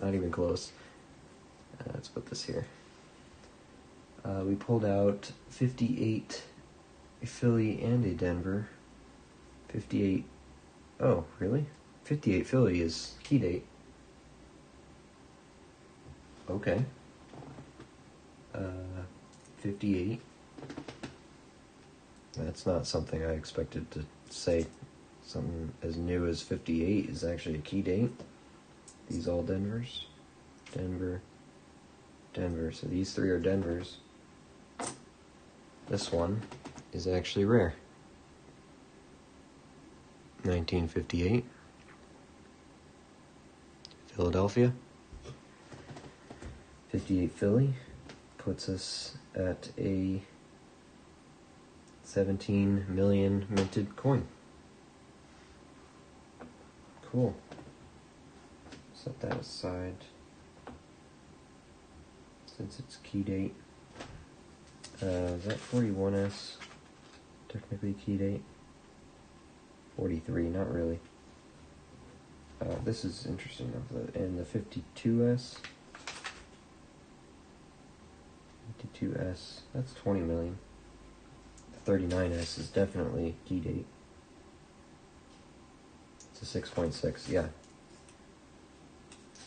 Not even close. Let's put this here. We pulled out 58, a Philly and a Denver. 58, oh, really? 58 Philly is key date. Okay. 58. That's not something I expected to say. Something as new as 58 is actually a key date. These all Denvers. Denver. Denver. So these three are Denvers. This one is actually rare. 1958. Philadelphia. 58 Philly. Puts us at a 17 million minted coin. Cool. Set that aside since it's key date. Is that 41S technically key date? 43, not really. This is interesting. And the 52S. 52S, that's 20 million. The 39S is definitely key date. It's a 6.6, yeah.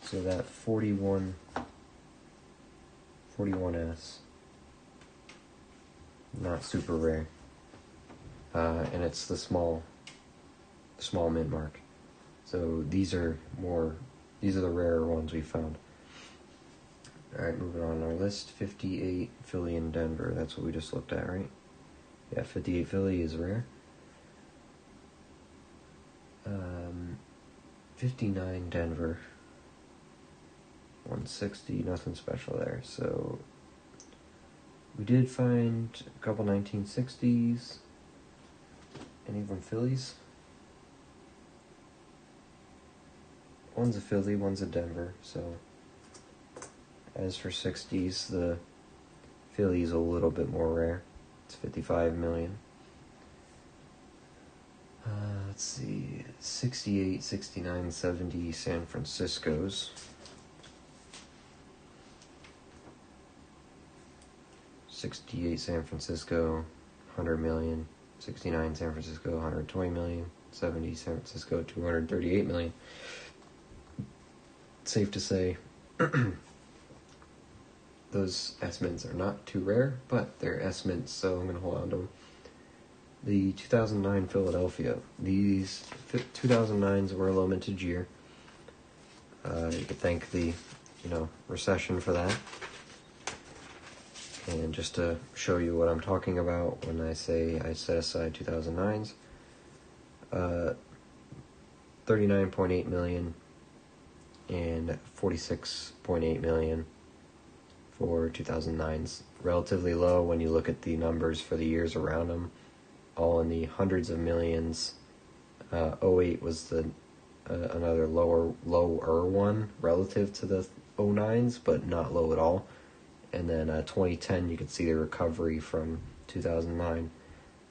So that 41S, not super rare. And it's the small mint mark. So these are the rarer ones we found. Alright, moving on our list. 58 Philly and Denver. That's what we just looked at, right? Yeah, 58 Philly is rare. 59 Denver. 160, nothing special there. So we did find a couple 1960s. Any of them Phillies? One's a Philly, one's a Denver. So as for 60s, the Philly's a little bit more rare. It's 55 million. Let's see, 68, 69, 70 San Francisco's. 68 San Francisco, 100 million. 69 San Francisco, 120 million. 70 San Francisco, 238 million. Safe to say, those estimates are not too rare, but they're estimates, so I'm going to hold on to them. The 2009 Philadelphia. These 2009s were a low mintage year. You could thank the, recession for that. And just to show you what I'm talking about when I say I set aside 2009s, 39.8 million and 46.8 million for 2009s. Relatively low when you look at the numbers for the years around them, all in the hundreds of millions. 08 was the another lower one relative to the 09s, but not low at all. And then 2010, you could see the recovery from 2009.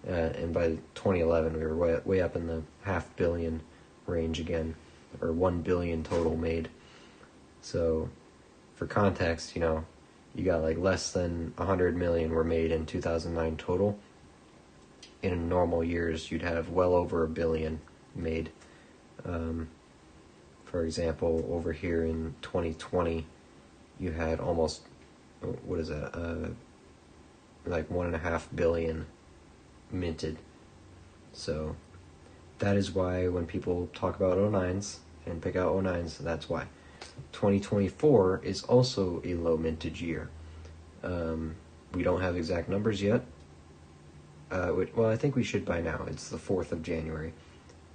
And by 2011, we were way up in the $500 million range again, or 1 billion total made. So, for context, you got like less than 100 million were made in 2009 total. In normal years, you'd have well over 1 billion made. For example, over here in 2020, you had almost, what is that, like 1.5 billion minted. So that is why when people talk about 09s and pick out 09s, that's why. 2024 is also a low mintage year. We don't have exact numbers yet. Well, I think we should by now. It's the 4th of January.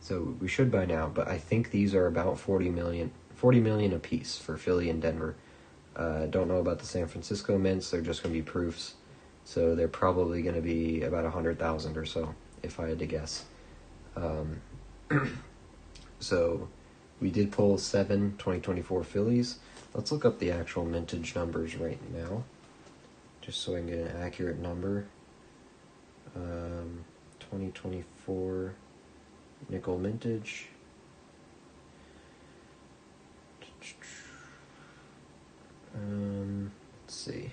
So we should by now, but I think these are about 40 million a piece for Philly and Denver. Don't know about the San Francisco mints. They're just going to be proofs. So they're probably going to be about 100,000 or so, if I had to guess. So we did pull 7 2024 Phillies. Let's look up the actual mintage numbers right now, just so I can get an accurate number. 2024 nickel mintage. Let's see.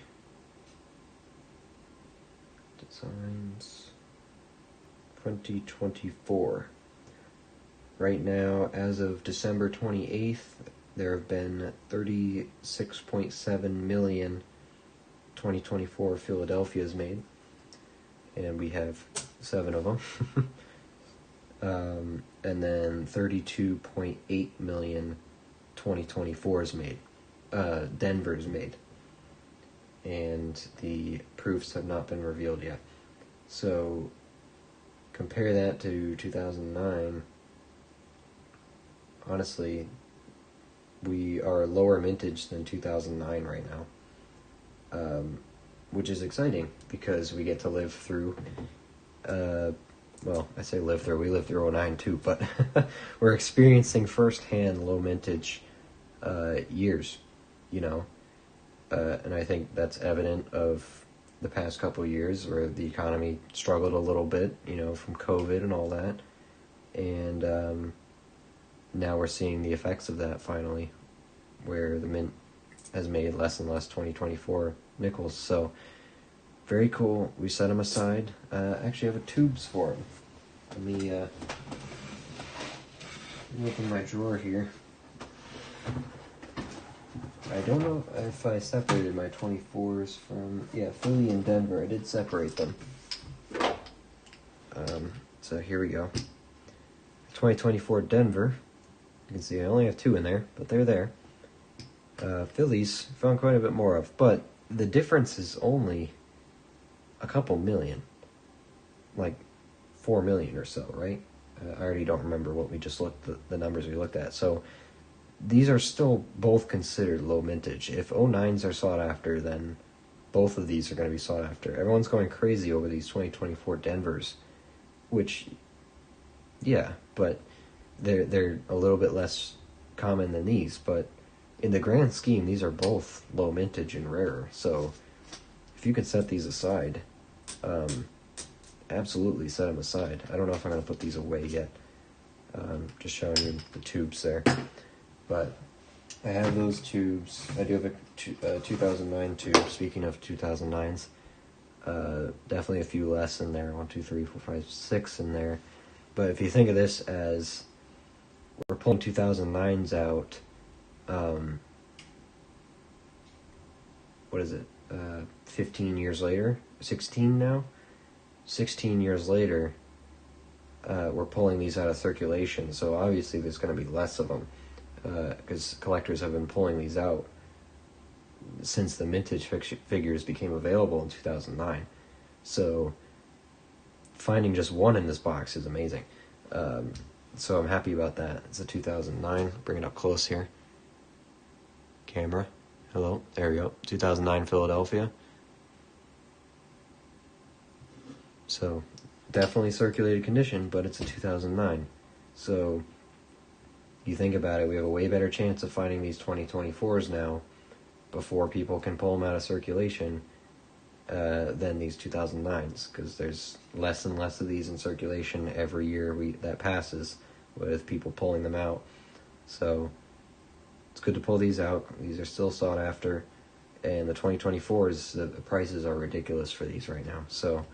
Designs 2024. Right now, as of December 28th, there have been 36.7 million 2024 Philadelphias made, and we have 7 of them. And then 32.8 million 2024s made. Denver's made. And the proofs have not been revealed yet. So, compare that to 2009. Honestly, we are lower mintage than 2009 right now. Which is exciting, because we get to live through, well, I say live through, we lived through 09 too, but we're experiencing firsthand low mintage years, and I think that's evident of the past couple of years where the economy struggled a little bit, from COVID and all that, and now we're seeing the effects of that finally, where the mint has made less and less 2024 nickels. So very cool. We set them aside. Actually, I have tubes for them. Let me open my drawer here. I don't know if I separated my 24s from, Philly and Denver. I did separate them. So here we go. 2024 Denver. You can see I only have 2 in there, but they're there. Phillies found quite a bit more of, but the difference is only a couple million. like 4 million or so, right? I already don't remember what we just looked, the numbers we looked at. So these are still both considered low mintage. If 09s are sought after, then both of these are going to be sought after. Everyone's going crazy over these 2024 Denvers, which, yeah, but they're a little bit less common than these. But in the grand scheme, these are both low mintage and rarer. So if you can set these aside, absolutely set them aside. I don't know if I'm going to put these away yet. Just showing you the tubes there. But I have those tubes. I do have a 2009 tube. Speaking of 2009s, definitely a few less in there. 1, 2, 3, 4, 5, 6 in there. But if you think of this as we're pulling 2009s out, what is it? 15 years later? 16 now? 16 years later, we're pulling these out of circulation. So obviously there's going to be less of them. Because collectors have been pulling these out since the mintage figures became available in 2009. So finding just one in this box is amazing. So I'm happy about that. It's a 2009. Bring it up close here. Camera. Hello. There we go. 2009 Philadelphia. So definitely circulated condition, but it's a 2009. So you think about it, we have a way better chance of finding these 2024s now before people can pull them out of circulation than these 2009s, because there's less and less of these in circulation every year that passes with people pulling them out. So it's good to pull these out. These are still sought after, and the 2024s, the prices are ridiculous for these right now. So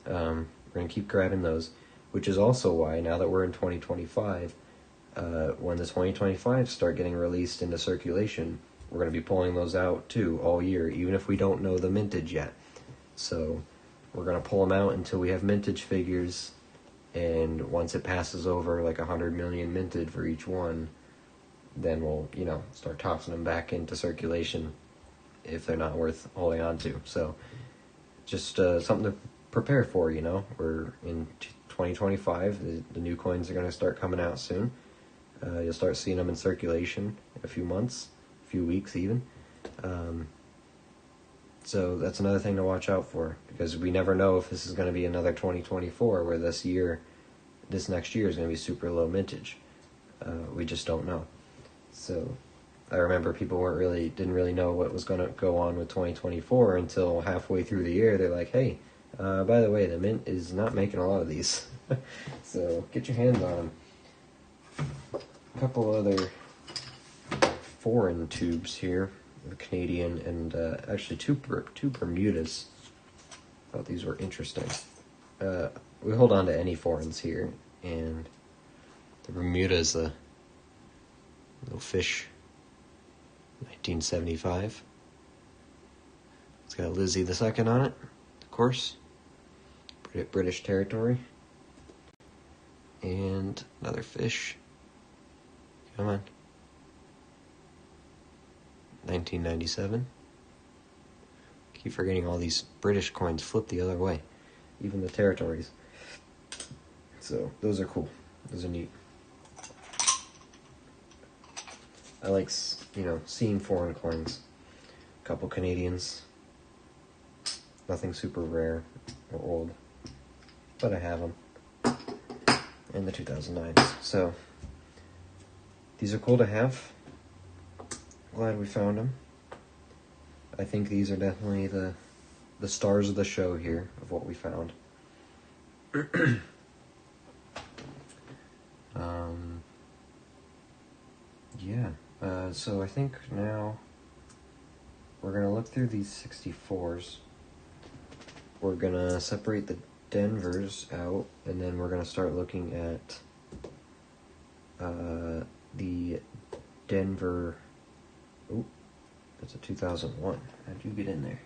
we're going to keep grabbing those, which is also why now that we're in 2025, when the 2025s start getting released into circulation, we're going to be pulling those out too all year, even if we don't know the mintage yet. So we're going to pull them out until we have mintage figures, and once it passes over like 100 million minted for each one, then we'll, start tossing them back into circulation if they're not worth holding on to. So just something to prepare for, We're in 2025. The new coins are going to start coming out soon. You'll start seeing them in circulation in a few months, a few weeks even. So that's another thing to watch out for, because we never know if this is going to be another 2024 where this next year is going to be super low mintage. We just don't know. So I remember people didn't really know what was going to go on with 2024 until halfway through the year. They're like, hey, by the way, the mint is not making a lot of these. So get your hands on them. A couple other foreign tubes here, the Canadian and actually two Bermudas. Thought these were interesting. We hold on to any foreigns here, and the Bermuda is a little fish, 1975. It's got Lizzie II on it, of course, British territory, and another fish. Come on. 1997. Keep forgetting all these British coins flip the other way. Even the territories. So, those are cool. Those are neat. I like, seeing foreign coins. A couple Canadians. Nothing super rare or old. But I have them. And the 2009s. So, these are cool to have. Glad we found them. I think these are definitely the stars of the show here of what we found. So I think now we're going to look through these 64s. We're going to separate the Denvers out, and then we're going to start looking at the Denver. Oh, that's a 2001. How'd you get in there?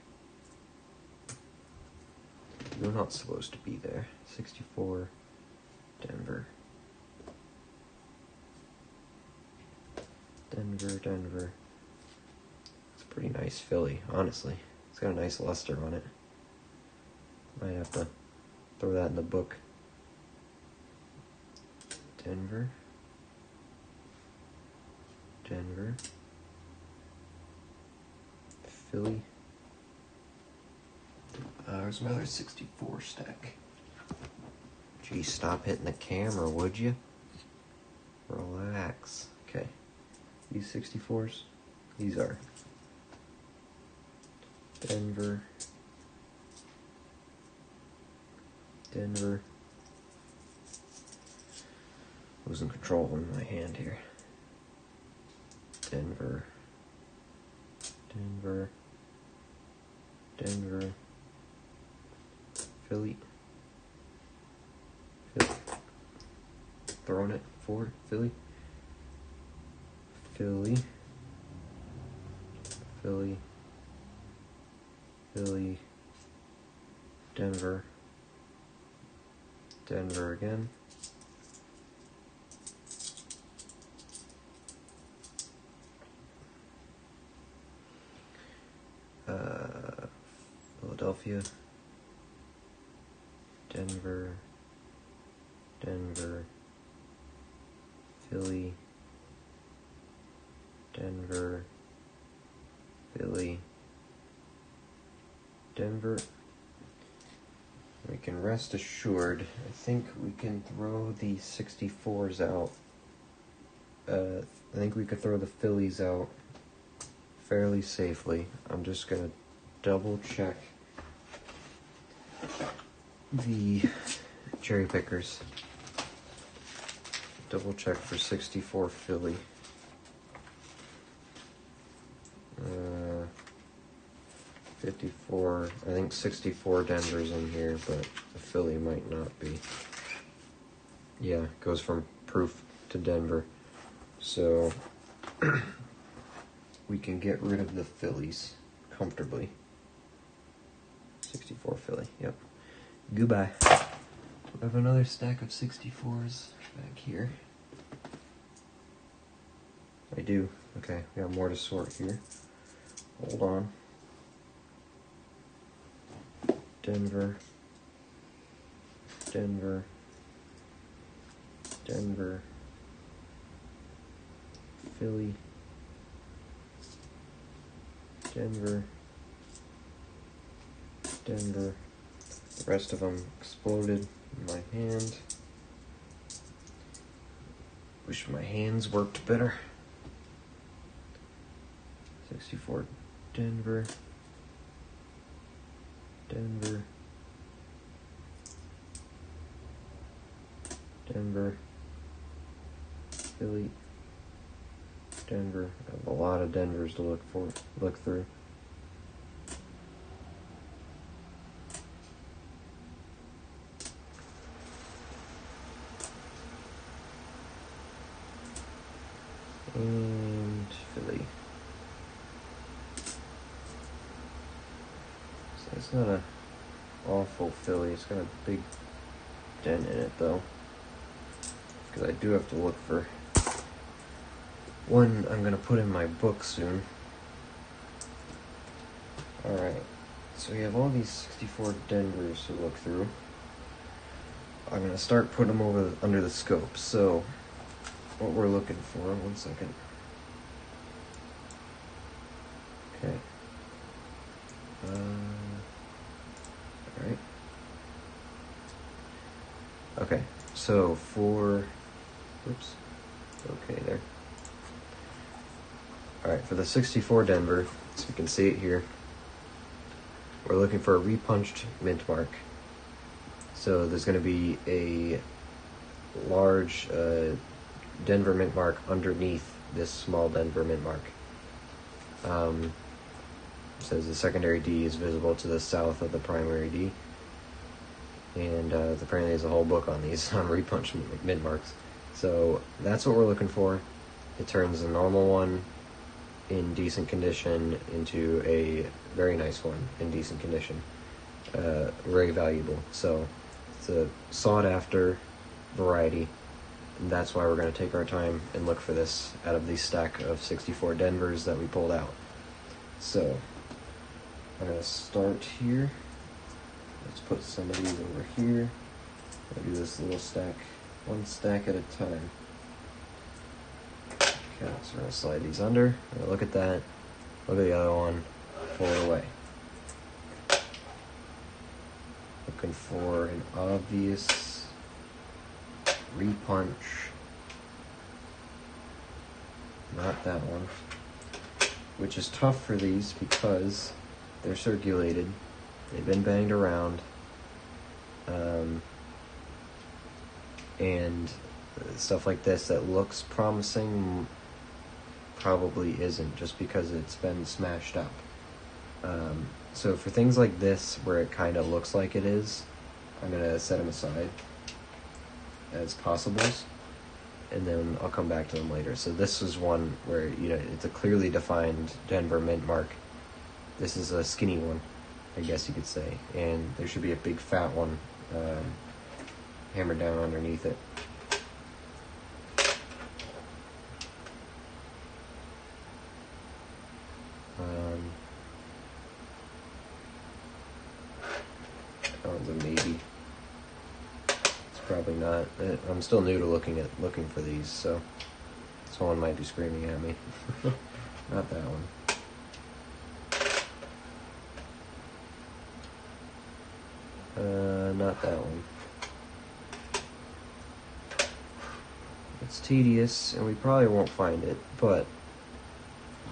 You're not supposed to be there. 64, Denver. Denver. It's a pretty nice Philly, honestly. It's got a nice luster on it. Might have to throw that in the book. Denver. Denver. Philly. There's another 64 stack. Gee, stop hitting the camera, would you? Relax. Okay. These 64s, these are Denver. Denver. Losing control in my hand here. Denver. Denver. Denver. Philly. Philly. Throwing it forward. Philly. Philly. Philly. Philly. Denver. Denver again. Philadelphia. Denver. Denver. Philly. Denver. Philly. Denver. We can rest assured, I think we can throw the 64s out. I think we could throw the Phillies out fairly safely. I'm just going to double check the cherry pickers. Double check for 64 Philly. 54, I think 64 Denver's in here, but the Philly might not be. Yeah, goes from proof to Denver. So we can get rid of the Phillies comfortably. 64 Philly, yep. Goodbye. We have another stack of 64s back here. I do. Okay, we got more to sort here. Hold on. Denver. Denver. Denver. Philly. Denver. Denver. The rest of them exploded in my hand. Wish my hands worked better. 64 Denver. Denver. Denver. Philly. Denver. I have a lot of Denvers to look through. And Philly. So it's not a awful Philly. It's got a big dent in it though. Because I do have to look for one I'm going to put in my book soon. Alright, so we have all these 64 Denvers to look through. I'm going to start putting them under the scope. So, what we're looking for, 1 second. Okay. Alright. Okay, so oops, okay there. Alright, for the 64 Denver, so you can see it here, we're looking for a repunched mint mark. So there's going to be a large Denver mint mark underneath this small Denver mint mark. It says the secondary D is visible to the south of the primary D. And apparently there's a whole book on these, on repunched mint marks. So that's what we're looking for. It turns a normal one in decent condition into a very nice one in decent condition. Very valuable. So it's a sought after variety. And that's why we're going to take our time and look for this out of the stack of 64 Denvers that we pulled out. So I'm going to start here Let's put some of these over here. I'll do this little stack, one stack at a time. Okay, so we're gonna slide these under. Look at that. Look at the other one. Pull it away. Looking for an obvious repunch. Not that one. Which is tough for these because they're circulated. They've been banged around. And stuff like this that looks promising probably isn't, just because it's been smashed up. So for things like this where it kind of looks like it is, I'm going to set them aside as possibles, and then I'll come back to them later. So this is one where, you know, it's a clearly defined Denver mint mark. This is a skinny one, I guess you could say, and there should be a big fat one hammered down underneath it. That one's a maybe. It's probably not. I'm still new to looking for these, so someone might be screaming at me. Not that one. Not that one. It's tedious, and we probably won't find it, but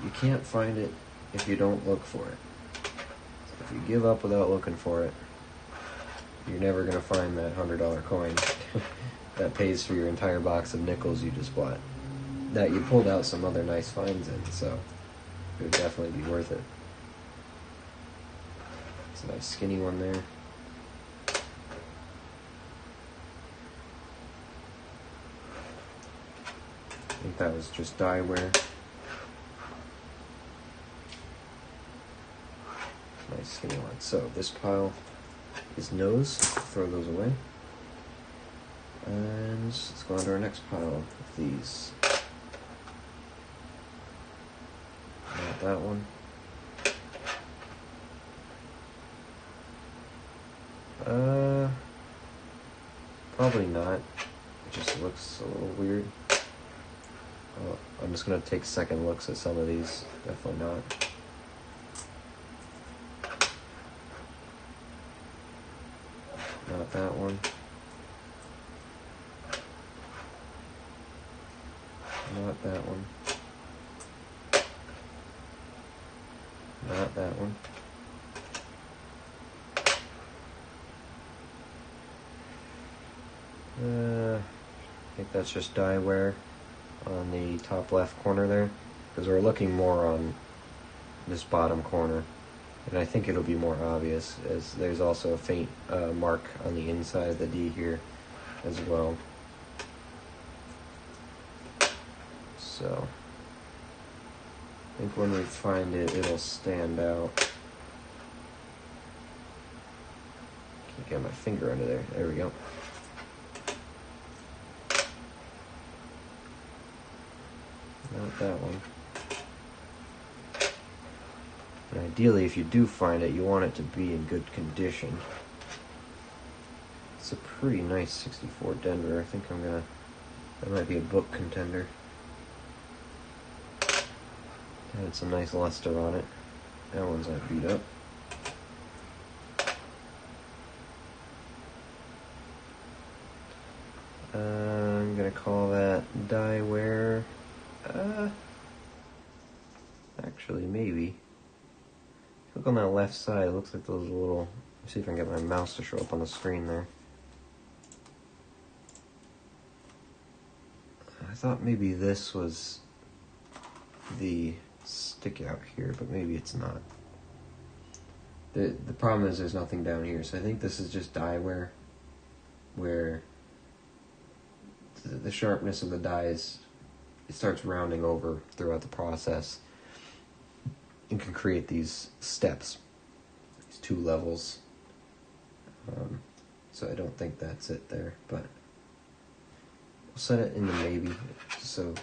you can't find it if you don't look for it. So if you give up without looking for it, you're never going to find that $100 coin that pays for your entire box of nickels you just bought. That you pulled out some other nice finds in, so it would definitely be worth it. It's a nice skinny one there. I think that was just die wear. Nice skinny one. So this pile is nose. Throw those away. And let's go on to our next pile of these. Not that one. Probably not. It just looks a little weird. I'm just going to take second looks at some of these. Definitely not. Not that one. Not that one. Not that one. I think that's just die wear on the top left corner there, because we're looking more on this bottom corner, and I think it'll be more obvious, as there's also a faint mark on the inside of the D here as well. So I think when we find it, it'll stand out. Can't get my finger under there. There we go. Not that one. And ideally, if you do find it, you want it to be in good condition. It's a pretty nice 64 Denver. I think that might be a book contender. Had some nice luster on it. That one's not beat up. I'm gonna call that die wear. Actually, maybe. Look on that left side. It looks like those little. Let's see if I can get my mouse to show up on the screen there. I thought maybe this was the stick out here, but maybe it's not. The problem is there's nothing down here, so I think this is just die wear, where the sharpness of the dies, it starts rounding over throughout the process and can create these steps, these two levels. So I don't think that's it there, but we'll set it into maybe so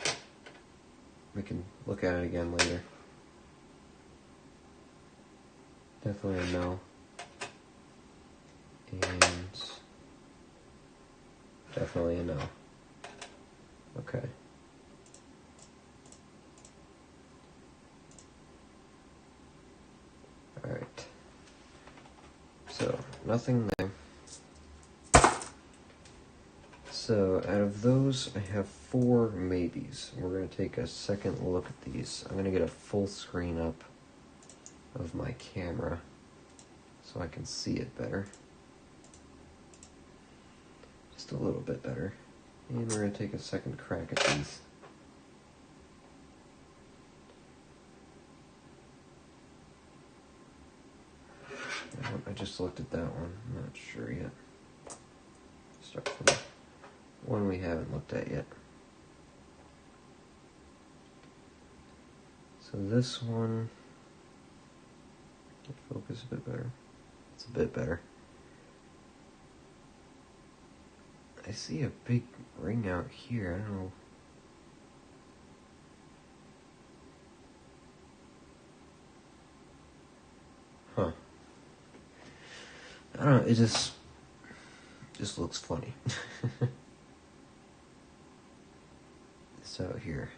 we can look at it again later. Definitely a no. And definitely a no. Okay. Alright. So, nothing there. So, out of those, I have 4 maybes. We're going to take a second look at these. I'm going to get a full screen up of my camera so I can see it better. Just a little bit better. And we're going to take a second crack at these. I just looked at that one. I'm not sure yet. Start from the one we haven't looked at yet. So this one, focus a bit better. It's a bit better. I see a big ring out here. I don't know. Huh. I don't know. It just looks funny. This out here.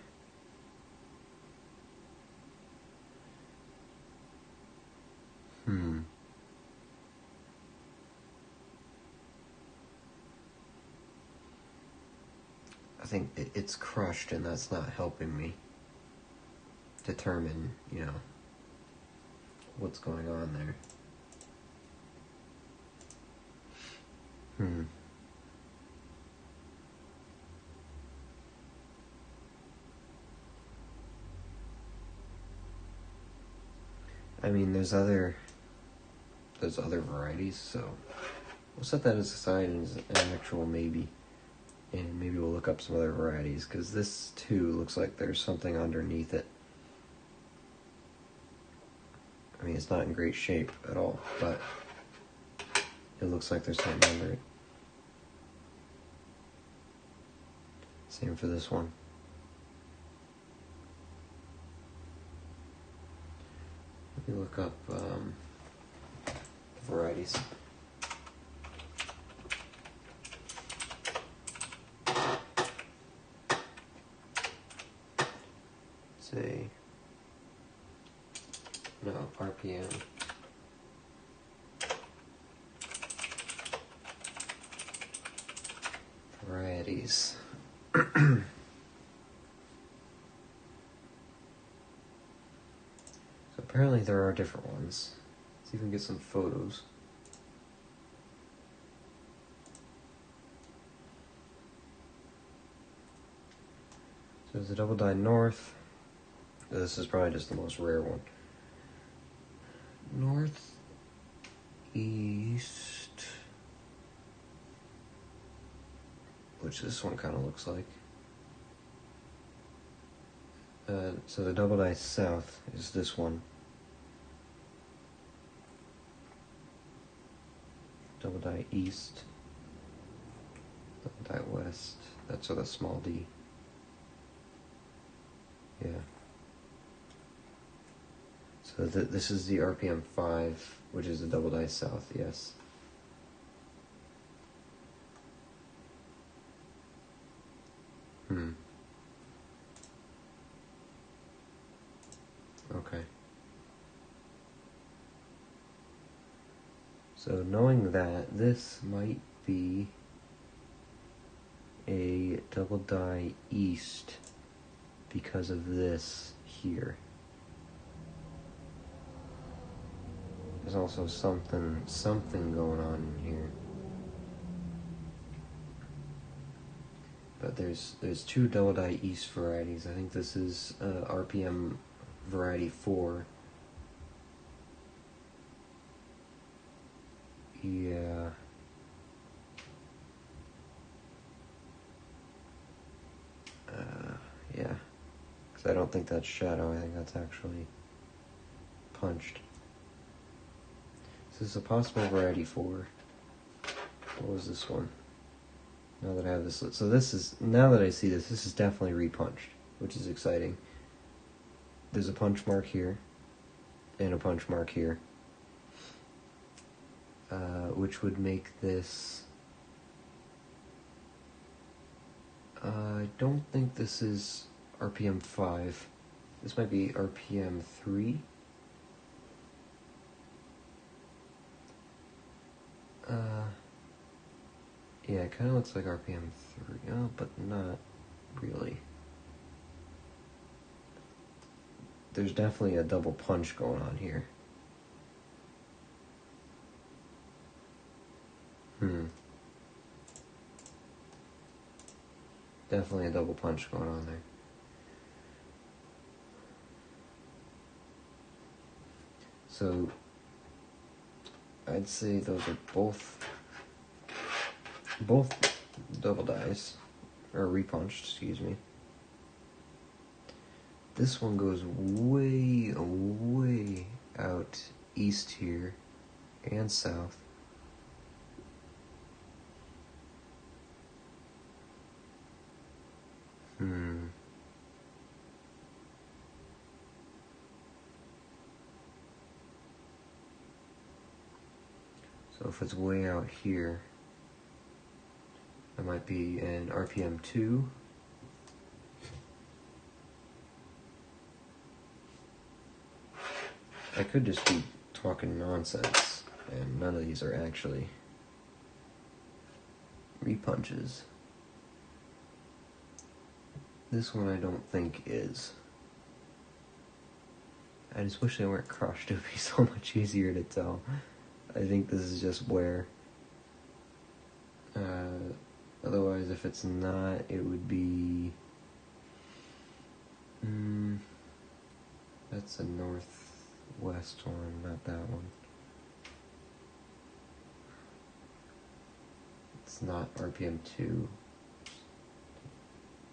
I think it's crushed, and that's not helping me determine, what's going on there. I mean, there's other varieties, so we'll set that aside as an actual maybe, and maybe we'll look up some other varieties, because this too looks like there's something underneath it. I mean, it's not in great shape at all, but it looks like there's something under it. Same for this one. Let me look up varieties. Say, no, RPM. Varieties. So apparently there are different ones. Let's see if we can get some photos. So there's a Double Die North. This is probably just the most rare one. Northeast, which this one kind of looks like. So the Double Die South is this one. Double Die East. Double Die West. That's with a small d. Yeah. So this is the RPM 5, which is the Double Die South, yes. Okay. So knowing that, this might be a Double Die East because of this here. There's also something going on in here. But there's 2 Double Die East varieties. I think this is RPM variety 4. Yeah. Yeah. Because I don't think that's shadow. I think that's actually punched. This is a possible variety 4. What was this one? Now that I have this, so this is, now that I see this is definitely repunched, which is exciting. There's a punch mark here, and a punch mark here. which would make this... I don't think this is RPM 5. This might be RPM 3. Yeah, it kind of looks like RPM 3, but not really. There's definitely a double punch going on here. Definitely a double punch going on there. So, I'd say those are both double dies, or repunched, excuse me. This one goes way, way out east here, and south. So if it's way out here, that might be an RPM 2. I could just be talking nonsense, and none of these are actually repunches. This one I don't think is. I just wish they weren't crushed. It would be so much easier to tell. I think this is just wear. Otherwise, if it's not, it would be... that's a northwest one, not that one. It's not RPM 2.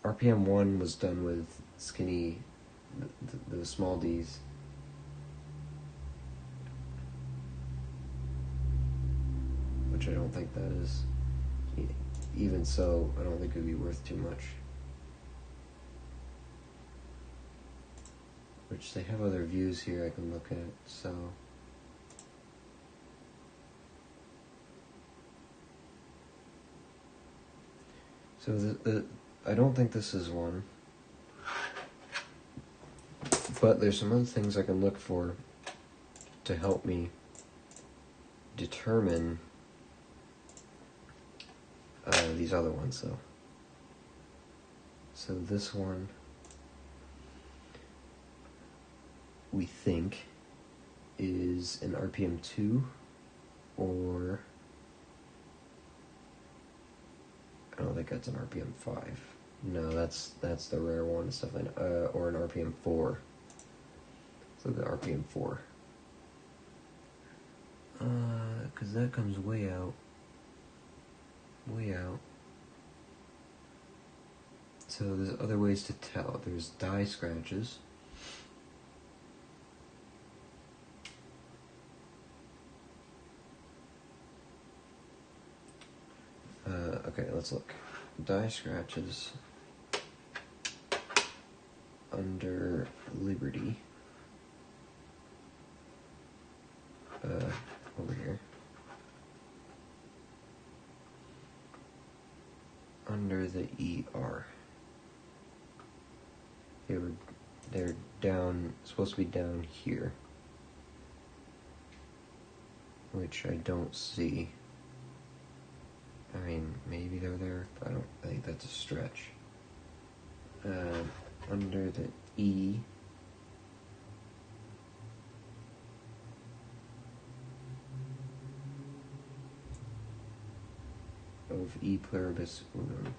RPM 1 was done with skinny, the small Ds. Which I don't think that is. Even so, I don't think it would be worth too much. Which they have other views here I can look at, so... So I don't think this is one. But there's some other things I can look for to help me determine these other ones, though. So this one, we think, is an RPM 2, or... I don't think that's an RPM 5. No, that's the rare one, stuff like, or an RPM 4. So the RPM 4. Because that comes way out. Way out. So there's other ways to tell. There's die scratches. Okay, let's look. Die scratches under Liberty. Over here. Under the ER. They're down, supposed to be down here. Which I don't see. I mean, maybe they're there, but I think that's a stretch. Under the E. Of E pluribus unum.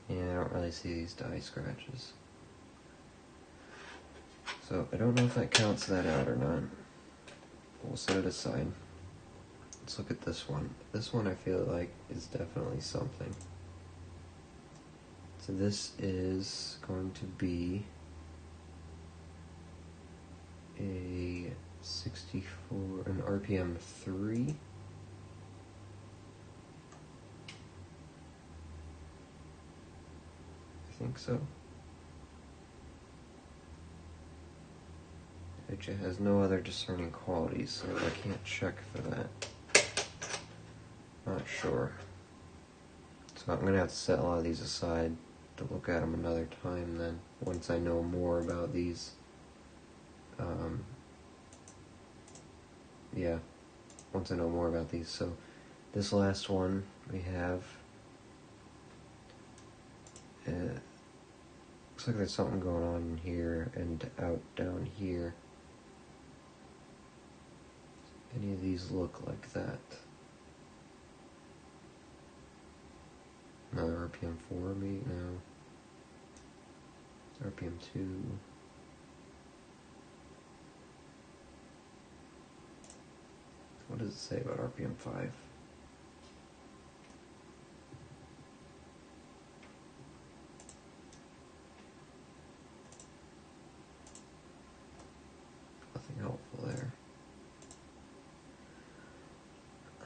Yeah, I don't really see these die scratches. So I don't know if that counts that out or not. We'll set it aside. Let's look at this one. This one I feel like is definitely something. So this is going to be a 64, an RPM 3. I think so. which it has no other discerning qualities, so I can't check for that. Not sure. So I'm gonna have to set a lot of these aside to look at them another time then, once I know more about these. Yeah, once I know more about these. So this last one we have, looks like there's something going on in here and out down here. Any of these look like that? Another RPM 4 maybe? No. RPM 2. What does it say about RPM 5? Nothing helpful there.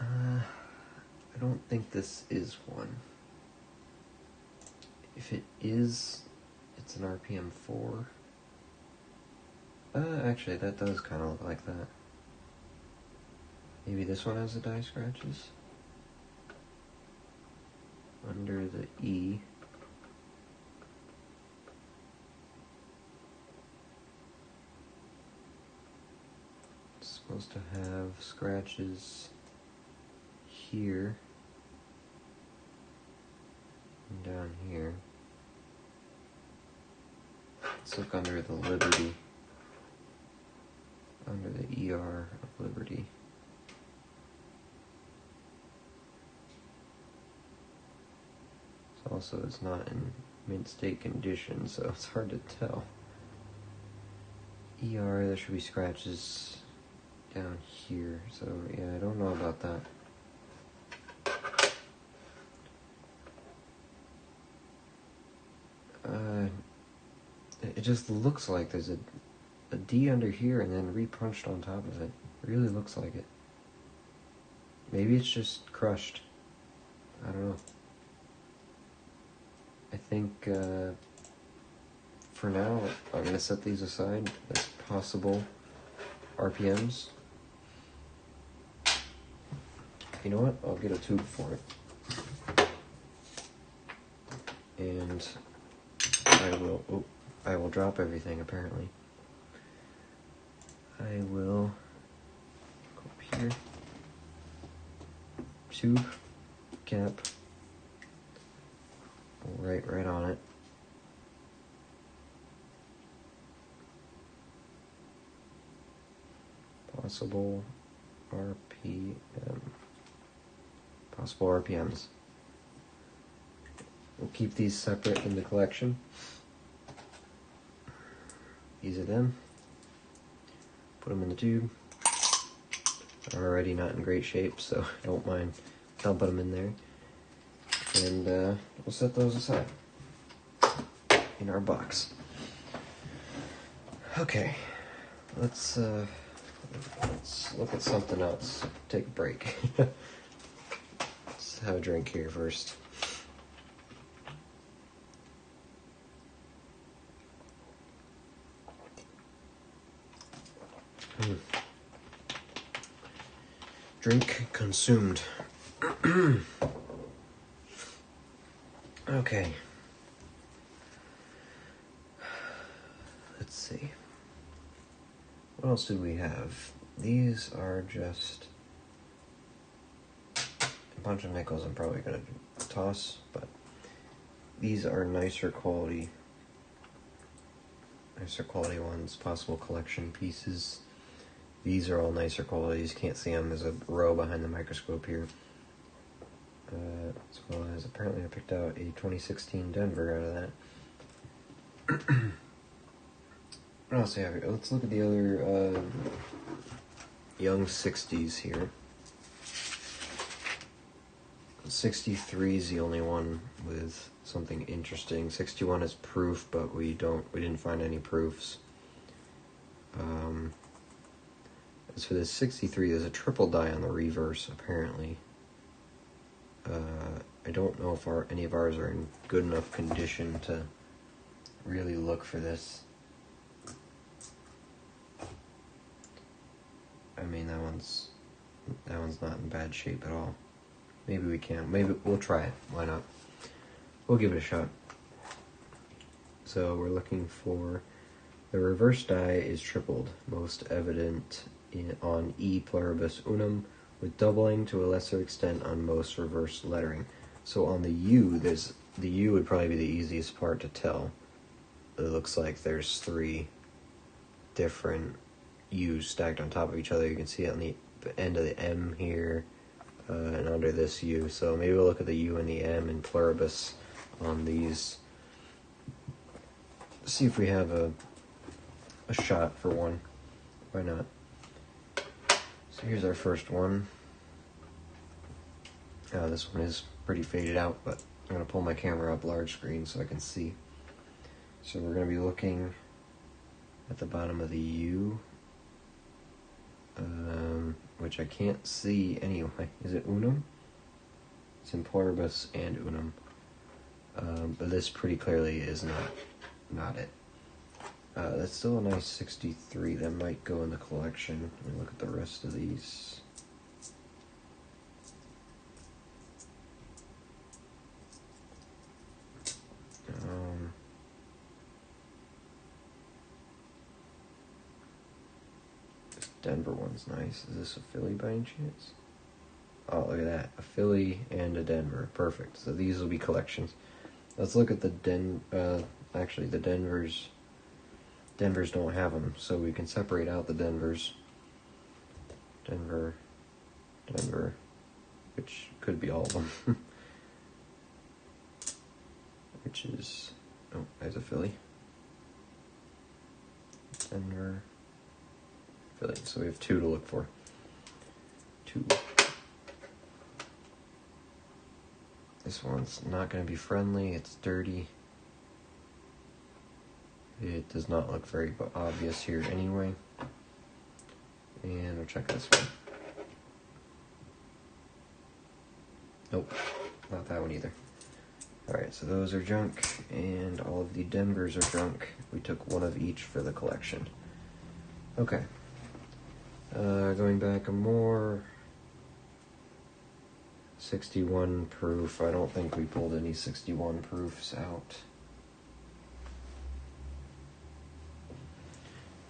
I don't think this is one. If it is, it's an RPM 4. Actually, that does kind of look like that. Maybe this one has the die scratches? Under the E. It's supposed to have scratches here and down here. Let's look under the Liberty. Under the ER of Liberty. Also, it's not in mint state condition, so it's hard to tell. ER, there should be scratches down here, so yeah, I don't know about that. It just looks like there's a D under here and then repunched on top of it. It really looks like it. Maybe it's just crushed. I don't know. I think for now I'm going to set these aside as possible RPMs. You know what? I'll get a tube for it. And I will drop everything apparently. I will go up here. Tube, cap. Right on it. Possible RPM. Possible RPMs. We'll keep these separate in the collection. Ease it in. Put them in the tube. They're already not in great shape, so I don't mind dumping them in there. And we'll set those aside in our box. Okay, let's look at something else. Take a break. Let's have a drink here first. Drink consumed. Okay. Let's see. What else did we have? These are just a bunch of nickels I'm probably going to toss, but these are nicer quality ones, possible collection pieces. These are all nicer qualities. Can't see them. There's a row behind the microscope here. As well as apparently I picked out a 2016 Denver out of that. What else do I have here? Let's look at the other young 60s here. 63 is the only one with something interesting. 61 is proof, but we didn't find any proofs. As for this 63, there's a triple die on the reverse, apparently. I don't know if any of ours are in good enough condition to really look for this. I mean, that one's not in bad shape at all. Maybe we can. Maybe we'll try it. Why not? We'll give it a shot. So we're looking for the reverse die is tripled, most evident on E pluribus unum, with doubling to a lesser extent on most reverse lettering. So on the U, the U would probably be the easiest part to tell. It looks like there's 3 different U's stacked on top of each other. You can see it on the end of the M here, and under this U. So maybe we'll look at the U and the M in pluribus on these. See if we have a shot for one. Why not? So here's our first one. This one is pretty faded out, but I'm going to pull my camera up large screen so I can see. So we're going to be looking at the bottom of the U, which I can't see anyway. Is it unum? It's in pluribus and unum. But this pretty clearly is not it. That's still a nice 63. That might go in the collection. Let me look at the rest of these. This Denver one's nice. Is this a Philly by any chance? Oh, look at that. A Philly and a Denver. Perfect. So these will be collections. Let's look at the actually, the Denvers don't have them, so we can separate out the Denvers. Denver, which could be all of them. Which is, oh, there's a Philly. Denver, Philly. So we have 2 to look for. 2. This one's not going to be friendly. It's dirty. It does not look very obvious here anyway. And we'll check this one. Nope, not that one either. Alright, so those are junk, and all of the Denvers are junk. We took one of each for the collection. Okay. Going back a more 61 proof. I don't think we pulled any 61 proofs out.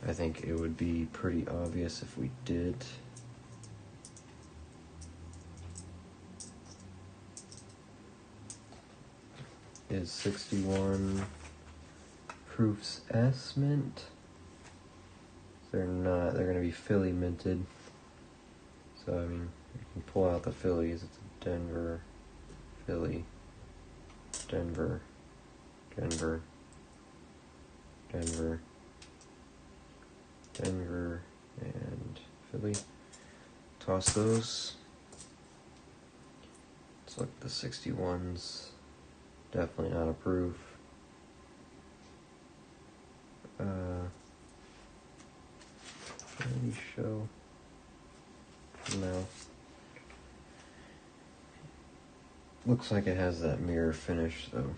I think it would be pretty obvious if we did. Is 61 proofs S mint? They're not. They're going to be Philly minted. So, I mean, you can pull out the Phillies. It's Denver, Philly, Denver, Denver, Denver, Denver, and Philly. Toss those. Let's look at the 61s. Definitely not a proof. Maybe show. No. Looks like it has that mirror finish though.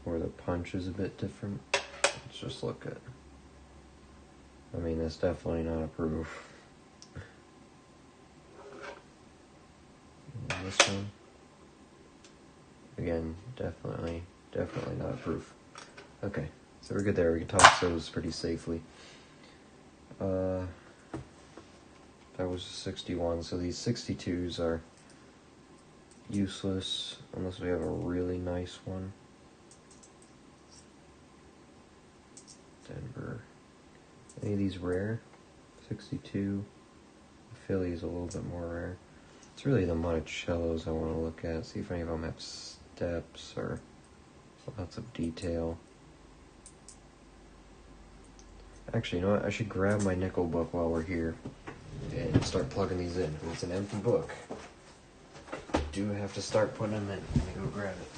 Or the punch is a bit different. Let's just look at. I mean, that's definitely not a proof. And this one. Again, definitely not a proof. Okay, so we're good there. We can toss those pretty safely. That was a 61, so these 62s are useless unless we have a really nice one. Denver. Any of these rare? 62. The Philly is a little bit more rare. It's really the Monticellos I want to look at. See if any of them have steps or lots of detail. Actually, you know what? I should grab my nickel book while we're here and start plugging these in. It's an empty book. I do have to start putting them in. Let me go grab it.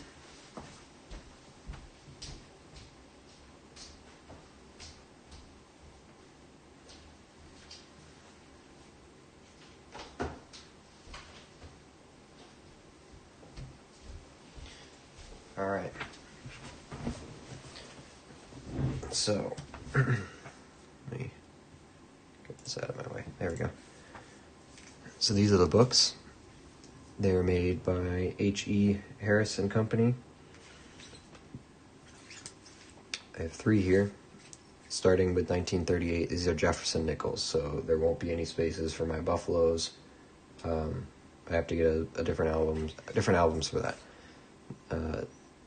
All right. So, Let me get this out of my way. There we go. So these are the books. They're made by H.E. Harris and Company. I have 3 here, starting with 1938. These are Jefferson nickels, so there won't be any spaces for my Buffaloes. I have to get a different albums for that.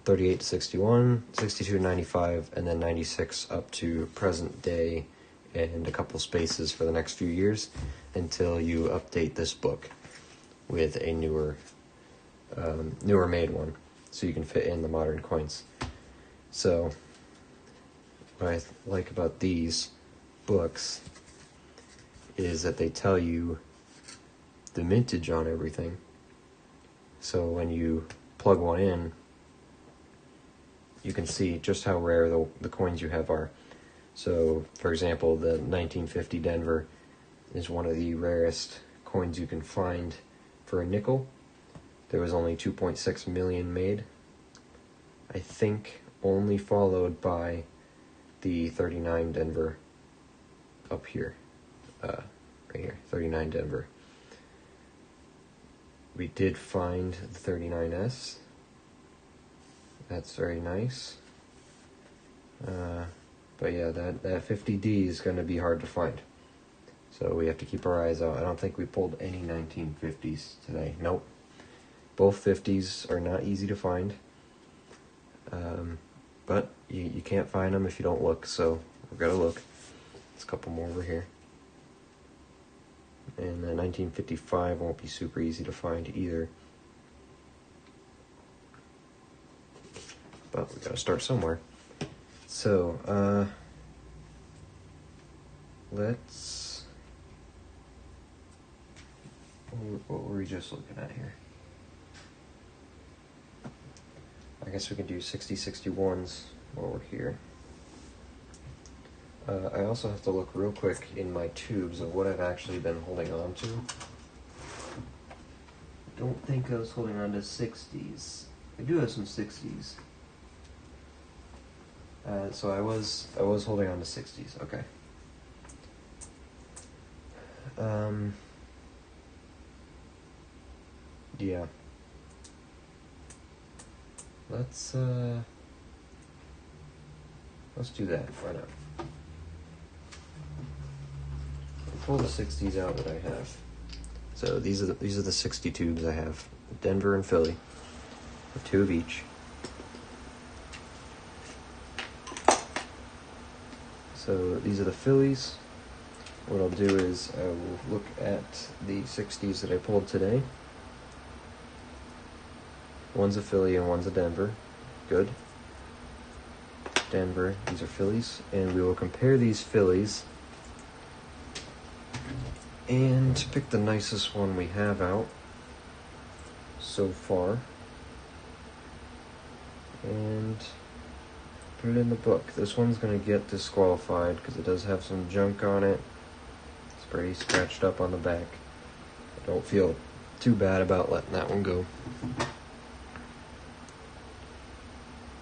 38 to 61, 62 to 95, and then 96 up to present day, and a couple spaces for the next few years until you update this book with a newer made one, so you can fit in the modern coins. So what I like about these books is that they tell you the mintage on everything. So when you plug one in, you can see just how rare the coins you have are. So, for example, the 1950 Denver is one of the rarest coins you can find for a nickel. There was only 2.6 million made. I think only followed by the 39 Denver up here. Right here, 39 Denver. We did find the 39S. That's very nice. But yeah, that 50D is going to be hard to find. So we have to keep our eyes out. I don't think we pulled any 1950s today. Nope. Both 50s are not easy to find. But you can't find them if you don't look, so we've got to look. There's a couple more over here. And the 1955 won't be super easy to find either. But we got to start somewhere. So, let's... What were we just looking at here? I guess we can do 60-61s while we're here. I also have to look real quick in my tubes of what I've actually been holding on to. I don't think I was holding on to 60s. I do have some 60s. So I was holding on to 60s. Okay. Yeah. Let's do that. Why not? Pull the 60s out that I have. So these are the 60 tubes I have. Denver and Philly. 2 of each. So these are the Phillies. What I'll do is I will look at the 60s that I pulled today. One's a Philly and one's a Denver. Good. Denver, these are Phillies. And we will compare these Phillies and pick the nicest one we have out so far. And put it in the book. This one's going to get disqualified because it does have some junk on it. It's pretty scratched up on the back. I don't feel too bad about letting that one go.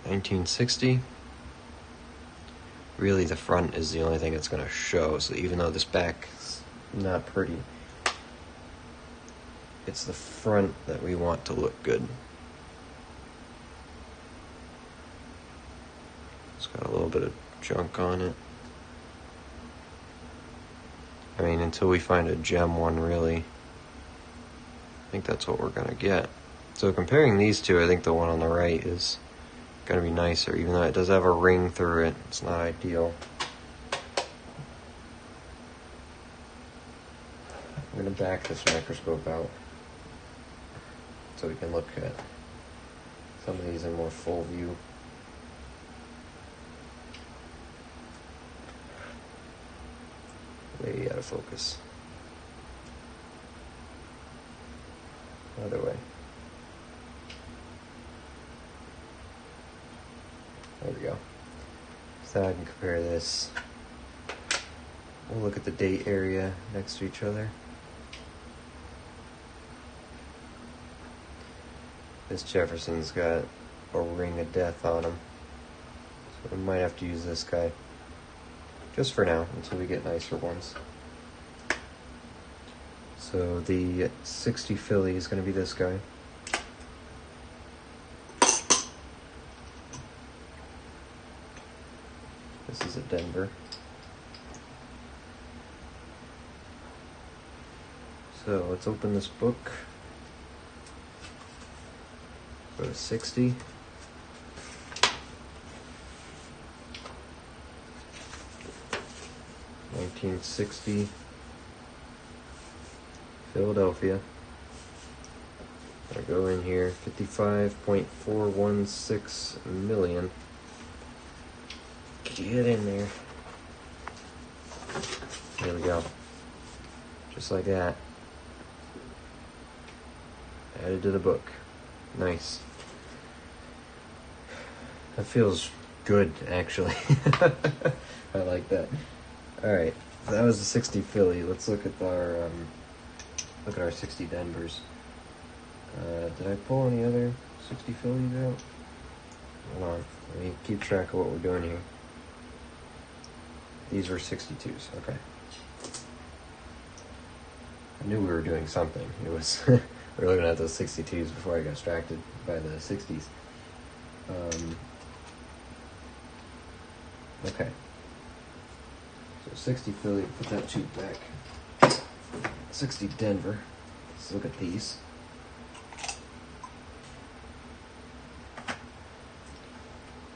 1960. Really, the front is the only thing that's going to show. So even though this back's not pretty, it's the front that we want to look good. It's got a little bit of junk on it. I mean, until we find a gem one, really, I think that's what we're going to get. So comparing these two, I think the one on the right is going to be nicer, even though it does have a ring through it. It's not ideal. I'm going to back this microscope out so we can look at some of these in more full view. Way out of focus. Other way. There we go. So I can compare this. We'll look at the date area next to each other. This Jefferson's got a ring of death on him, so we might have to use this guy. just for now, until we get nicer ones. So the 60 Philly is going to be this guy. This is a Denver. So let's open this book. Go to 60. $1960 Philadelphia. I go in here, 55.416 million. Get in there. There we go. Just like that. Added to the book. Nice. That feels good, actually. I like that. Alright, so that was the 60 Philly. Let's look at our 60 Denvers. Did I pull any other 60 Phillies out? Hold on, let me keep track of what we're doing here. These were 62s, okay. I knew we were doing something. It was we were looking at those 62s before I got distracted by the 60s. Okay. So 60 Philly, put that tube back. 60 Denver. Let's look at these.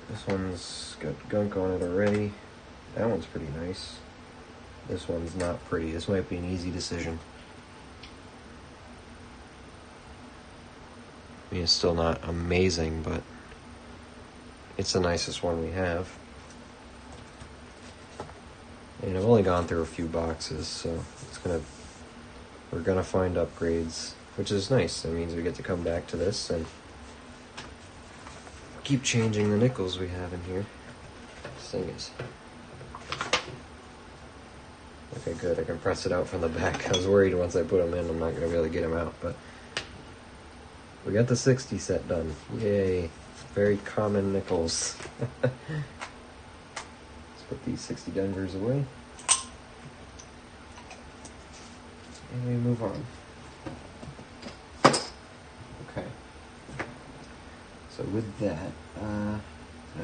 This one's got gunk on it already. That one's pretty nice. This one's not pretty. This might be an easy decision. I mean, it's still not amazing, but it's the nicest one we have. And I've only gone through a few boxes, so we're gonna find upgrades, which is nice. That means we get to come back to this and keep changing the nickels we have in here. This thing is... Okay, good. I can press it out from the back. I was worried once I put them in, I'm not gonna be able to get them out, but we got the 60 set done. Yay. Very common nickels. Put these 60 Denvers away. And we move on. Okay. So with that, I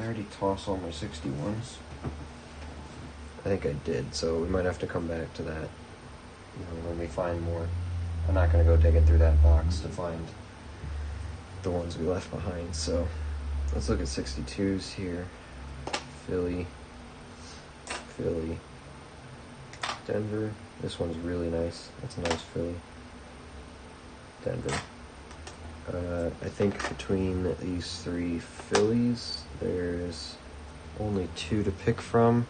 already tossed all my 61s. I think I did, so we might have to come back to that when we find more. I'm not going to go digging through that box to find the ones we left behind, so let's look at 62s here. Philly, Denver. This one's really nice. That's a nice Philly. Denver. I think between these three Phillies, there's only two to pick from.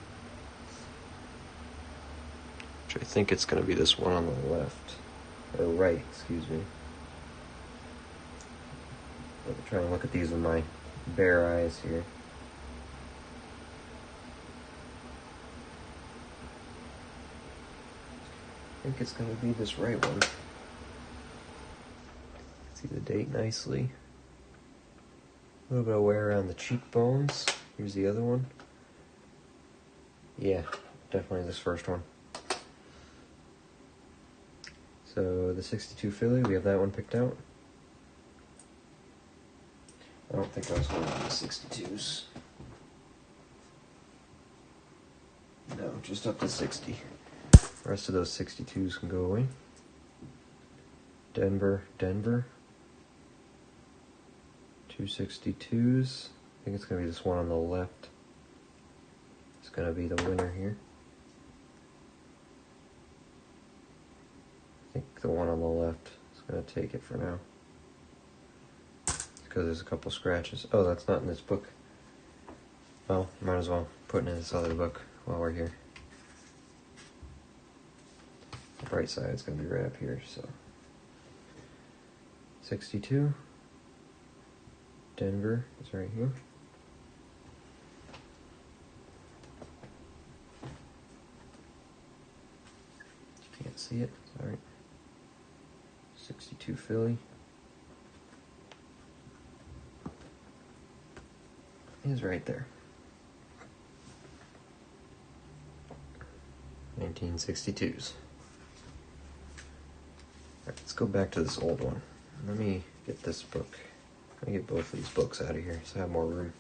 Which I think it's going to be this one on the left. Or right, excuse me. I'm trying to look at these with my bare eyes here. I think it's going to be this right one. See the date nicely. A little bit of wear around the cheekbones. Here's the other one. Yeah, definitely this first one. So the 62 Philly, we have that one picked out. I don't think I was going on the 62s. No, just up to 60. The rest of those 62s can go away. Denver. 262s. I think it's going to be this one on the left. It's going to be the winner here. I think the one on the left is going to take it for now. Because there's a couple scratches. Oh, that's not in this book. Well, might as well put it in this other book while we're here. The bright side is going to be right up here, so. 62. Denver is right here. Can't see it, sorry. 62 Philly. Is right there. 1962s. Alright, let's go back to this old one. Let me get this book. Let me get both of these books out of here so I have more room.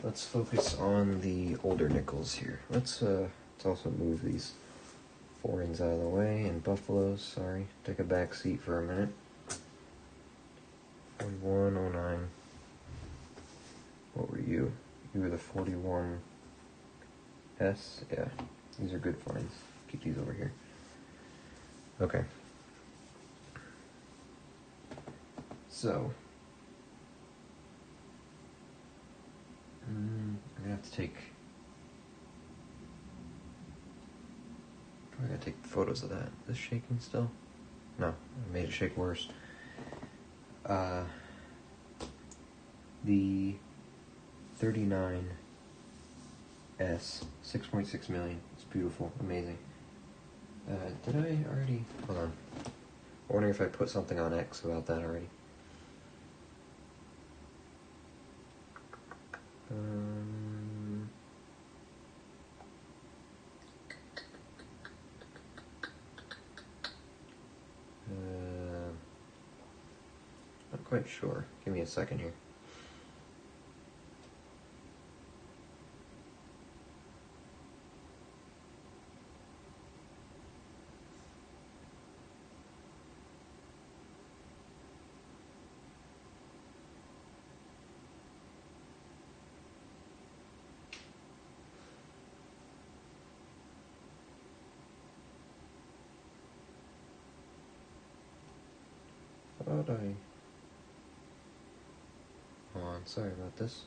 Let's focus on the older nickels here. Let's also move these foreigns out of the way and buffaloes. Sorry, take a back seat for a minute. 4109. What were you? You were the 41S. Yeah, these are good finds. Keep these over here. Okay. So, I'm gonna have to take. I gotta take photos of that. Is this shaking still? No, I made it shake worse. The 39S, 6.6 million. It's beautiful, amazing. Did I already? Hold on. I'm wondering if I put something on X about that already. Not quite sure. Give me a second here. How about I... Hold on, sorry about this.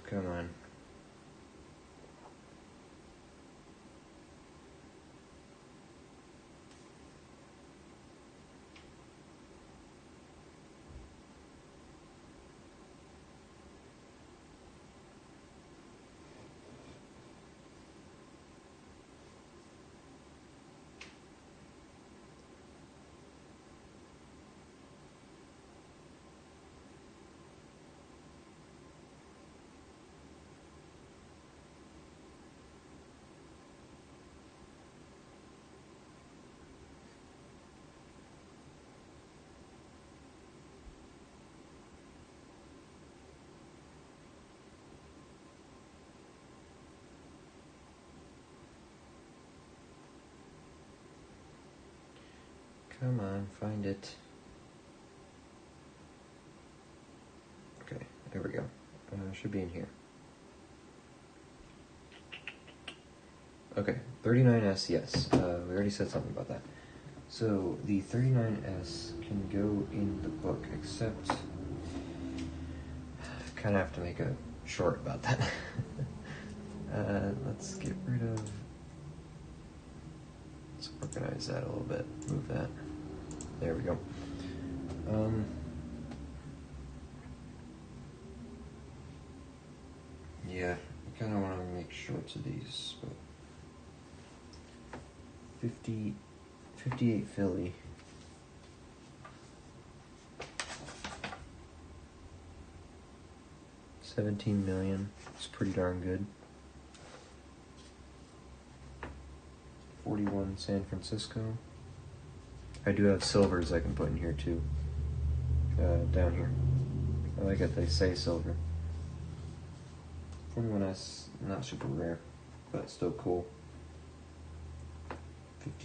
Come on. Come on, find it. Okay, there we go. Should be in here. Okay, 39S, yes. We already said something about that. So the 39S can go in the book, except I kind of have to make a short about that. Let's get rid of... Let's organize that a little bit. Move that. There we go. Yeah, I kind of want to make shorts of these, but 58 Philly. $17 million. It's pretty darn good. 41 San Francisco. I do have silvers I can put in here too. Down here. I like it, they say silver. 41S, not super rare, but still cool.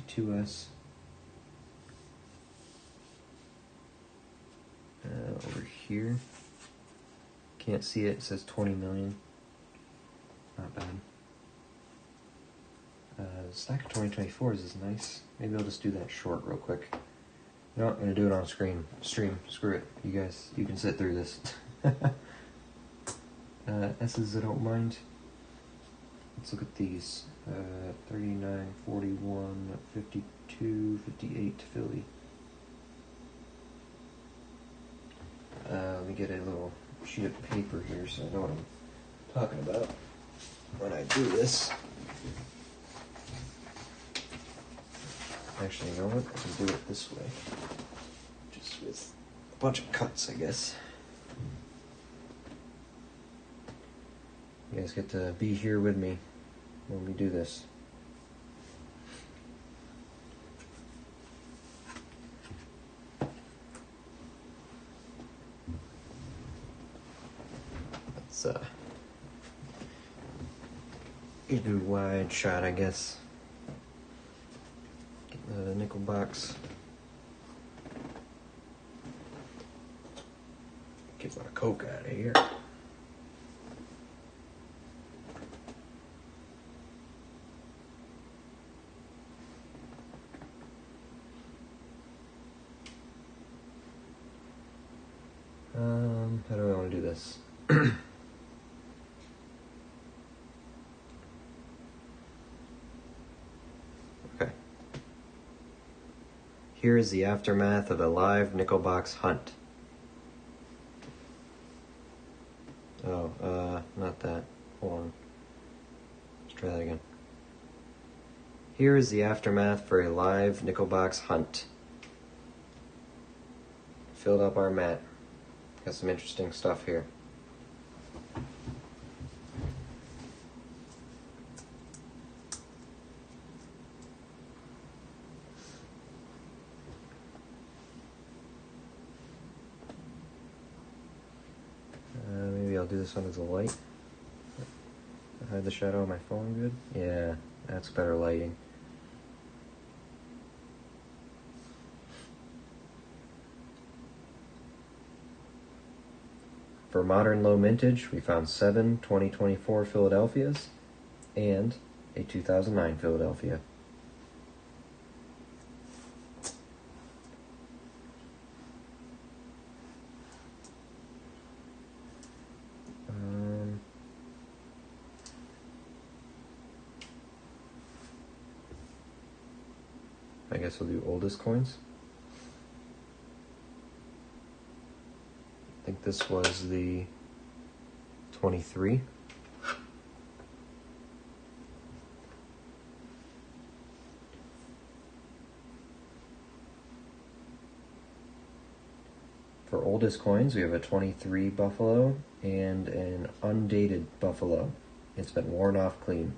52S. Over here. Can't see it, it says 20 million. Not bad. Stack of 2024s is nice. Maybe I'll just do that short real quick. No, I'm gonna do it on stream. Screw it. You guys, you can sit through this. S's I don't mind. Let's look at these. 39, 41, 52, 58 Philly. Let me get a little sheet of paper here so I know what I'm talking about when I do this. Actually, you know what? I can do it this way. Just with a bunch of cuts, I guess. You guys get to be here with me when we do this. Let's get a good wide shot, I guess. Get the nickel box. Get my Coke out of here. How do I want to do this? Okay. Here is the aftermath of a live nickel box hunt. Oh, not that. Hold on. Let's try that again. Here is the aftermath for a live nickel box hunt. Filled up our mat. Got some interesting stuff here. Maybe I'll do this under the light. Hide the shadow of my phone good? Yeah, that's better lighting. For modern low mintage, we found 7 2024 Philadelphias and a 2009 Philadelphia. I guess we'll do oldest coins. I think this was the 23. For oldest coins, we have a 23 Buffalo and an undated Buffalo. It's been worn off clean.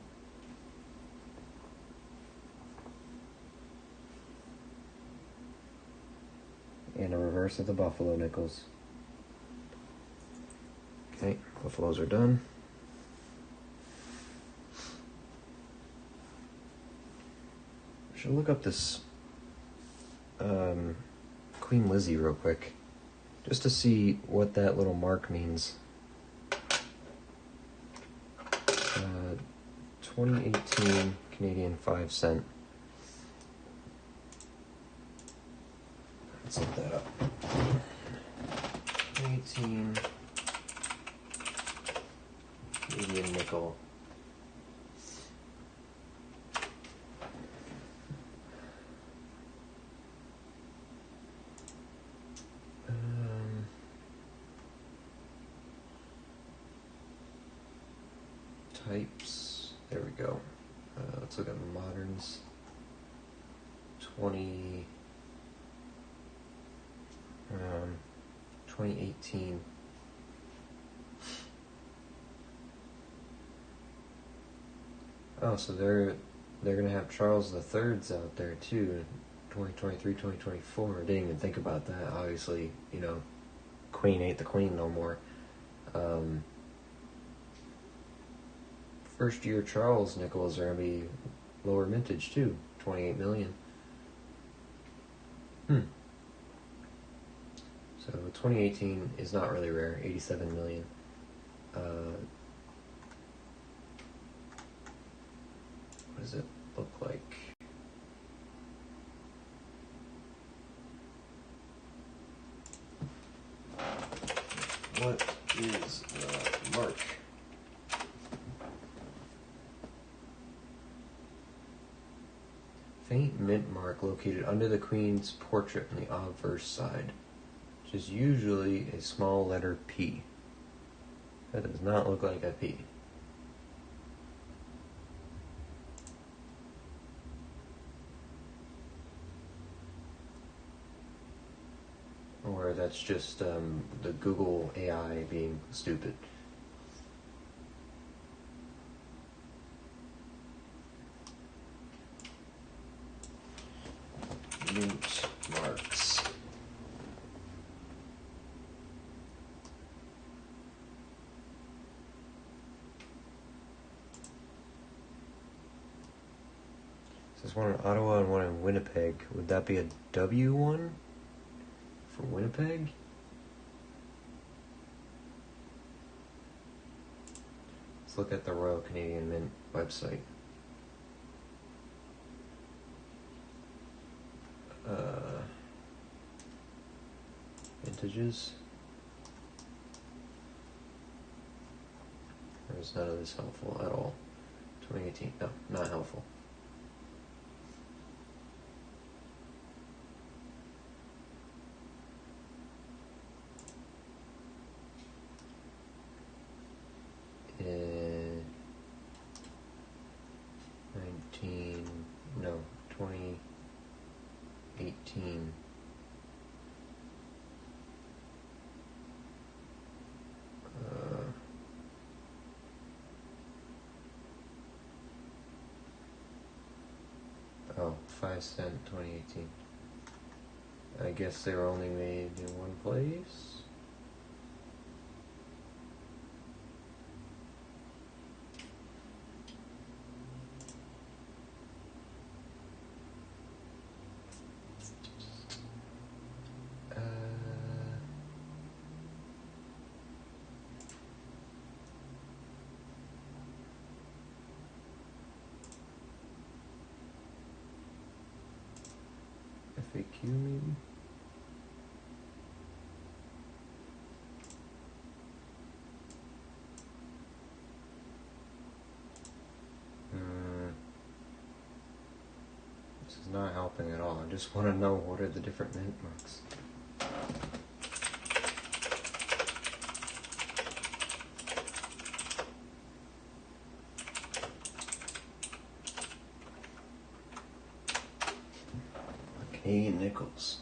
And a reverse of the Buffalo nickels. Okay, Buffaloes are done. I should look up this Queen Lizzie real quick, just to see what that little mark means. 2018 Canadian 5 cent. Let's look that up. 2018 Canadian nickel. Types. There we go. Let's look at moderns. 2018. Oh, so they're gonna have Charles the Thirds out there too, 2023, 2024. I didn't even think about that. Obviously, you know, Queen ain't the Queen no more. First year Charles nickels are gonna be lower mintage too, 28 million. So 2018 is not really rare, 87 million. What does it look like? What is the mark? Faint mint mark located under the Queen's portrait on the obverse side, which is usually a small letter P. That does not look like a P. Or that's just the Google AI being stupid. Mint marks. There's one in Ottawa and one in Winnipeg. Would that be a W one for Winnipeg? Let's look at the Royal Canadian Mint website. Vintages. There's none of this helpful at all. 2018. No, not helpful. In 2018. Oh, 5 cent 2018. I guess they were only made in one place. FAQ maybe? This is not helping at all. I just want to know what are the different mint marks. Canadian nickels.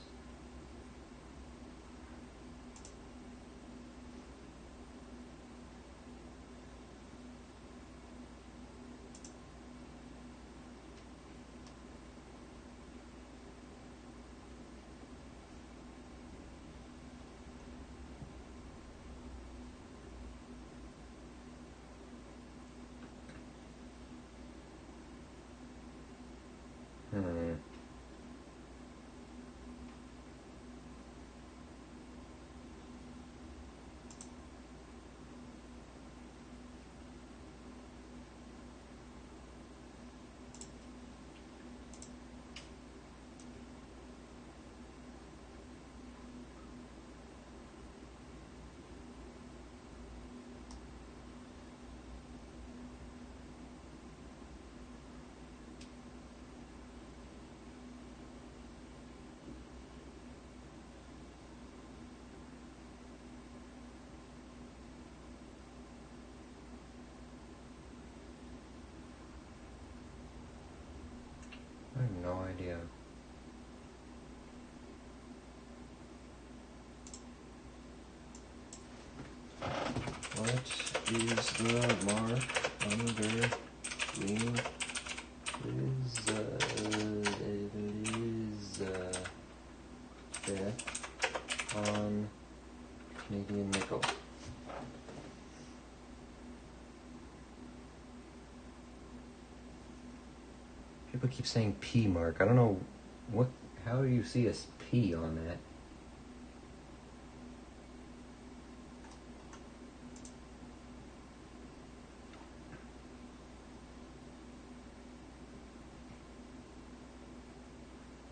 I have no idea. What is the mark under green? On Canadian nickel. People keep saying P mark. I don't know what. How do you see a P on that?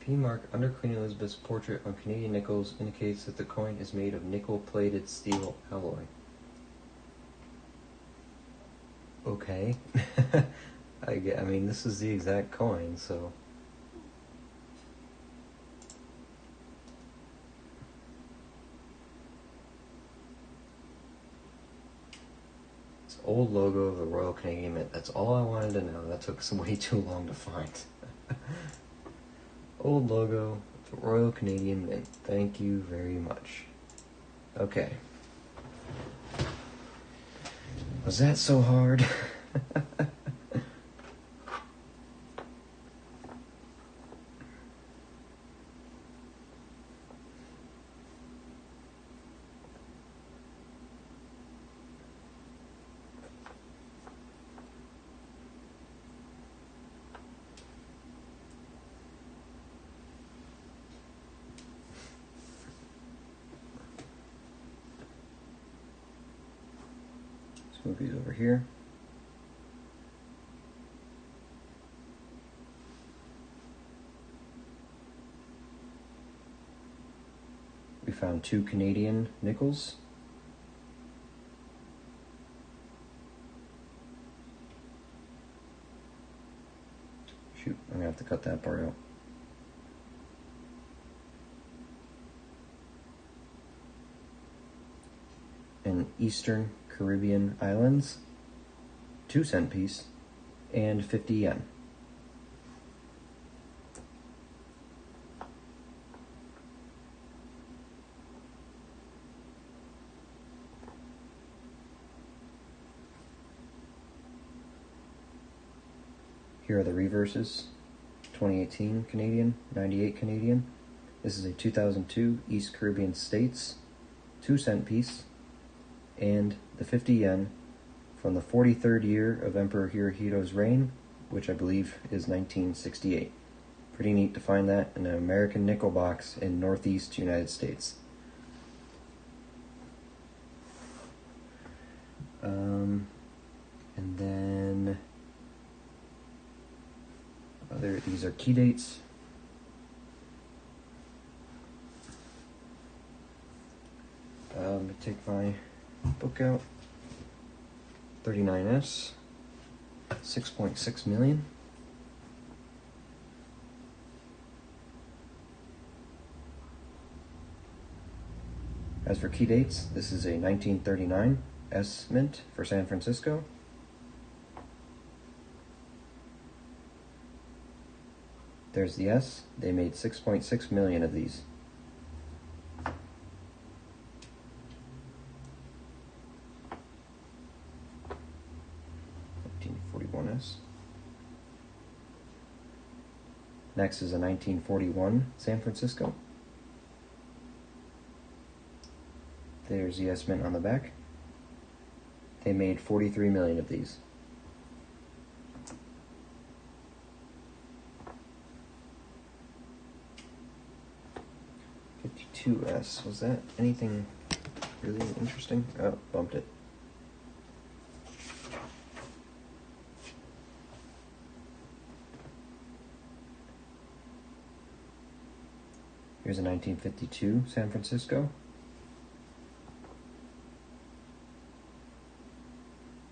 P mark under Queen Elizabeth's portrait on Canadian nickels indicates that the coin is made of nickel-plated steel alloy. Okay. I mean, this is the exact coin, so... It's old logo of the Royal Canadian Mint. That's all I wanted to know. That took way too long to find. Old logo of the Royal Canadian Mint. Thank you very much. Okay. Was that so hard? Let's move these over here. We found 2 Canadian nickels. Shoot, I'm gonna have to cut that part out. An Eastern Caribbean Islands 2-cent piece and 50 yen. Here are the reverses. 2018 Canadian, 98 Canadian. This is a 2002 East Caribbean States 2-cent piece and the 50 yen from the 43rd year of Emperor Hirohito's reign, which I believe is 1968. Pretty neat to find that in an American nickel box in Northeast United States. And then these are key dates. Let me take my book out. 39S, 6.6 million. As for key dates, this is a 1939 S Mint for San Francisco. There's the S. They made 6.6 million of these. Next is a 1941 San Francisco. There's the S Mint on the back. They made 43 million of these. S. Was that anything really interesting? Oh, bumped it. Here's a 1952 San Francisco.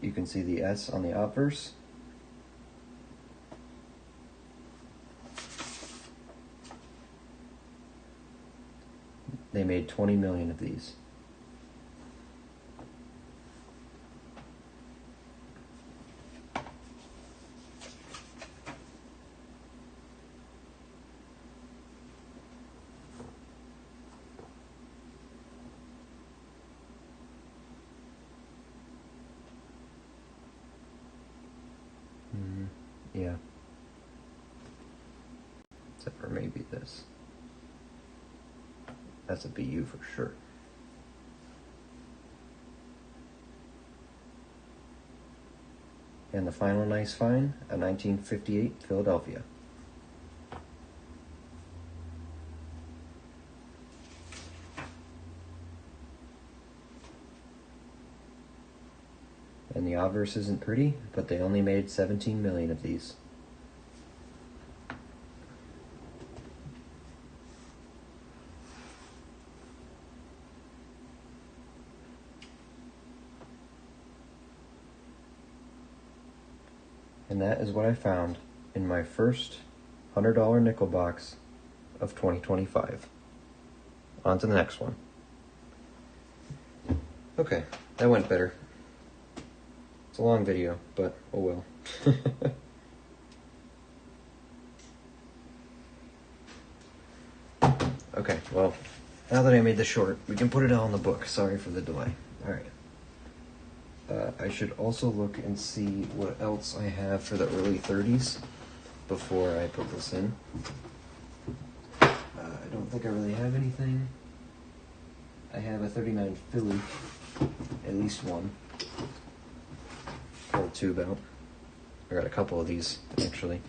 You can see the S on the obverse. They made 20 million of these. Yeah. Except for maybe this. That's a BU for sure. And the final nice find, a 1958 Philadelphia. And the obverse isn't pretty, but they only made 17 million of these. And that is what I found in my first $100 nickel box of 2025. On to the next one. Okay, that went better. It's a long video, but oh well. Okay, well, now that I made this short, we can put it all in the book. Sorry for the delay. Alright. I should also look and see what else I have for the early 30s before I put this in. I don't think I really have anything. I have a 39 Philly, at least one. Pull the tube out. I got a couple of these, actually.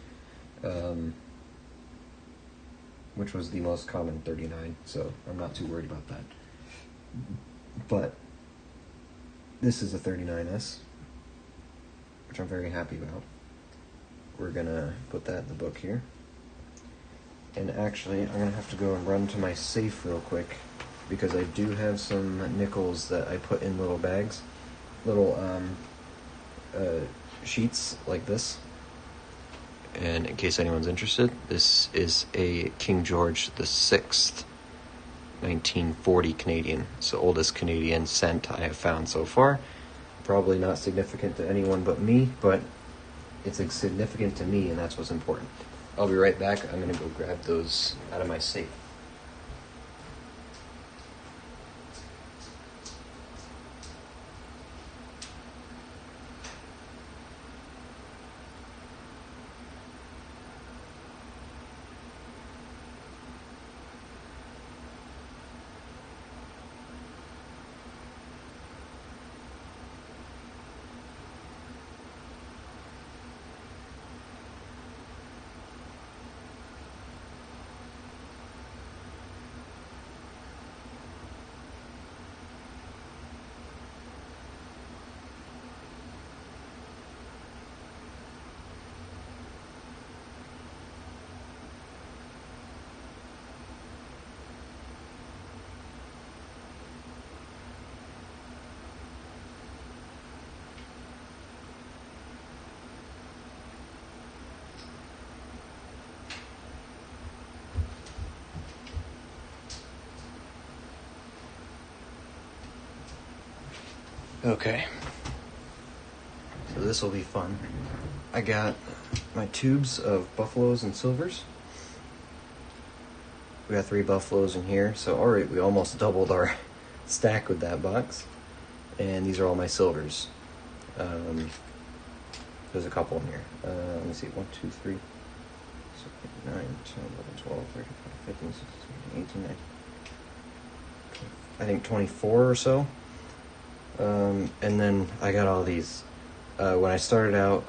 Which was the most common 39, so I'm not too worried about that. But this is a 39S, which I'm very happy about. We're gonna put that in the book here. And actually, I'm gonna have to go and run to my safe real quick, because I do have some nickels that I put in little bags, little sheets like this. And in case anyone's interested, this is a King George VI, 1940 Canadian. It's the oldest Canadian cent I have found so far. Probably not significant to anyone but me, but it's significant to me, and that's what's important. I'll be right back. I'm going to go grab those out of my safe. Okay, so this will be fun. I got my tubes of buffaloes and silvers. We got 3 buffaloes in here, so alright, we almost doubled our stack with that box. And these are all my silvers. There's a couple in here. Let me see, 1, 2, 3, 9, 10, 11, 12, 13, 14, 15, 16, 18, 19. I think 24 or so. And then I got all these. When I started out,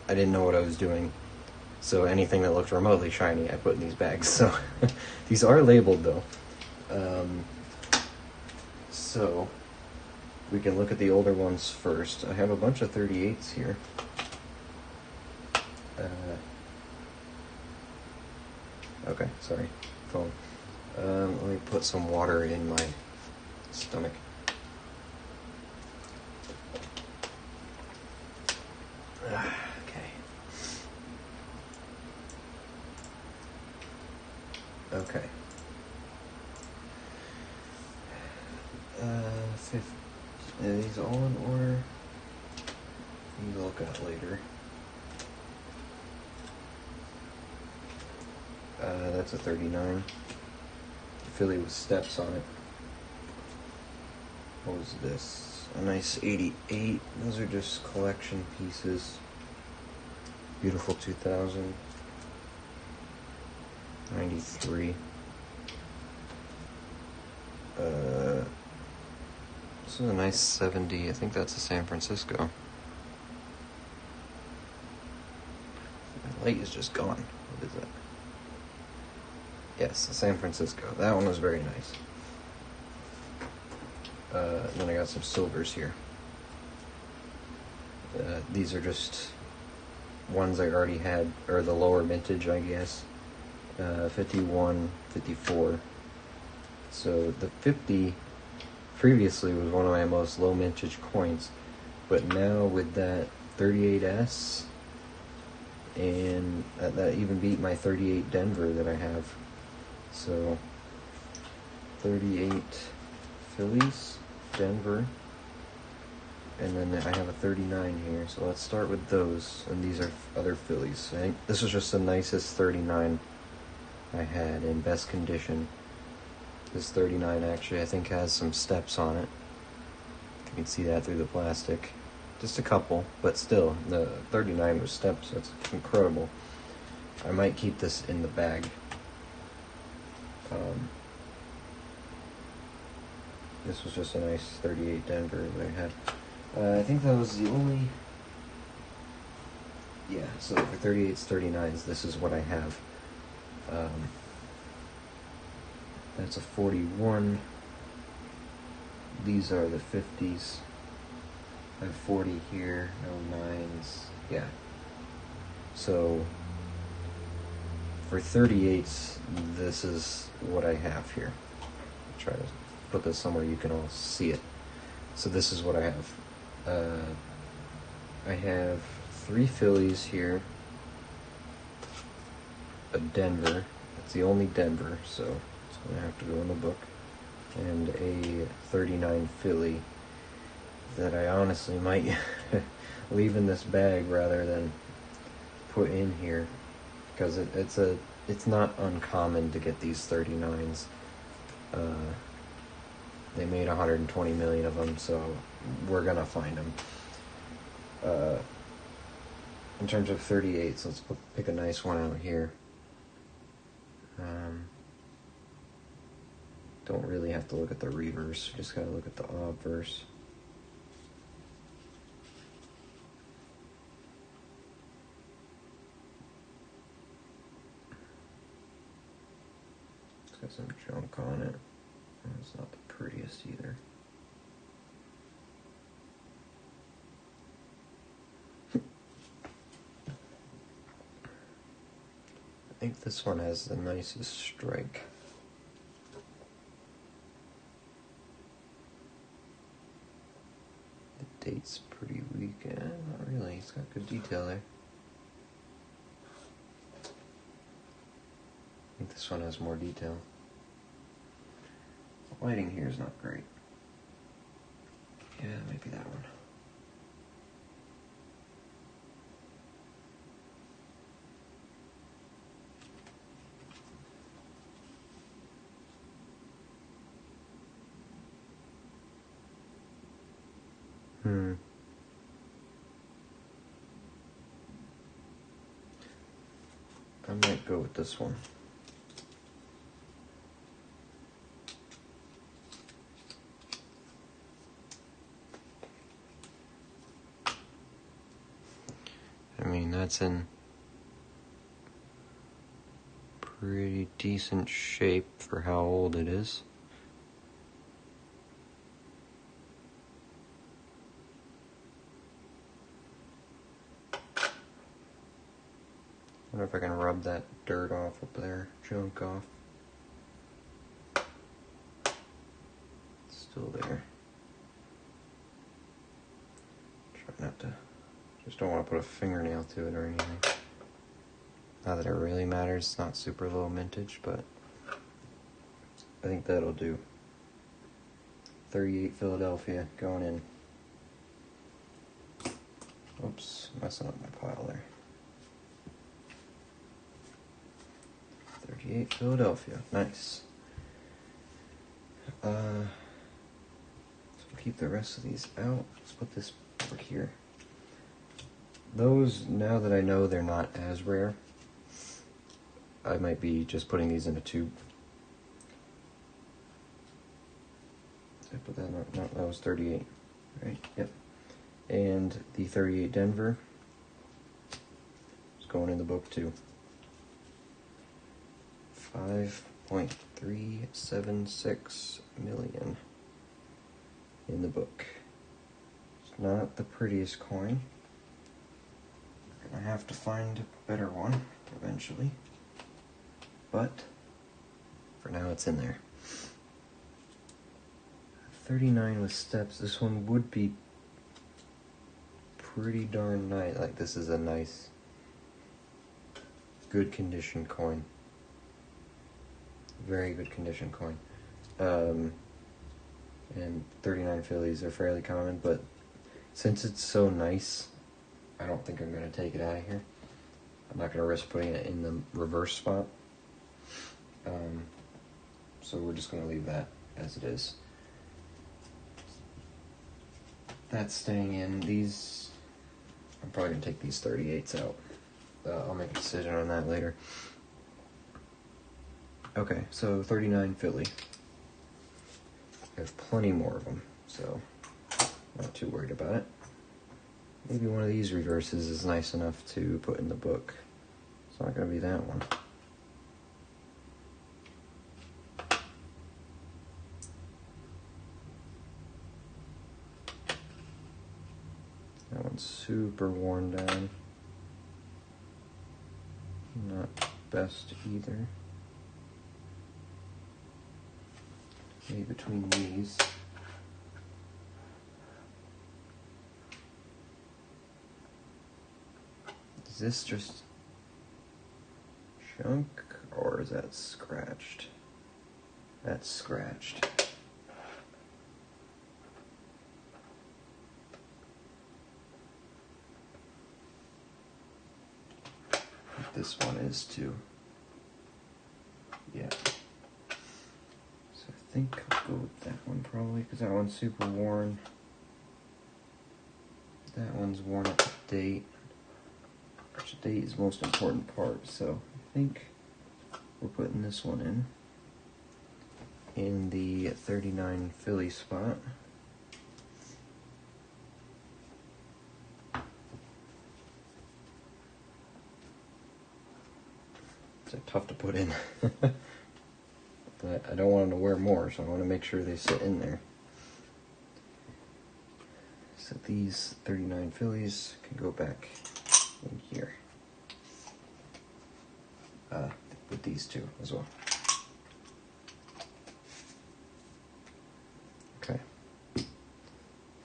I didn't know what I was doing, so anything that looked remotely shiny, I put in these bags. So these are labeled though. So we can look at the older ones first. I have a bunch of 38s here. Okay, sorry, phone. Let me put some water in my stomach. Okay. Are these all in order? We'll look at later. That's a 39. Philly with steps on it. What was this? A nice 88. Those are just collection pieces. Beautiful 2000. 93. This is a nice 70. I think that's a San Francisco. My light is just gone. What is that? Yes, San Francisco. That one was very nice. And then I got some silvers here. These are just ones I already had, or the lower mintage, I guess. 51, 54. So the 50 previously was one of my most low mintage coins, but now with that 38S, and that even beat my 38 Denver that I have. So 38 Phillies, Denver, and then I have a 39 here. So let's start with those, and these are other Phillies. I think this was just the nicest 39 I had in best condition. This 39 actually I think has some steps on it. You can see that through the plastic. Just a couple, but still, the 39 with steps, that's incredible. I might keep this in the bag. This was just a nice 38 Denver that I had. I think that was the only... Yeah, so for 38s, 39s, this is what I have. That's a 41. These are the 50s. I have 40 here, no 9s. Yeah. So for 38s, this is what I have here. I'll try to put this somewhere you can all see it. So this is what I have. I have 3 Phillies here, a Denver. That's the only Denver, so it's going to have to go in the book. And a 39 Philly that I honestly might leave in this bag rather than put in here, because it's not uncommon to get these 39s. They made 120 million of them, so we're gonna find them. In terms of 38s, let's pick a nice one out here. Don't really have to look at the reverse, just gotta look at the obverse. It's got some junk on it. It's not the prettiest either. I think this one has the nicest strike. The date's pretty weak. Not really. It's got good detail there. I think this one has more detail. The lighting here is not great. Yeah, maybe that one. I might go with this one. I mean, that's in pretty decent shape for how old it is. I wonder if I can rub that dirt off up there, junk off. It's still there. Try not to, just don't want to put a fingernail to it or anything. Not that it really matters, it's not super low mintage, but I think that'll do. 38 Philadelphia going in. Oops, messing up my pile there. 38 Philadelphia, nice. So keep the rest of these out. Let's put this over here. Those, now that I know they're not as rare, I might be just putting these in a tube. Did I put that in? No, that was 38, right? Yep. And the 38 Denver is going in the book too. 5.376 million in the book. It's not the prettiest coin. I'm gonna have to find a better one eventually, but for now it's in there. 39 with steps. This one would be pretty darn nice. Like, this is a nice Good condition coin. Very good condition coin. And 39 Phillies are fairly common, but since it's so nice, I don't think I'm going to take it out of here. I'm not going to risk putting it in the reverse spot. So we're just going to leave that as it is. That's staying in. These, I'm probably going to take these 38s out. I'll make a decision on that later. Okay, so 39 Philly. I have plenty more of them, so not too worried about it. Maybe one of these reverses is nice enough to put in the book. It's not going to be that one. That one's super worn down. Not best either. Maybe between these. Is this just junk or is that scratched? That's scratched. This one is too. Yeah. So I think I'll go with that one probably because that one's super worn. That one's worn up to date. Which date is the most important part, so I think we're putting this one in the 39 Philly spot. It's tough to put in. But I don't want them to wear more, so I want to make sure they sit in there. So these 39 Phillies can go back in here. With these two as well. Okay.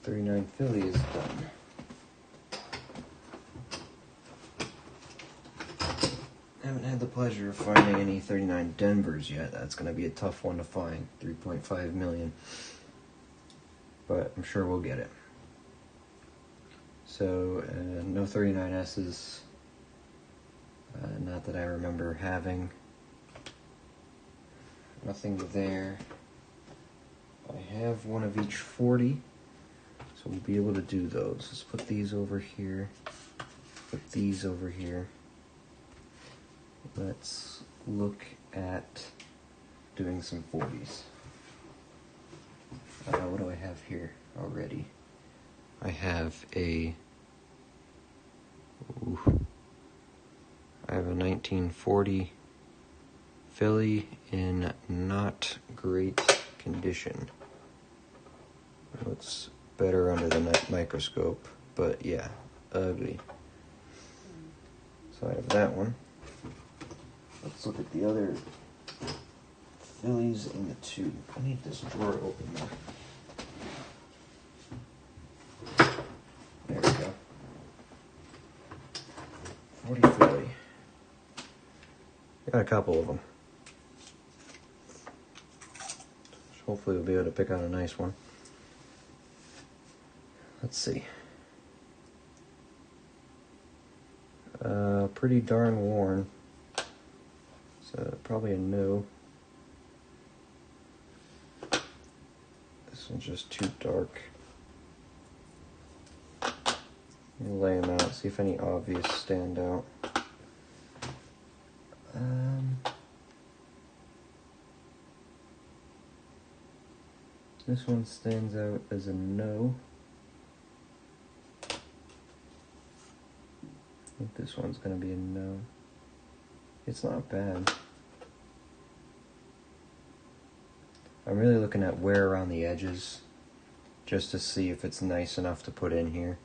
39 Philly is done. I haven't had the pleasure of finding any 39 Denvers yet. That's going to be a tough one to find. 3.5 million. But I'm sure we'll get it. So, no 39S's. Not that I remember having. Nothing there. I have one of each 40. So we'll be able to do those. Let's put these over here. Put these over here. Let's look at doing some 40s. What do I have here already? I have a 1940 Philly in not great condition. Looks better under the microscope, but yeah, ugly. So I have that one. Let's look at the other Phillies in the tube. I need this drawer open now. There we go. 40 Philly. Got a couple of them. Hopefully we'll be able to pick out a nice one. Let's see. Pretty darn worn. So probably a no. This one's just too dark. Let me lay them out, see if any obvious stand out. This one stands out as a no. I think this one's going to be a no. It's not bad. I'm really looking at wear around the edges just to see if it's nice enough to put in here.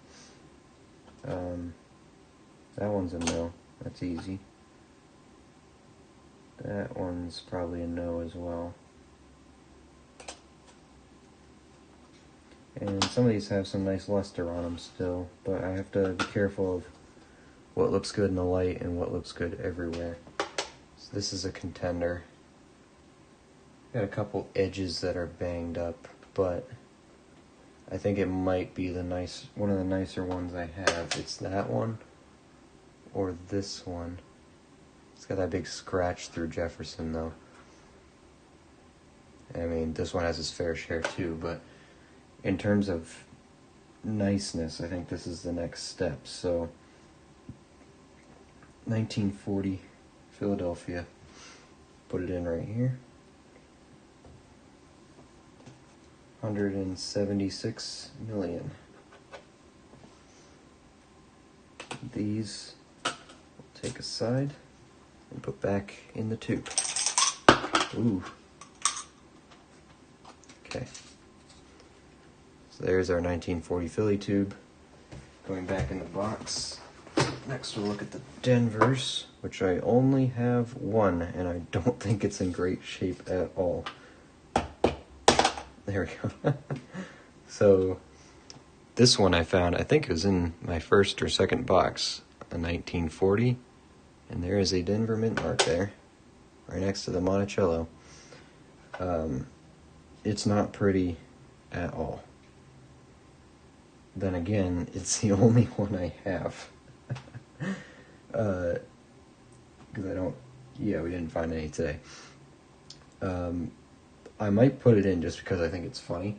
That one's a no. That's easy. That one's probably a no as well. And some of these have some nice luster on them still, but I have to be careful of what looks good in the light and what looks good everywhere. So this is a contender. Got a couple edges that are banged up, but I think it might be one of the nicer ones I have. It's that one or this one. It's got that big scratch through Jefferson though. I mean, this one has its fair share too, but in terms of niceness, I think this is the next step. So 1940 Philadelphia. Put it in right here. 176 million. These we'll take aside and put back in the tube. Ooh. Okay. So there's our 1940 Philly tube. Going back in the box. Next we'll look at the Denvers, which I only have one, and I don't think it's in great shape at all. There we go. So this one I found, I think it was in my first or second box, a 1940, and there is a Denver mint mark there, right next to the Monticello. It's not pretty at all. Then again, it's the only one I have. Because we didn't find any today. I might put it in just because I think it's funny.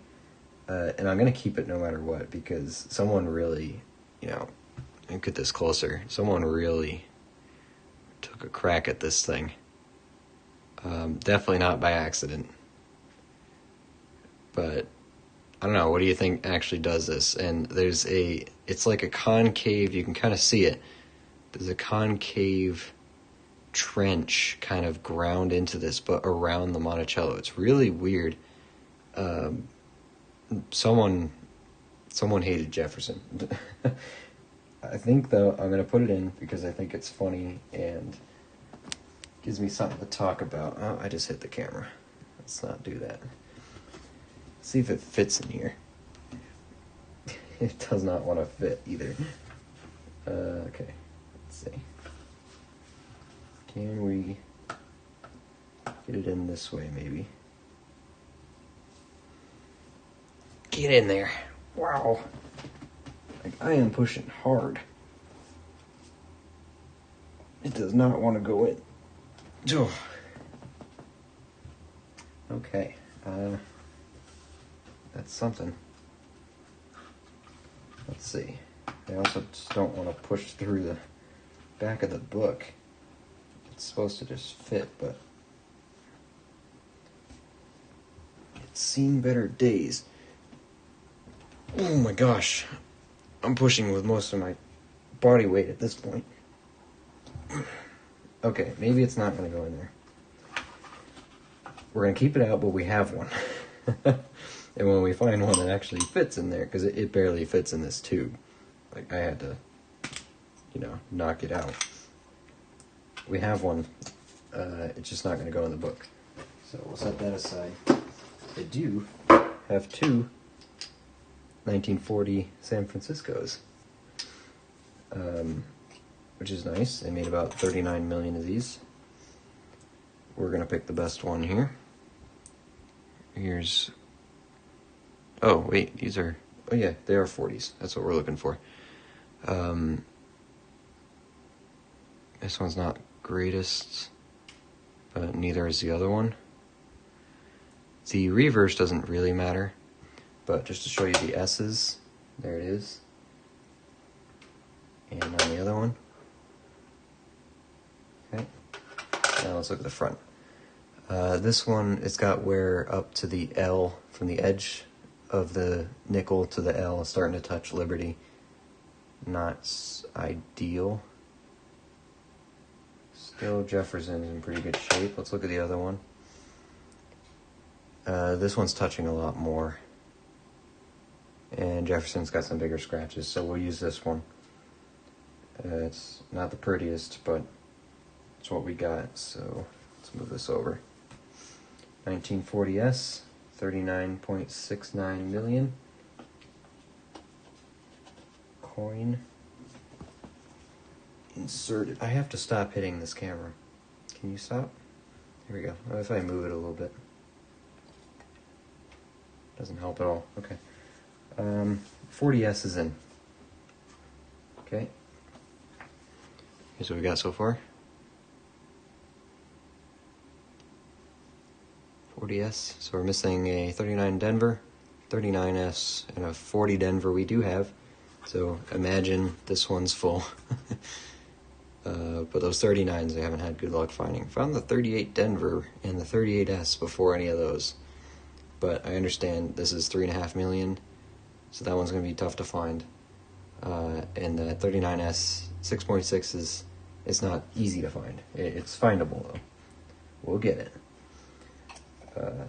And I'm going to keep it no matter what, because someone really, look at this closer. Someone really took a crack at this thing. Definitely not by accident. But I don't know, what do you think actually does this? And it's like a concave, you can kind of see it. There's a concave trench kind of ground into this, but around the Monticello. It's really weird. Someone hated Jefferson. I think, though, I'm going to put it in because I think it's funny and gives me something to talk about. Oh, I just hit the camera. Let's not do that. See if it fits in here. It does not want to fit either. Okay, let's see. Can we get it in this way, maybe? Get in there. Wow. Like, I am pushing hard. It does not want to go in. Oh. Okay. That's something. Let's see. I also just don't want to push through the back of the book. It's supposed to just fit, but it's seen better days. Oh my gosh. I'm pushing with most of my body weight at this point. Okay, maybe it's not going to go in there. We're going to keep it out, but we have one. And when we find one that actually fits in there, because it barely fits in this tube. Like, I had to, knock it out. We have one. It's just not going to go in the book. So we'll set that aside. I do have two 1940 San Franciscos, which is nice. They made about 39 million of these. We're going to pick the best one here. Here's... Oh, wait, these are... Oh, yeah, they are 40s. That's what we're looking for. This one's not greatest, but neither is the other one. The reverse doesn't really matter, but just to show you the S's, there it is. And on the other one. Okay. Now let's look at the front. This one, it's got wear up to the L from the edge of the nickel to the L, starting to touch Liberty. Not ideal. Still, Jefferson's in pretty good shape. Let's look at the other one. This one's touching a lot more. And Jefferson's got some bigger scratches, so we'll use this one. It's not the prettiest, but it's what we got, so let's move this over. 1940S, 39.69 million. Coin insert it. I have to stop hitting this camera. Can you stop? Here we go. What if I move it a little bit? Doesn't help at all. Okay. 40S is in. Okay. Here's what we got so far. 40S. So we're missing a 39 Denver, 39S, and a 40 Denver we do have. So imagine this one's full. But those 39s I haven't had good luck finding. Found the 38 Denver and the 38S before any of those. But I understand this is 3.5 million, so that one's going to be tough to find. And the 39S 6.6 is not easy to find. It's findable though. We'll get it.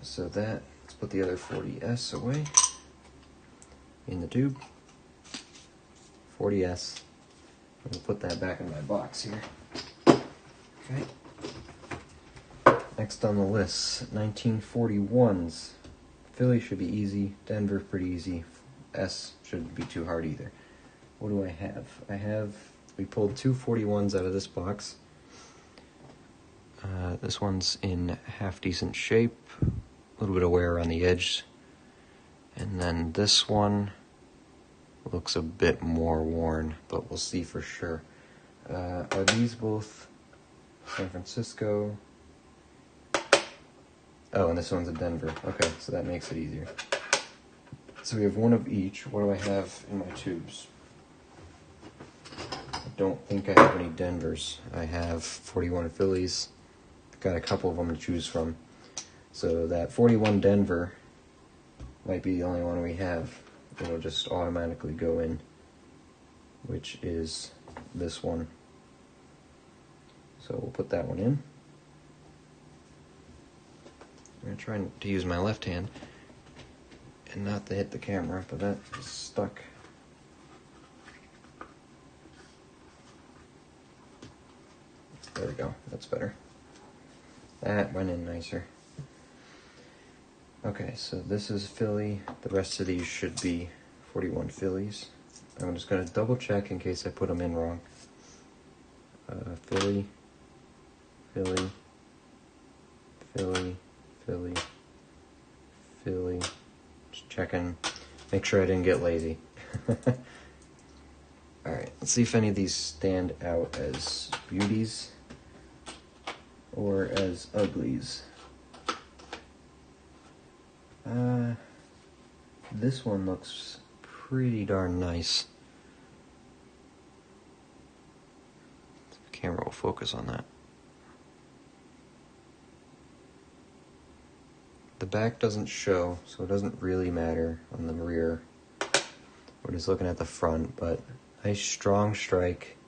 So that, let's put the other 40S away in the tube. 40S. I'm going to put that back in my box here. Okay. Next on the list, 1941s. Philly should be easy. Denver pretty easy. S shouldn't be too hard either. What do I have? We pulled two 41s out of this box. This one's in half decent shape. A little bit of wear on the edge. And then this one looks a bit more worn, but we'll see for sure. Are these both San Francisco? Oh, and this one's a Denver. Okay, so that makes it easier. So we have one of each. What do I have in my tubes? I don't think I have any Denvers. I have 41 Phillies. Got a couple of them to choose from. So that 41 Denver might be the only one we have. It'll just automatically go in, which is this one. So we'll put that one in. I'm going to try to use my left hand and not to hit the camera, but that is stuck. There we go, that's better. That went in nicer. Okay, so this is Philly. The rest of these should be 41 Phillies. I'm just going to double check in case I put them in wrong. Philly, Philly, Philly, Philly, Philly. Just checking. Make sure I didn't get lazy. Alright, let's see if any of these stand out as beauties or as uglies. This one looks pretty darn nice. The camera will focus on that. The back doesn't show, so it doesn't really matter on the rear. We're just looking at the front, but nice strong strike.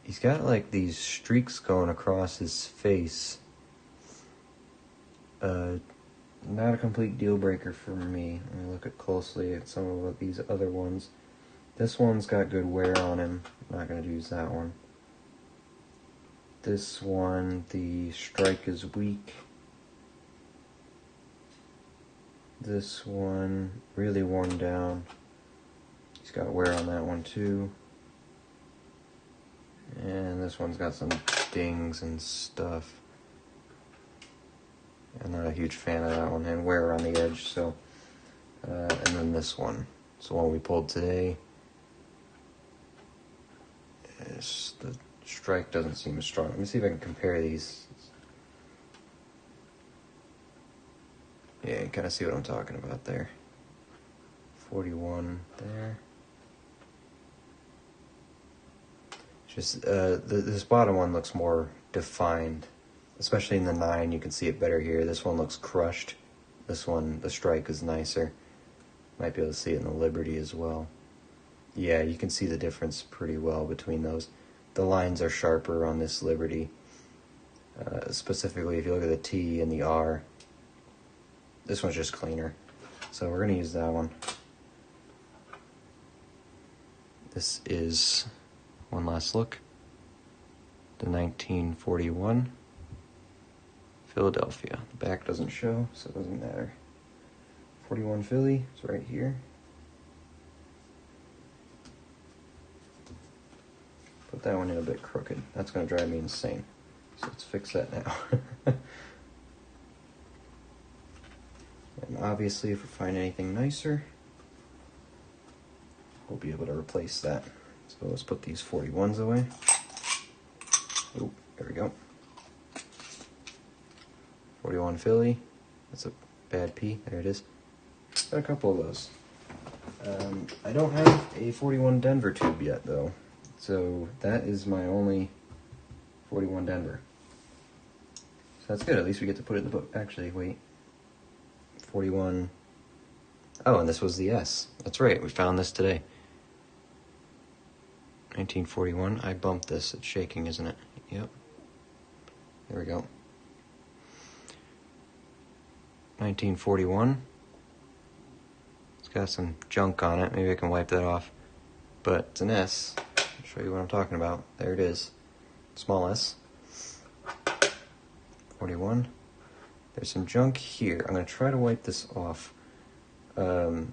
He's got like these streaks going across his face. Not a complete deal breaker for me. Let me look at closely at some of these other ones. This one's got good wear on him. I'm not going to use that one. This one, the strike is weak. This one, really worn down. He's got wear on that one too. And this one's got some dings and stuff. I'm not a huge fan of that one, and wear on the edge, so. And then this one. It's the one we pulled today. The strike doesn't seem as strong. Let me see if I can compare these. Yeah, you kind of see what I'm talking about there. 41 there. Just, this bottom one looks more defined. Especially in the 9, you can see it better here. This one looks crushed. This one, the strike is nicer. Might be able to see it in the Liberty as well. Yeah, you can see the difference pretty well between those. The lines are sharper on this Liberty. Specifically, if you look at the T and the R, this one's just cleaner. So we're going to use that one. This is one last look. The 1941. Philadelphia. The back doesn't show, so it doesn't matter. 41 Philly, it's right here. put that one in a bit crooked. That's going to drive me insane. So let's fix that now. And obviously, if we find anything nicer, we'll be able to replace that. So let's put these 41s away. Oh, there we go. 41 Philly. That's a bad P. There it is. Got a couple of those. I don't have a 41 Denver tube yet, though. So that is my only 41 Denver. So that's good. At least we get to put it in the book. Actually, wait. 41. Oh, and this was the S. That's right. We found this today. 1941. I bumped this. It's shaking, isn't it? Yep. There we go. 1941. It's got some junk on it. Maybe I can wipe that off. But it's an S. I'll show you what I'm talking about. There it is. Small S. 41. There's some junk here. I'm going to try to wipe this off. You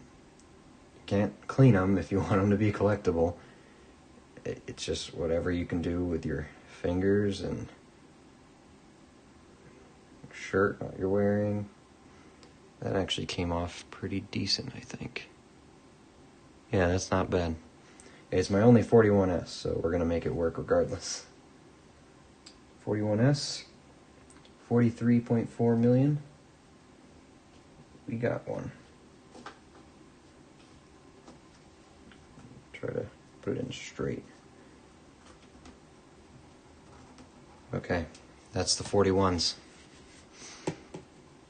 can't clean them if you want them to be collectible. It's just whatever you can do with your fingers and shirt that you're wearing. That actually came off pretty decent, I think. Yeah, that's not bad. It's my only 41S, so we're going to make it work regardless. 41S, 43.4 million. We got one. Try to put it in straight. Okay, that's the 41s.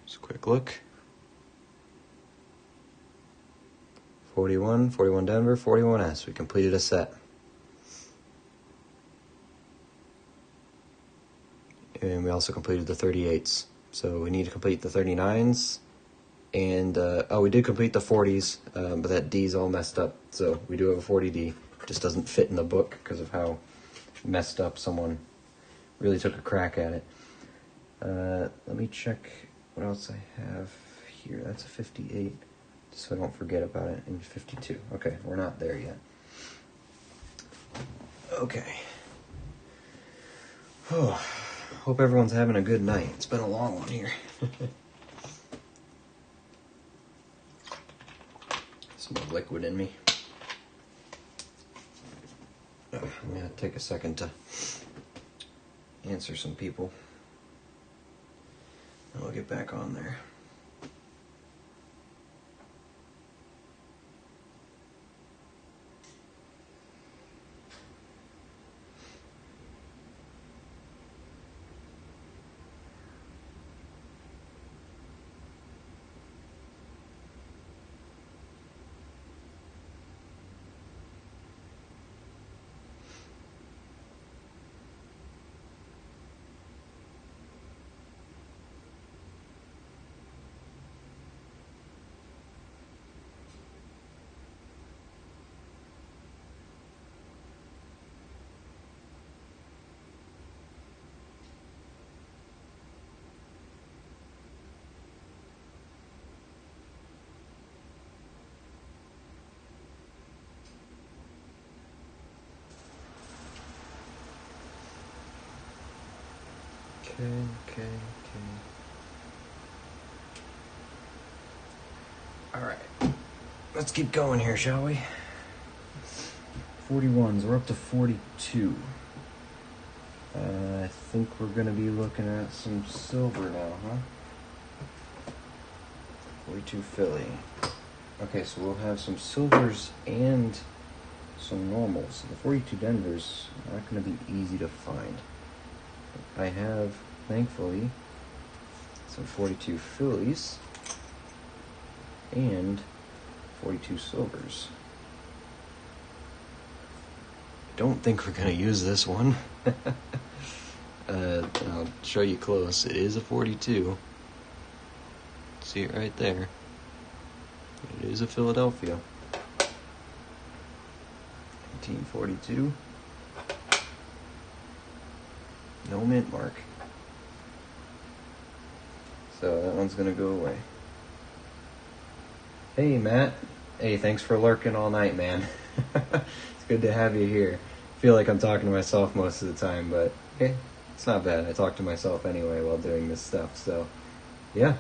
Just a quick look. 41, 41 Denver, 41S. We completed a set. And we also completed the 38s. So we need to complete the 39s. And, we did complete the 40s, but that D's all messed up. So we do have a 40D. It just doesn't fit in the book because of how messed up someone really took a crack at it. Let me check what else I have here. That's a 58. So I don't forget about it in 52. Okay, we're not there yet. Okay. Oh, hope everyone's having a good night. It's been a long one here. Some more liquid in me. I'm going to take a second to answer some people. And I'll get back on there. Okay. Alright. Let's keep going here, shall we? 41s. We're up to 42. I think we're going to be looking at some silver now, huh? 42 Philly. Okay, so we'll have some silvers and some normals. The 42 Denver's not going to be easy to find. I have, thankfully, some 42 Phillies and 42 silvers. Don't think we're going to use this one. I'll show you close. It is a 42. See it right there. It is a Philadelphia. 1942. No mint mark. So that one's gonna go away. Hey Matt. Hey, thanks for lurking all night, man. It's good to have you here. feel like I'm talking to myself most of the time, but hey, it's not bad. I talk to myself anyway while doing this stuff, so yeah.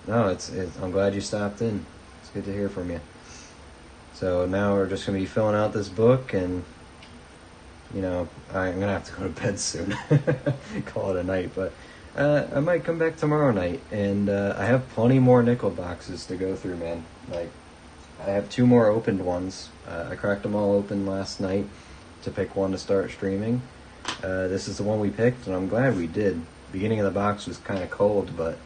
No, I'm glad you stopped in. It's good to hear from you. So now we're just going to be filling out this book, and I'm going to have to go to bed soon. Call it a night, but I might come back tomorrow night, and I have plenty more nickel boxes to go through, man. Like, I have 2 more opened ones. I cracked them all open last night to pick one to start streaming. This is the one we picked, and I'm glad we did. Beginning of the box was kind of cold, but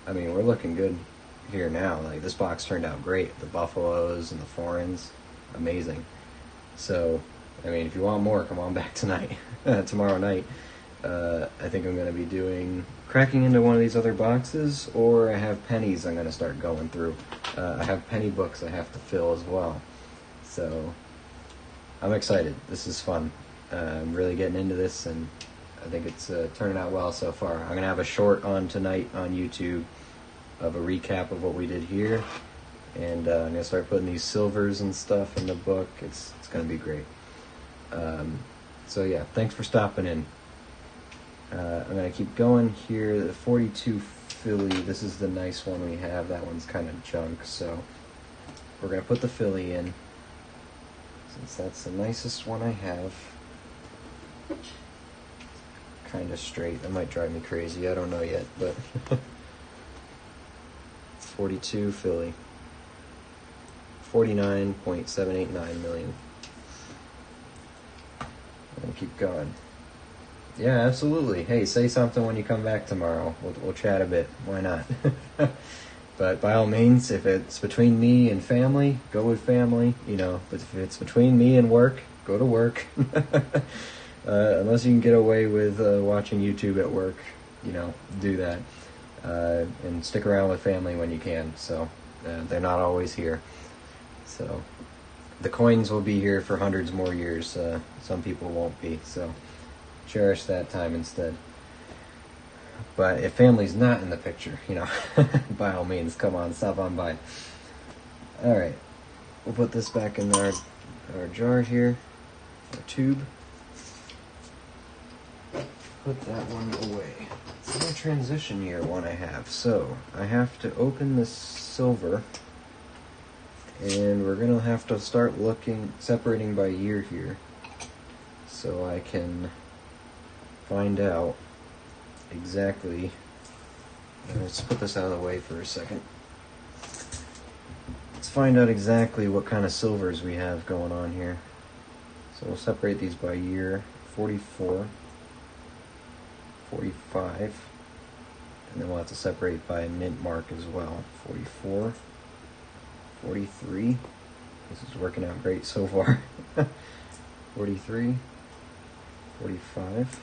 I mean, we're looking good here now. Like, this box turned out great. The buffaloes and the foreigns, amazing. So, I mean, if you want more, come on back tonight, tomorrow night. I think I'm going to be cracking into one of these other boxes, or I have pennies I'm going to start going through. I have penny books I have to fill as well. So, I'm excited. This is fun. I'm really getting into this, and I think it's turning out well so far. I'm going to have a short on tonight on YouTube of a recap of what we did here. And I'm going to start putting these silvers and stuff in the book. It's going to be great. So yeah, thanks for stopping in. I'm going to keep going here. The 42 Philly, this is the nice one we have. That one's kind of junk, so we're going to put the Philly in, since that's the nicest one I have. Kind of straight. That might drive me crazy. I don't know yet, but 42 Philly. 49.789 million. And keep going. Yeah, absolutely. Hey, say something when you come back tomorrow. We'll chat a bit. Why not? But by all means, if it's between me and family, go with family. But if it's between me and work, go to work. Unless you can get away with watching YouTube at work, do that. And stick around with family when you can. So they're not always here. So the coins will be here for hundreds more years. Some people won't be. So cherish that time instead. But if family's not in the picture, by all means, come on, stop on by. All right, we'll put this back in our jar here, our tube. Put that one away. It's my transition year one I have. So I have to open this silver, and we're gonna have to start separating by year here, so I can find out exactly. Let's put this out of the way for a second. Let's find out exactly what kind of silvers we have going on here. So we'll separate these by year. 44, 45, and then we'll have to separate by mint mark as well. 44, 43. This is working out great so far. 43, 45,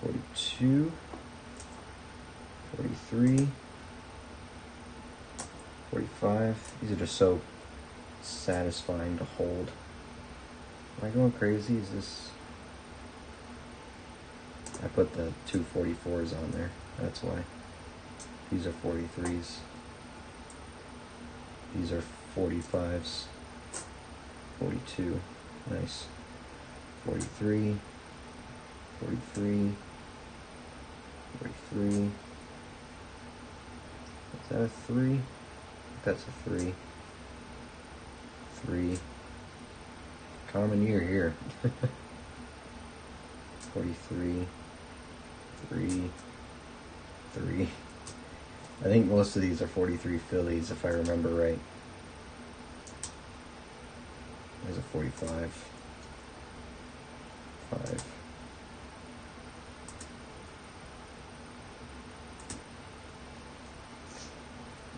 42, 43, 45. These are just so satisfying to hold. Am I going crazy? Is this... I put the 2 44s on there. That's why. These are 43s. These are 45s. 42. Nice. 43. 43. 43. Is that a 3? That's a 3. 3. Common year here. 43. 3. 3. I think most of these are 43 Phillies, if I remember right. There's a 45. 5.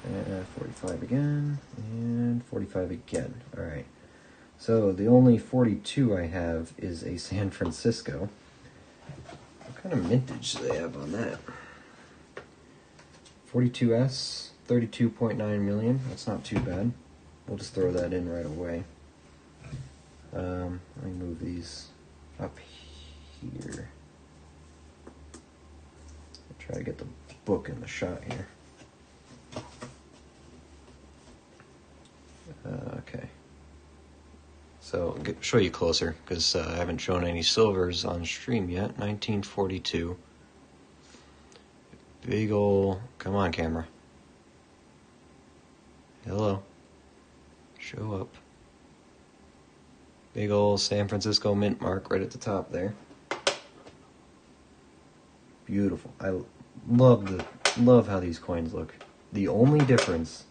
And 45 again, and 45 again. Alright. So the only 42 I have is a San Francisco. What kind of mintage do they have on that? 42S, 32.9 million. That's not too bad. We'll just throw that in right away. Let me move these up here. I'll try to get the book in the shot here. Okay. So show you closer, because I haven't shown any silvers on stream yet. 1942. Big ol', come on camera. Hello. Show up. Big ol' San Francisco mint mark right at the top there. Beautiful. I love how these coins look. The only difference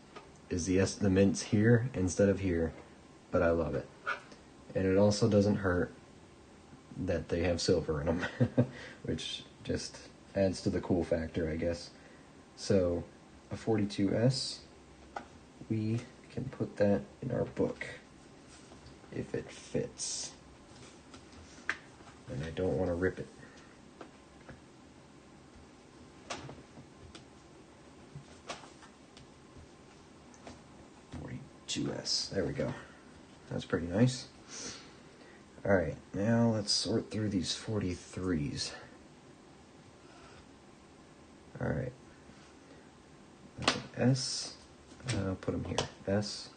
is the mint's here instead of here, but I love it. And it also doesn't hurt that they have silver in them, which just adds to the cool factor, I guess. So, a 42S, we can put that in our book if it fits. And I don't want to rip it. S. There we go. That's pretty nice. Alright, now let's sort through these 43s. Alright. That's an S. I'll put them here. S.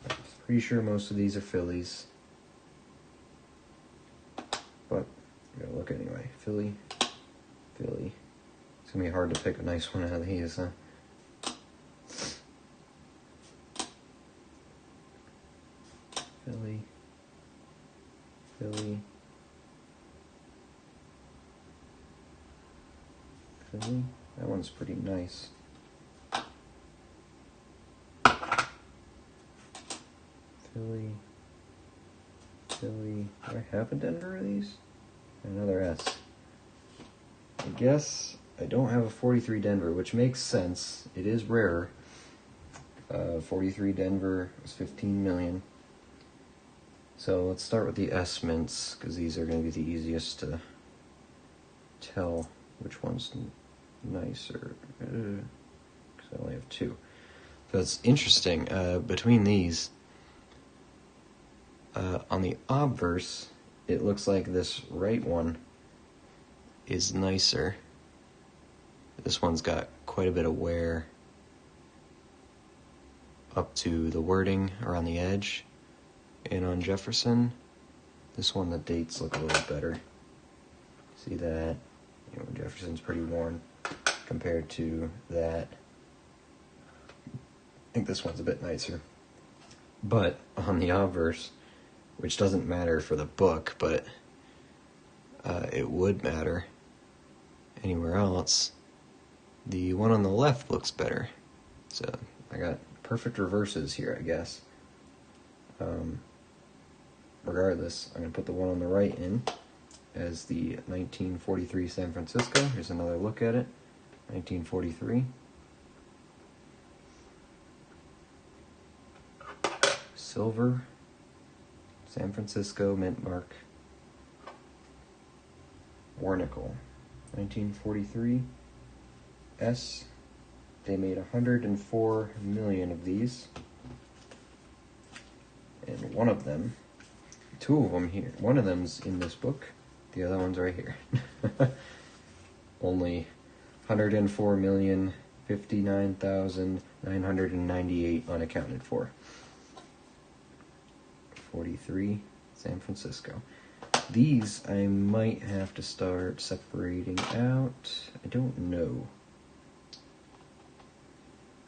I'm pretty sure most of these are Phillies. But I'm gonna look anyway. Philly. Philly. It's gonna be hard to pick a nice one out of these, huh? Philly, Philly, Philly. That one's pretty nice. Philly, Philly. Do I have a Denver of these? Another S. I guess I don't have a 43 Denver, which makes sense. It is rarer. 43 Denver was 15 million. So let's start with the S mints, because these are going to be the easiest to tell which one's nicer. Because I only have two. So it's interesting. Between these, on the obverse, it looks like this right one is nicer. This one's got quite a bit of wear up to the wording around the edge. And on Jefferson, this one, the dates look a little better. See that? You know, Jefferson's pretty worn compared to that. I think this one's a bit nicer. But on the obverse, which doesn't matter for the book, but it would matter anywhere else, the one on the left looks better. So I got perfect reverses here, I guess. Regardless, I'm going to put the one on the right in as the 1943 San Francisco. Here's another look at it. 1943. Silver. San Francisco mint mark. Warnickel. 1943. S. They made 104 million of these. And one of them, two of them here. One of them's in this book. The other one's right here. Only 104,059,998 unaccounted for. 43, San Francisco. These I might have to start separating out. I don't know.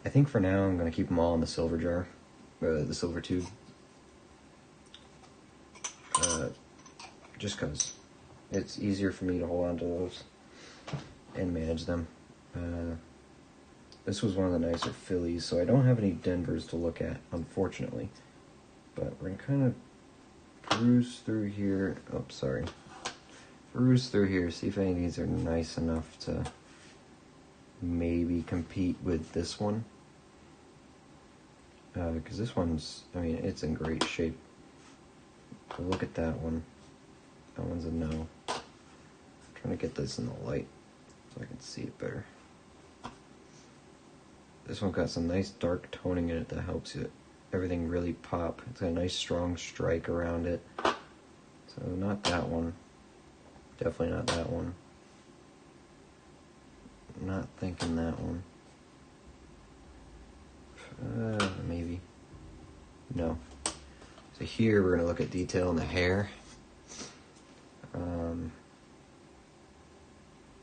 I think for now I'm going to keep them all in the silver jar. The silver tube. Just because it's easier for me to hold on to those and manage them. This was one of the nicer Phillies, so I don't have any Denvers to look at, unfortunately. But we're going to kind of peruse through here. Oh, sorry. Peruse through here, see if any of these are nice enough to maybe compete with this one. Because this one's, I mean, it's in great shape. So look at that one. That one's a no. I'm trying to get this in the light so I can see it better. This one got some nice dark toning in it that helps it everything really pop. It's got a nice strong strike around it. So not that one. Definitely not that one. Not thinking that one. Maybe. No. So here we're going to look at detail in the hair,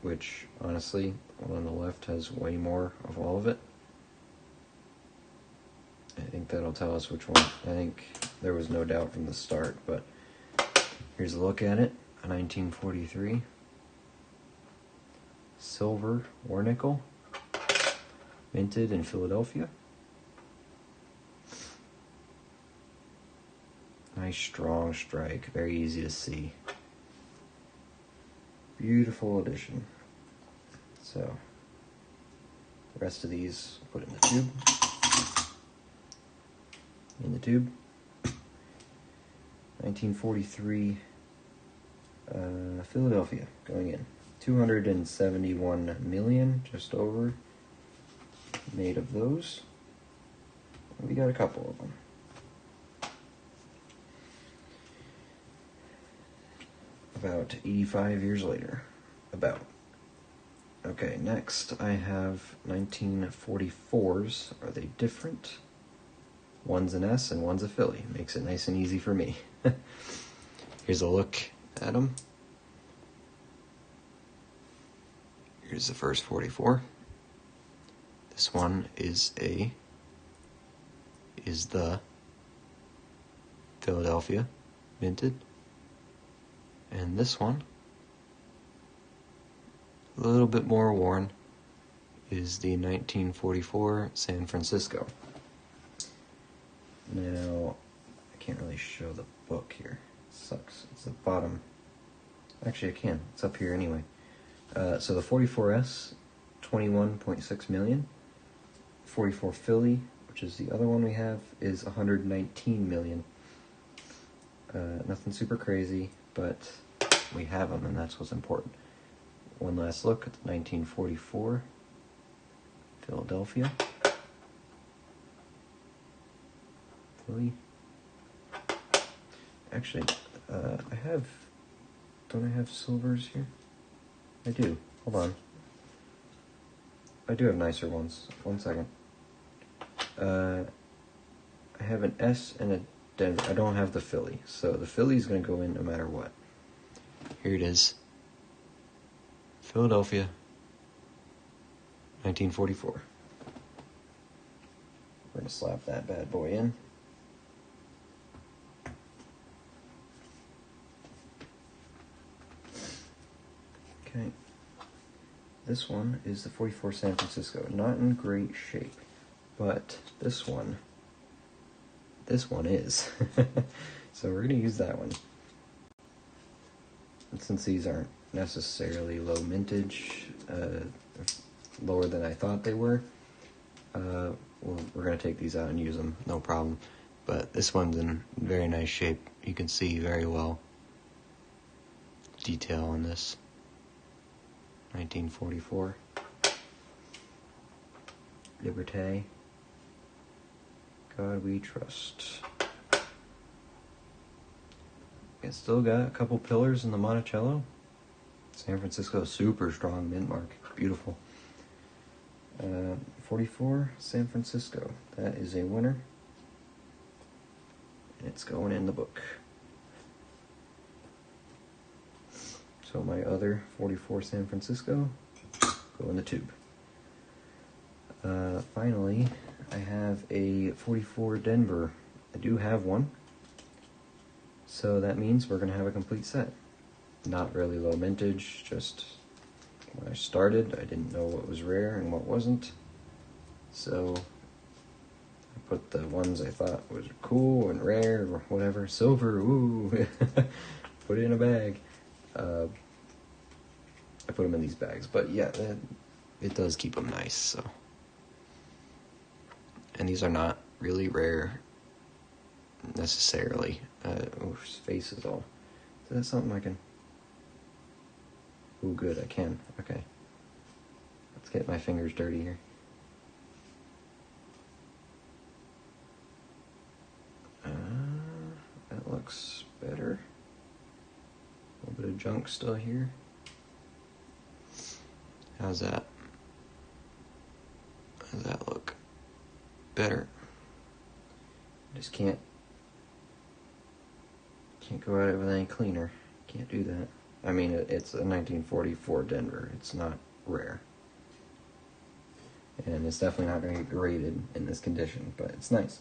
which honestly, one on the left has way more of all of it. I think that'll tell us which one. I think there was no doubt from the start, but here's a look at it. A 1943 silver war nickel, minted in Philadelphia. Nice strong strike, very easy to see. Beautiful edition. So, the rest of these put in the tube. In the tube. 1943 Philadelphia going in. 271 million, just over, made of those. We got a couple of them. About 85 years later. About. Okay, next I have 1944s. Are they different? One's an S and one's a Philly. Makes it nice and easy for me. Here's a look at them. Here's the first 44. This one is the Philadelphia minted. And this one, a little bit more worn, is the 1944 San Francisco. Now, I can't really show the book here. It sucks. It's the bottom. Actually, I can. It's up here anyway. So the 44S, 21.6 million. 44 Philly, which is the other one we have, is 119 million. Nothing super crazy, but we have them, and that's what's important. One last look at the 1944 Philadelphia. Philly. Actually, don't I have silvers here? I do. Hold on. I do have nicer ones. 1 second. I have an S and a Denver. I don't have the Philly, so the Philly's going to go in no matter what. Here it is. Philadelphia, 1944. We're going to slap that bad boy in. Okay. This one is the 44 San Francisco. Not in great shape, but this one is. So we're going to use that one. And since these aren't necessarily low mintage, lower than I thought they were, we're going to take these out and use them, no problem. But this one's in very nice shape. You can see very well detail on this. 1944. Liberté. God we trust. It's still got a couple pillars in the Monticello. San Francisco, super strong mint mark. Beautiful. 44 San Francisco. That is a winner. And it's going in the book. So my other 44 San Francisco go in the tube. Finally, I have a 44 Denver. I do have one. So that means we're going to have a complete set. Not really low mintage, just when I started, I didn't know what was rare and what wasn't. So I put the ones I thought was cool and rare or whatever. Silver, ooh, put it in a bag. I put them in these bags, but yeah, it does keep them nice, so. And these are not really rare necessarily. His face is all. Is that something I can? Ooh, good, I can. Okay. Let's get my fingers dirty here. That looks better. A little bit of junk still here. How's that? How does that look? Better. Just can't go at it with any cleaner. Can't do that. I mean, it's a 1944 Denver. It's not rare. And it's definitely not going to get graded in this condition, but it's nice.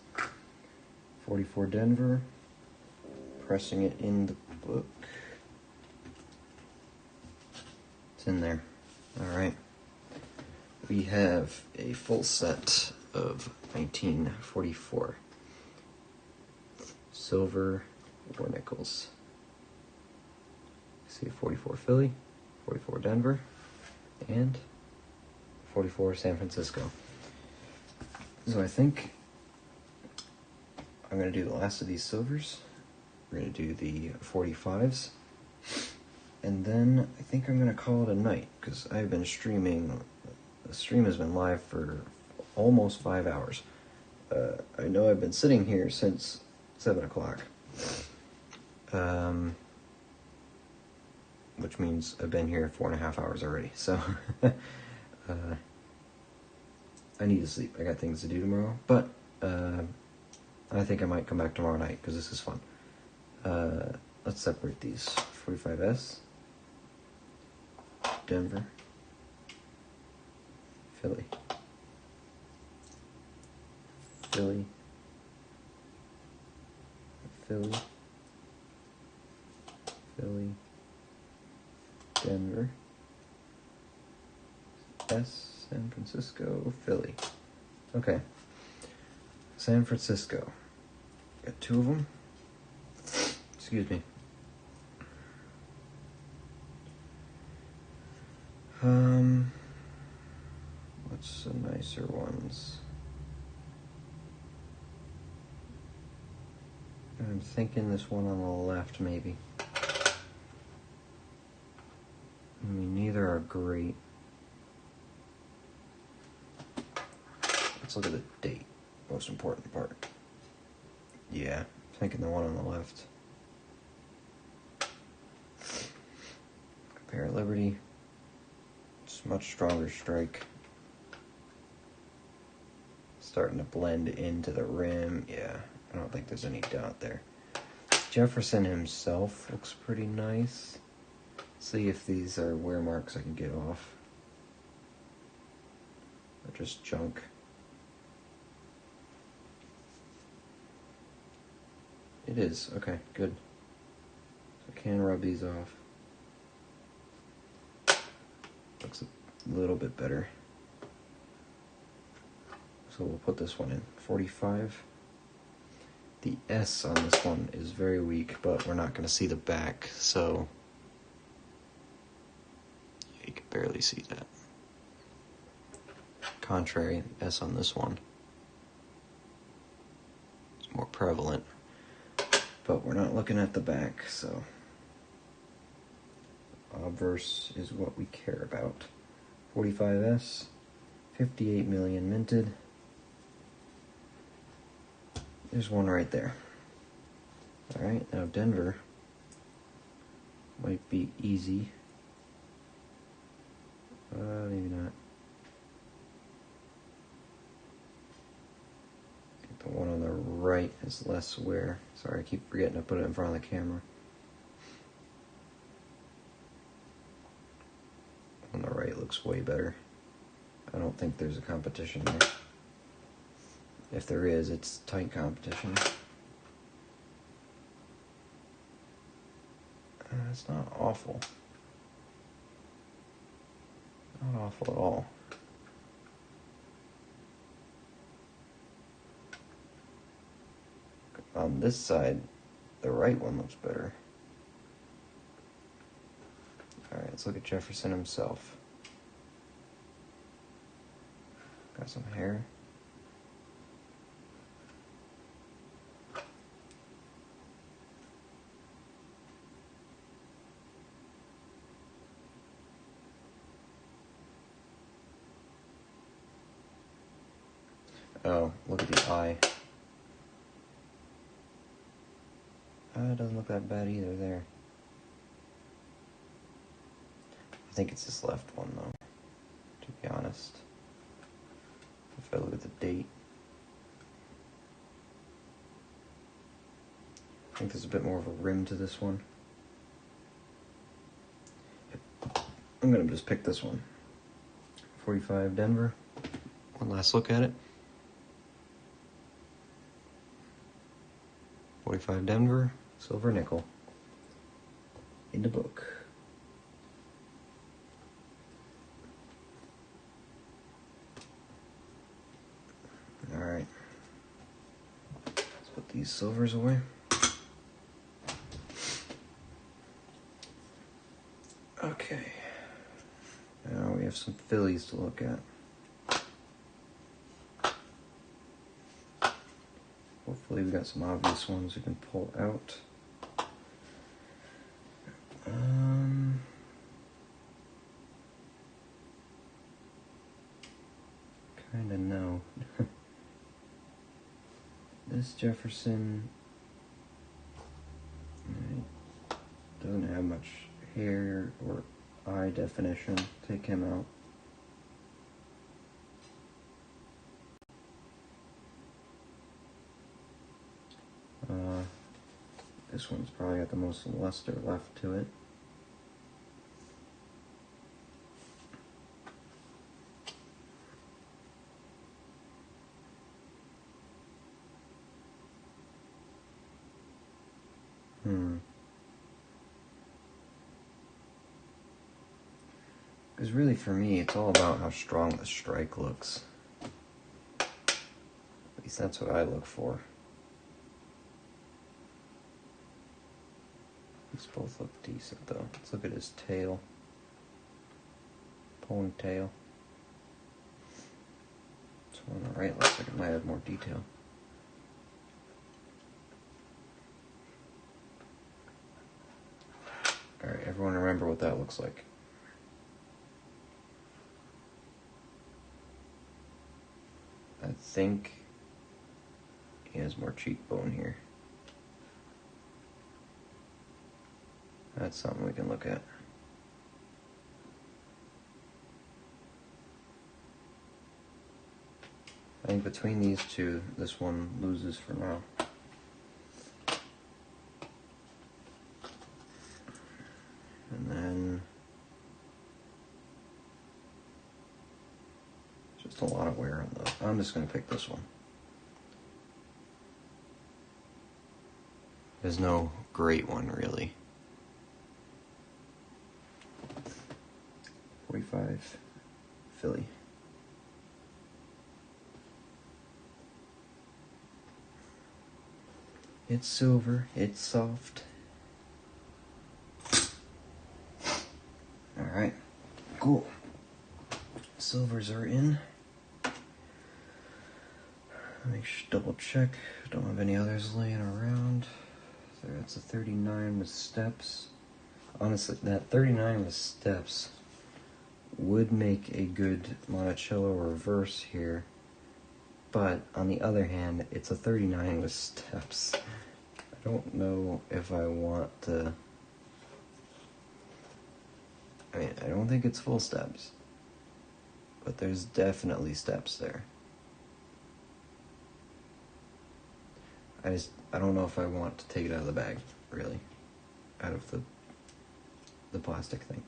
44 Denver. Pressing it in the book. It's in there. Alright. We have a full set of 1944 silver war nickels. See 44 Philly, 44 Denver, and 44 San Francisco. So I think I'm going to do the last of these silvers. We're going to do the 45s. And then I think I'm going to call it a night, because I've been streaming. The stream has been live for almost 5 hours. I know I've been sitting here since 7 o'clock. Which means I've been here 4.5 hours already. So I need to sleep. I got things to do tomorrow. But I think I might come back tomorrow night, because this is fun. Let's separate these. 45S, Denver, Philly, Philly, Philly, Philly, Denver, S, San Francisco, Philly. Okay. San Francisco. Got 2 of them. Excuse me. What's the nicer ones? I'm thinking this one on the left, maybe. I mean, neither are great. Let's look at the date. Most important part. Yeah, I'm thinking the one on the left. Compare Liberty. It's much stronger strike. Starting to blend into the rim. Yeah, I don't think there's any doubt there. Jefferson himself looks pretty nice. See if these are wear marks I can get off. Or just junk. It is. Okay, good. So I can rub these off. Looks a little bit better. So we'll put this one in. 45. The S on this one is very weak, but we're not going to see the back, so you can barely see that. Contrary, S on this one is more prevalent, but we're not looking at the back, so obverse is what we care about. 45S, 58 million minted. There's one right there. Alright, now Denver might be easy. Maybe not. The one on the right is less wear. Sorry, I keep forgetting to put it in front of the camera. On the right looks way better. I don't think there's a competition there. If there is, it's tight competition. It's not awful. Not awful at all. On this side, the right one looks better. Alright, let's look at Jefferson himself. Got some hair. Oh, look at the eye. It doesn't look that bad either there. I think it's this left one though, to be honest. If I look at the date. think there's a bit more of a rim to this one. I'm gonna just pick this one. 45 Denver. One last look at it. 45 Denver, silver nickel. In the book. Alright. Let's put these silvers away. Okay. Now we have some Phillies to look at. Hopefully we got some obvious ones we can pull out. Kinda no. This Jefferson doesn't have much hair or eye definition. Take him out. This one's probably got the most luster left to it. Because really for me, it's all about how strong the strike looks. At least that's what I look for. These both look decent though. Let's look at his tail. Ponytail. This one on the right looks like it might have more detail. Alright, everyone remember what that looks like. I think he has more cheekbone here. That's something we can look at. I think between these two, this one loses for now. And then just a lot of wear on those. I'm just going to pick this one. There's no great one, really. 45 Philly. It's silver, it's soft. Alright, cool. Silvers are in. Make sure, double check. Don't have any others laying around. That's a 39 with steps. Honestly, that 39 with steps would make a good Monticello reverse here. But on the other hand, it's a 39 with steps. I don't know if I want to... I mean, I don't think it's full steps. But there's definitely steps there. I don't know if I want to take it out of the bag, really. Out of the plastic thing.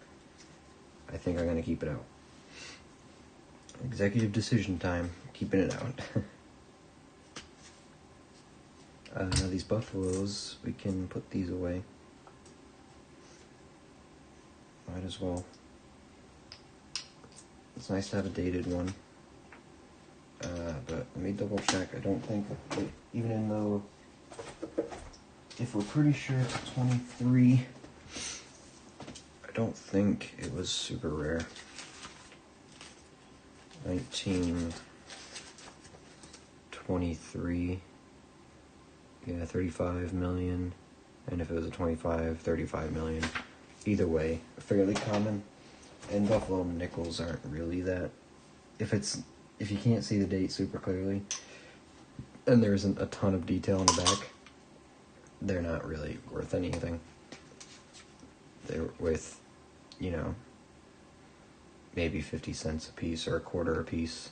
I think I'm going to keep it out. Executive decision time. Keeping it out. These buffaloes, we can put these away. Might as well. It's nice to have a dated one. But let me double check. I don't think, even though, if we're pretty sure it's 23, I don't think it was super rare. 1923, yeah, 35 million, and if it was a 25, 35 million. Either way, fairly common. And buffalo nickels aren't really that. If you can't see the date super clearly, and there isn't a ton of detail in the back, they're not really worth anything. They're worth, maybe 50 cents a piece or a quarter a piece.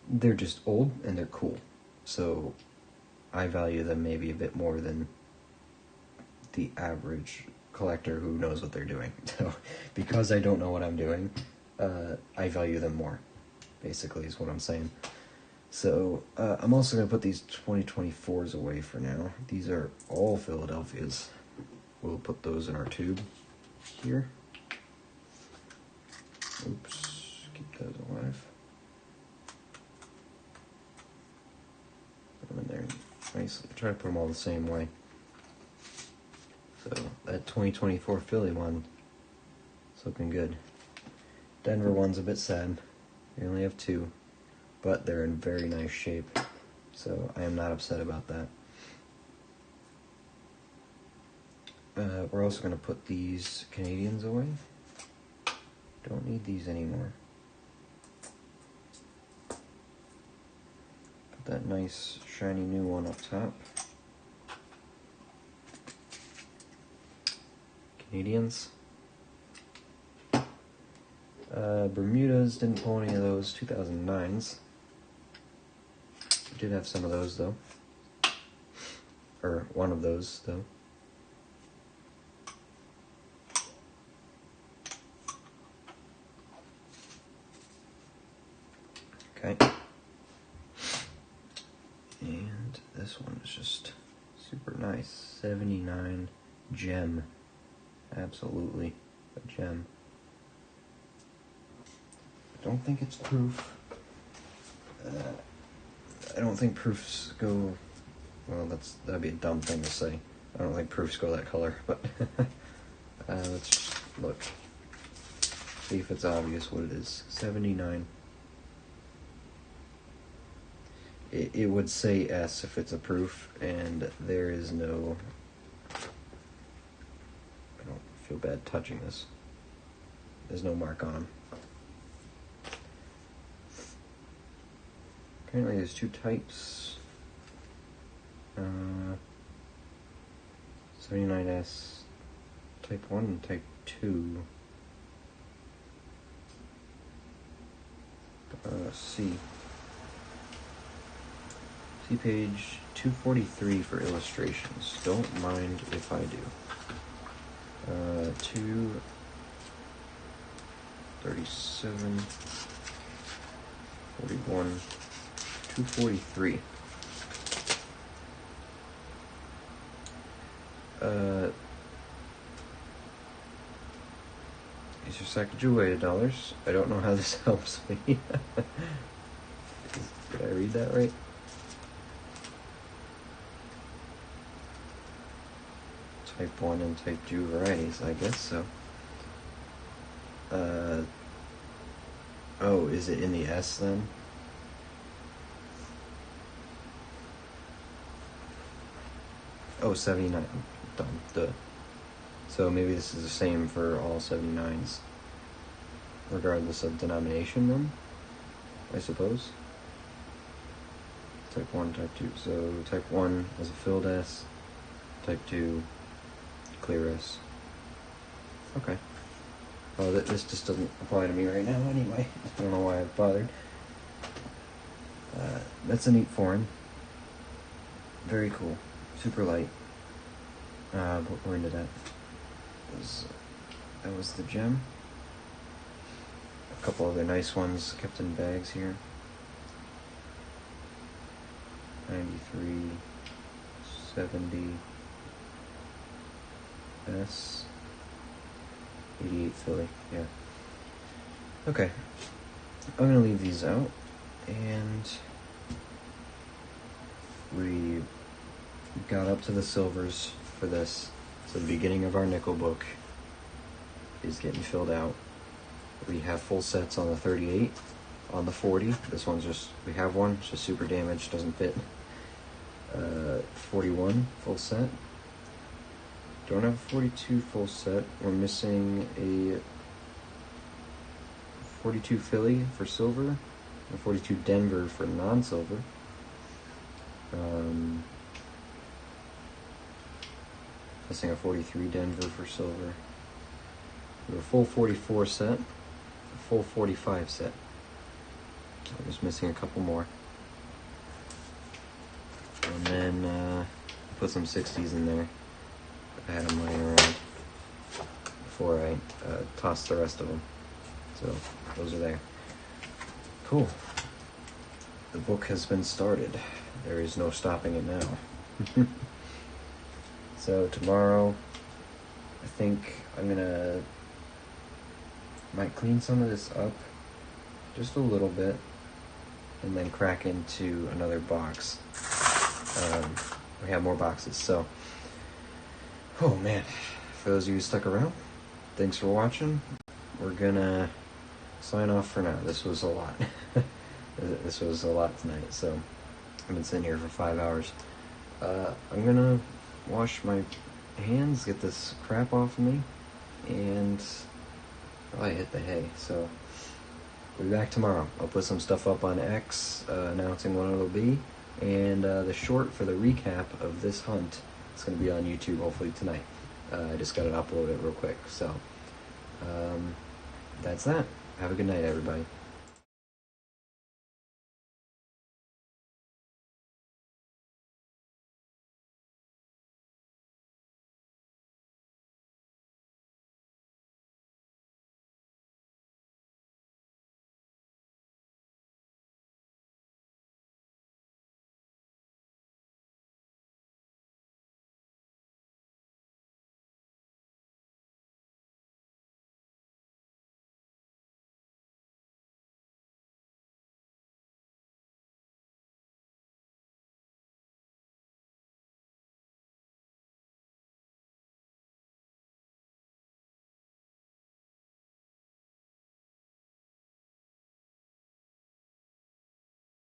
They're just old and they're cool. So I value them maybe a bit more than the average collector who knows what they're doing. So, because I don't know what I'm doing, I value them more, basically, is what I'm saying. So, I'm also going to put these 2024s away for now. These are all Philadelphias. We'll put those in our tube here. Oops, keep those alive. Put them in there nicely. Try to put them all the same way. So, that 2024 Philly one is looking good. Denver one's a bit sad. We only have 2, but they're in very nice shape. So, I am not upset about that. We're also going to put these Canadians away. Don't need these anymore. Put that nice shiny new one up top. Canadians. Bermudas, didn't pull any of those. 2009s. Did have some of those though. Or one of those though. Okay. And this one is just super nice. 79 gem. Absolutely a gem. I don't think it's proof. I don't think proofs go... Well, that'd be a dumb thing to say. I don't think proofs go that color, but... let's just look. See if it's obvious what it is. 79. It would say S if it's a proof, and there is no... I don't feel bad touching this. There's no mark on them. Apparently there's 2 types. 79S type 1 and type 2. C. See page 243 for illustrations. Don't mind if I do. 237, 41, 243. These are Sacagawea dollars. I don't know how this helps me. Did I read that right? Type 1 and type 2 varieties, I guess so. Oh, is it in the S then? Oh, 79. Dumb. Duh. So maybe this is the same for all 79s, regardless of denomination then, I suppose. Type 1, type 2. So type 1 is a filled S, type 2, clear S. Okay. Oh, this just doesn't apply to me right now anyway. I don't know why I've bothered. That's a neat foreign. Very cool. Super light. But we're into that. That was the gem. A couple other nice ones kept in bags here. 93, 70, S, 88 Philly, yeah. Okay, I'm gonna leave these out, and we got up to the silvers for this. So the beginning of our nickel book is getting filled out. We have full sets on the 38, on the 40. This one's just, we have one, it's just super damaged, doesn't fit. 41 full set. Don't have a 42 full set. We're missing a 42 Philly for silver, a 42 Denver for non-silver. Missing a 43 Denver for silver. We have a full 44 set, a full 45 set. I'm just missing a couple more. And then put some 60s in there. I had them laying around before I tossed the rest of them. So those are there. Cool. The book has been started. There is no stopping it now. So tomorrow, I think I'm gonna might clean some of this up just a little bit and then crack into another box. We have more boxes, so oh man, for those of you who stuck around, thanks for watching. We're gonna sign off for now. This was a lot. This was a lot tonight, so I've been sitting here for 5 hours. I'm gonna wash my hands, get this crap off of me, and I hit the hay. So we'll be back tomorrow. I'll put some stuff up on X announcing what it'll be, and the short for the recap of this hunt is going to be on YouTube hopefully tonight. I just got to upload it real quick. So that's that. Have a good night, everybody.